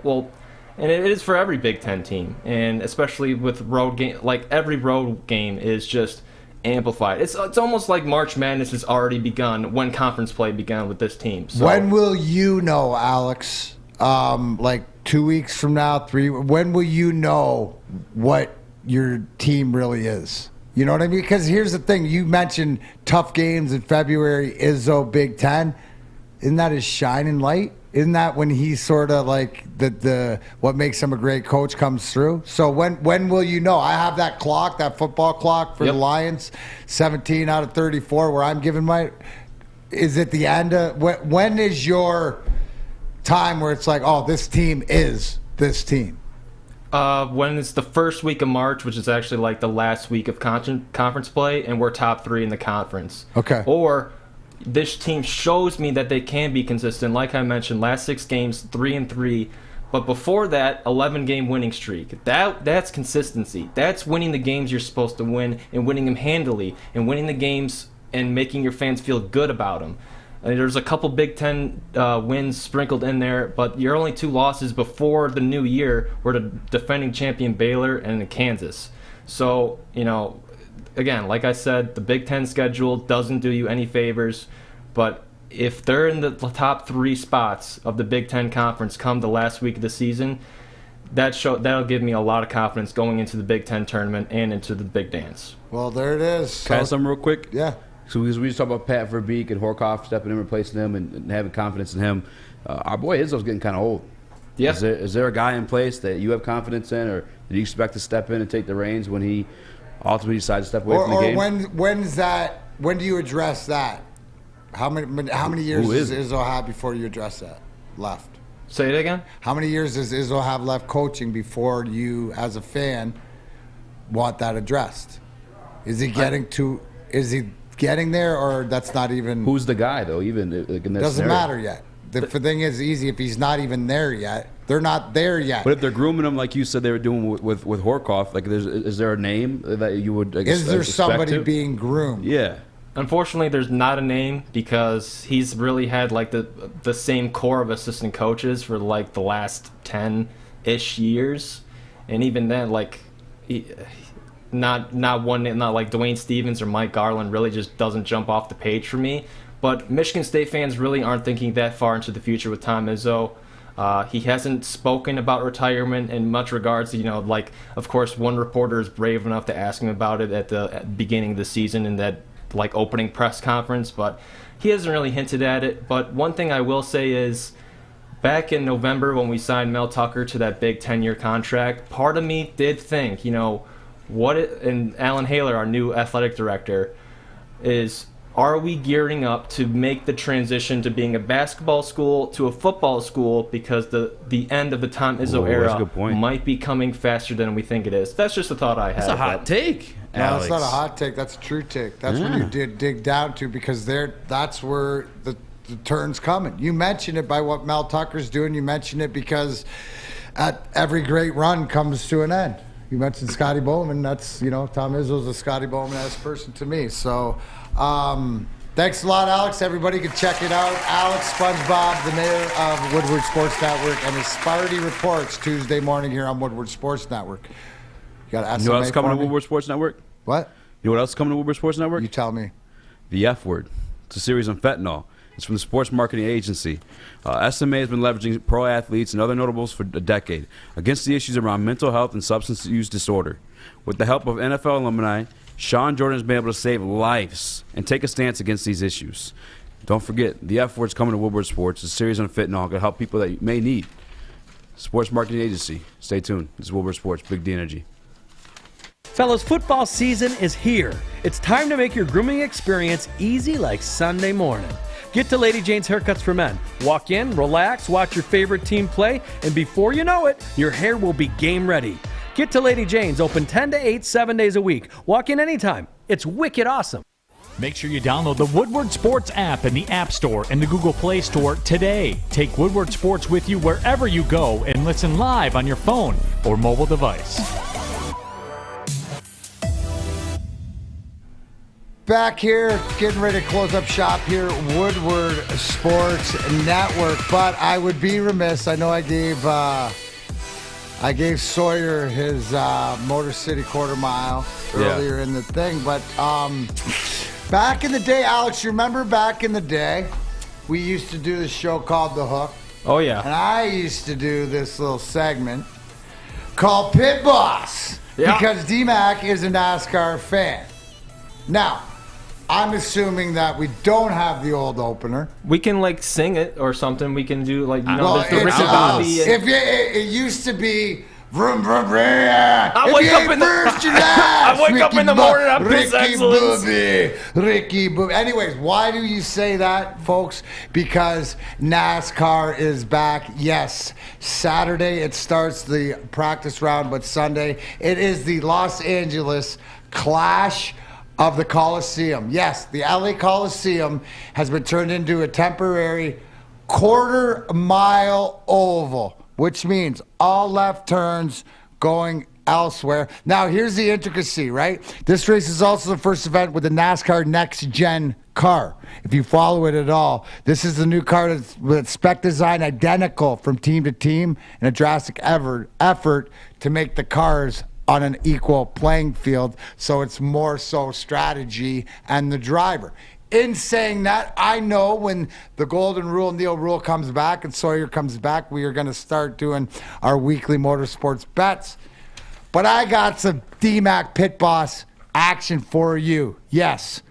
it is for every Big Ten team, and especially with road game, like every road game is just amplified. It's almost like March Madness has already begun when conference play began with this team. So, when will you know, Alex? Like 2 weeks from now, 3? When will you know what your team really is? You know what I mean? Because here's the thing: you mentioned tough games in February, Izzo, Big Ten. Isn't that his shining light? Isn't that when he's sort of like the what makes him a great coach comes through? So when will you know? I have that clock, that football clock for the Lions, 17 out of 34, where I'm giving my. Is it the end of when is your time where it's like, oh, this team is this team? When it's the first week of March, which is actually like the last week of conference play, and we're top 3 in the conference. Okay. Or this team shows me that they can be consistent. Like I mentioned, last 6 games, 3-3. But before that, 11-game winning streak. That's consistency. That's winning the games you're supposed to win and winning them handily and winning the games and making your fans feel good about them. There's a couple Big Ten wins sprinkled in there, but your only 2 losses before the new year were to defending champion Baylor and Kansas. So, again, like I said, the Big Ten schedule doesn't do you any favors, but if they're in the top 3 spots of the Big Ten Conference come the last week of the season, that'll give me a lot of confidence going into the Big Ten tournament and into the Big Dance. Well, there it is. Can I ask something real quick? Yeah. So we just talked about Pat Verbeek and Horkoff stepping in, replacing him, and having confidence in him. Our boy Izzo's getting kind of old. Yeah. Is there a guy in place that you have confidence in, or do you expect to step in and take the reins when he ultimately decides to step away from the game? When do you address that? How many years does Izzo have before you address that? Left. Say it again? How many years does Izzo have left coaching before you, as a fan, want that addressed? Is he getting there, or that's not even? Who's the guy though? Even in that doesn't scenario? matter yet. The thing is easy. If he's not even there yet, they're not there yet. But if they're grooming him like you said they were doing with Horkoff, like is there a name that you would? Is there somebody being groomed? Yeah. Unfortunately, there's not a name because he's really had like the same core of assistant coaches for like the last 10-ish years, and even then, like not like Dwayne Stevens or Mike Garland really just doesn't jump off the page for me. But Michigan State fans really aren't thinking that far into the future with Tom Izzo. He hasn't spoken about retirement in much regards. Like of course one reporter is brave enough to ask him about it at the beginning of the season in that like opening press conference, but he hasn't really hinted at it. But one thing I will say is, back in November when we signed Mel Tucker to that big 10-year contract, part of me did think, and Alan Haler, our new athletic director, are we gearing up to make the transition to being a basketball school to a football school, because the end of the Tom Izzo era might be coming faster than we think it is. That's just a thought I had. That's a hot take. No, Alex. it's not a hot take. That's a true take. That's what you did dig down to, because that's where the turn's coming. You mentioned it by what Mel Tucker's doing. You mentioned it because at every great run comes to an end. You mentioned Scotty Bowman. That's, Tom Izzo's a Scotty Bowman-esque person to me. So thanks a lot, Alex. Everybody can check it out. Alex SpongeBob, the mayor of Woodward Sports Network, and his Sparty Reports Tuesday morning here on Woodward Sports Network. You know what else coming to Woodward Sports Network? What? You know what else is coming to Woodward Sports Network? You tell me. The F Word. It's a series on fentanyl. It's from the Sports Marketing Agency. SMA has been leveraging pro athletes and other notables for a decade against the issues around mental health and substance use disorder. With the help of NFL alumni, Sean Jordan has been able to save lives and take a stance against these issues. Don't forget, the F Word's coming to Woodward Sports. It's a series on fentanyl to help people that you may need. Sports Marketing Agency. Stay tuned. This is Woodward Sports. Big D Energy. Fellas, football season is here. It's time to make your grooming experience easy like Sunday morning. Get to Lady Jane's Haircuts for Men. Walk in, relax, watch your favorite team play, and before you know it, your hair will be game ready. Get to Lady Jane's, open 10 to 8, 7 days a week. Walk in anytime. It's wicked awesome. Make sure you download the Woodward Sports app in the App Store and the Google Play Store today. Take Woodward Sports with you wherever you go and listen live on your phone or mobile device. Back here, getting ready to close up shop here, Woodward Sports Network. But I would be remiss. I know I gave Sawyer his Motor City quarter mile earlier in the thing. But back in the day, Alex, you remember back in the day, we used to do this show called The Hook. Oh, yeah. And I used to do this little segment called Pit Boss. Yeah. Because DMac is a NASCAR fan. Now, I'm assuming that we don't have the old opener. We can like sing it or something. We can do like Well, the Ricky Bobby. it used to be vroom vroom vroom. I wake up in the morning. I'm Piss Excellence. Ricky Booby. Anyways, why do you say that, folks? Because NASCAR is back. Yes, Saturday it starts the practice round, but Sunday it is the Los Angeles Clash of the Coliseum. Yes, the LA Coliseum has been turned into a temporary quarter-mile oval, which means all left turns going elsewhere. Now, here's the intricacy, right? This race is also the first event with the NASCAR Next Gen car. If you follow it at all, this is the new car that's with spec design identical from team to team and a drastic effort to make the cars on an equal playing field, so it's more so strategy and the driver. In saying that, I know when the Golden Rule, Neil Rule comes back and Sawyer comes back, we are going to start doing our weekly motorsports bets. But I got some DMac Pit Boss action for you. Yes.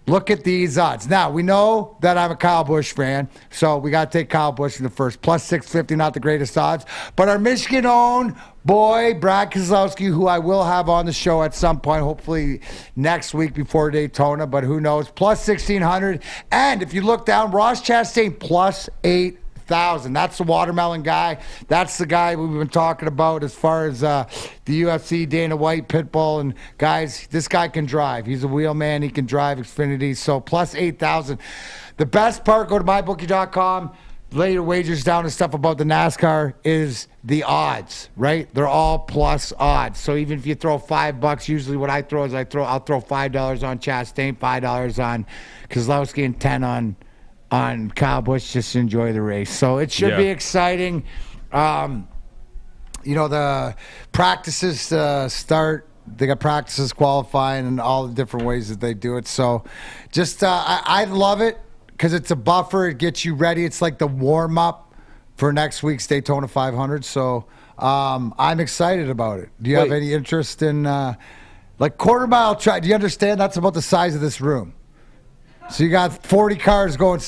Look at these odds. Now, we know that I'm a Kyle Busch fan, so we got to take Kyle Busch in the first. Plus 650, not the greatest odds. But our Michigan-owned boy, Brad Keselowski, who I will have on the show at some point, hopefully next week before Daytona, but who knows, plus 1,600. And if you look down, Ross Chastain, plus 8,000. That's the watermelon guy. That's the guy we've been talking about as far as the UFC, Dana White, Pitbull, and guys, this guy can drive. He's a wheel man. He can drive Xfinity. So plus 8,000. The best part, go to mybookie.com. Lay your wagers down and stuff about the NASCAR is the odds, right? They're all plus odds. So even if you throw $5, usually what I throw is I'll throw $5 on Chastain, $5 on Keselowski, and 10 on Kyle Busch, just to enjoy the race. So it should be exciting. The practices start. They got practices qualifying and all the different ways that they do it. So just I love it because it's a buffer. It gets you ready. It's like the warm-up for next week's Daytona 500. So I'm excited about it. Do you have any interest in quarter mile track? Do you understand that's about the size of this room? So you got 40 cars going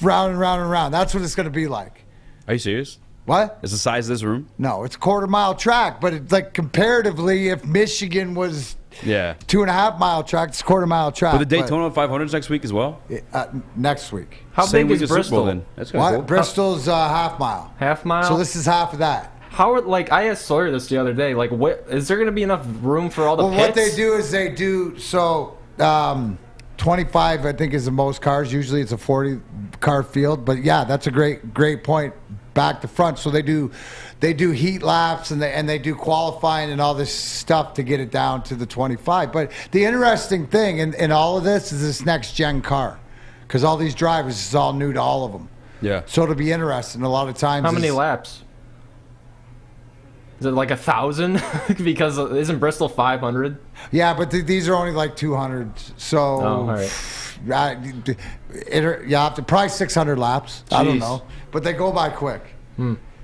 round and round and round. That's what it's going to be like. Are you serious? What? It's the size of this room? No, it's quarter mile track, but it's like comparatively, if Michigan was 2.5 mile track, it's quarter mile track. But the Daytona 500's next week as well? Next week. How big is Bristol? Then? That's kind of cool. Bristol's half mile. Half mile? So this is half of that. I asked Sawyer this the other day, is there going to be enough room for all the pits? What they do is 25, I think, is the most cars. Usually it's a 40-car field. But, yeah, that's a great point back to front. So they do heat laps and they do qualifying and all this stuff to get it down to the 25. But the interesting thing in all of this is this next-gen car because all these drivers is all new to all of them. Yeah. So it'll be interesting a lot of times. How many laps? Is it like 1,000? Because isn't Bristol 500? Yeah, but these are only like 200. So all right. You have to probably 600 laps. Jeez. I don't know, but they go by quick.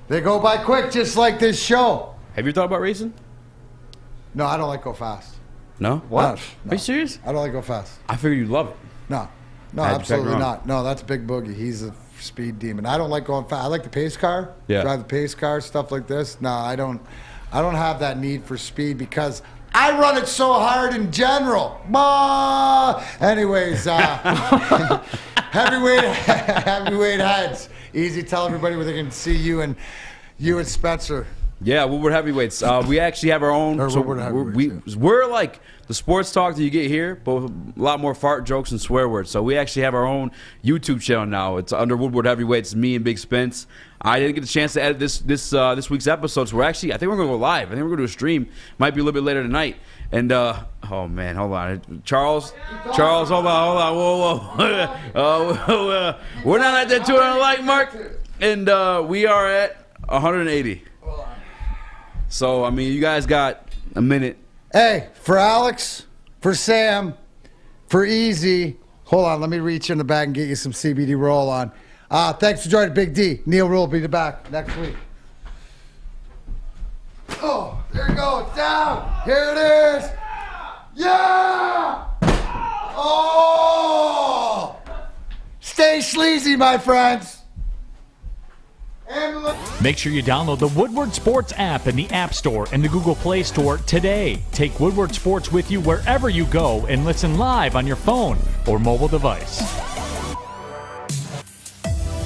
They go by quick, just like this show. Have you thought about racing? No, I don't like go fast. No? What? No. Are you serious? I don't like go fast. I figured you'd love it. No, absolutely not. No, that's Big Boogie. He's a speed demon. I don't like going fast. I like the pace car. Yeah. Drive the pace car, stuff like this. No, I don't have that need for speed because I run it so hard in general. Anyways, heavyweight heads. Easy. Tell everybody where they can see you and Spencer. Yeah, Woodward Heavyweights. We actually have our own. We're like the sports talk that you get here, but with a lot more fart jokes and swear words. So we actually have our own YouTube channel now. It's under Woodward Heavyweights. Me and Big Spence. I didn't get the chance to edit this week's episode, so I think we're going to go live. I think we're going to do a stream. Might be a little bit later tonight. And oh man, hold on, Charles, hold on, whoa. We're not at that 200 like mark, and we are at 180. So, I mean, you guys got a minute. Hey, for Alex, for Sam, for EZ, hold on, let me reach in the bag and get you some CBD roll on. Thanks for joining Big D. Neil Rule will be back next week. Oh, there you go. It's down. Here it is. Yeah! Oh! Stay sleazy, my friends. Make sure you download the Woodward Sports app in the App Store and the Google Play Store today. Take Woodward Sports with you wherever you go and listen live on your phone or mobile device.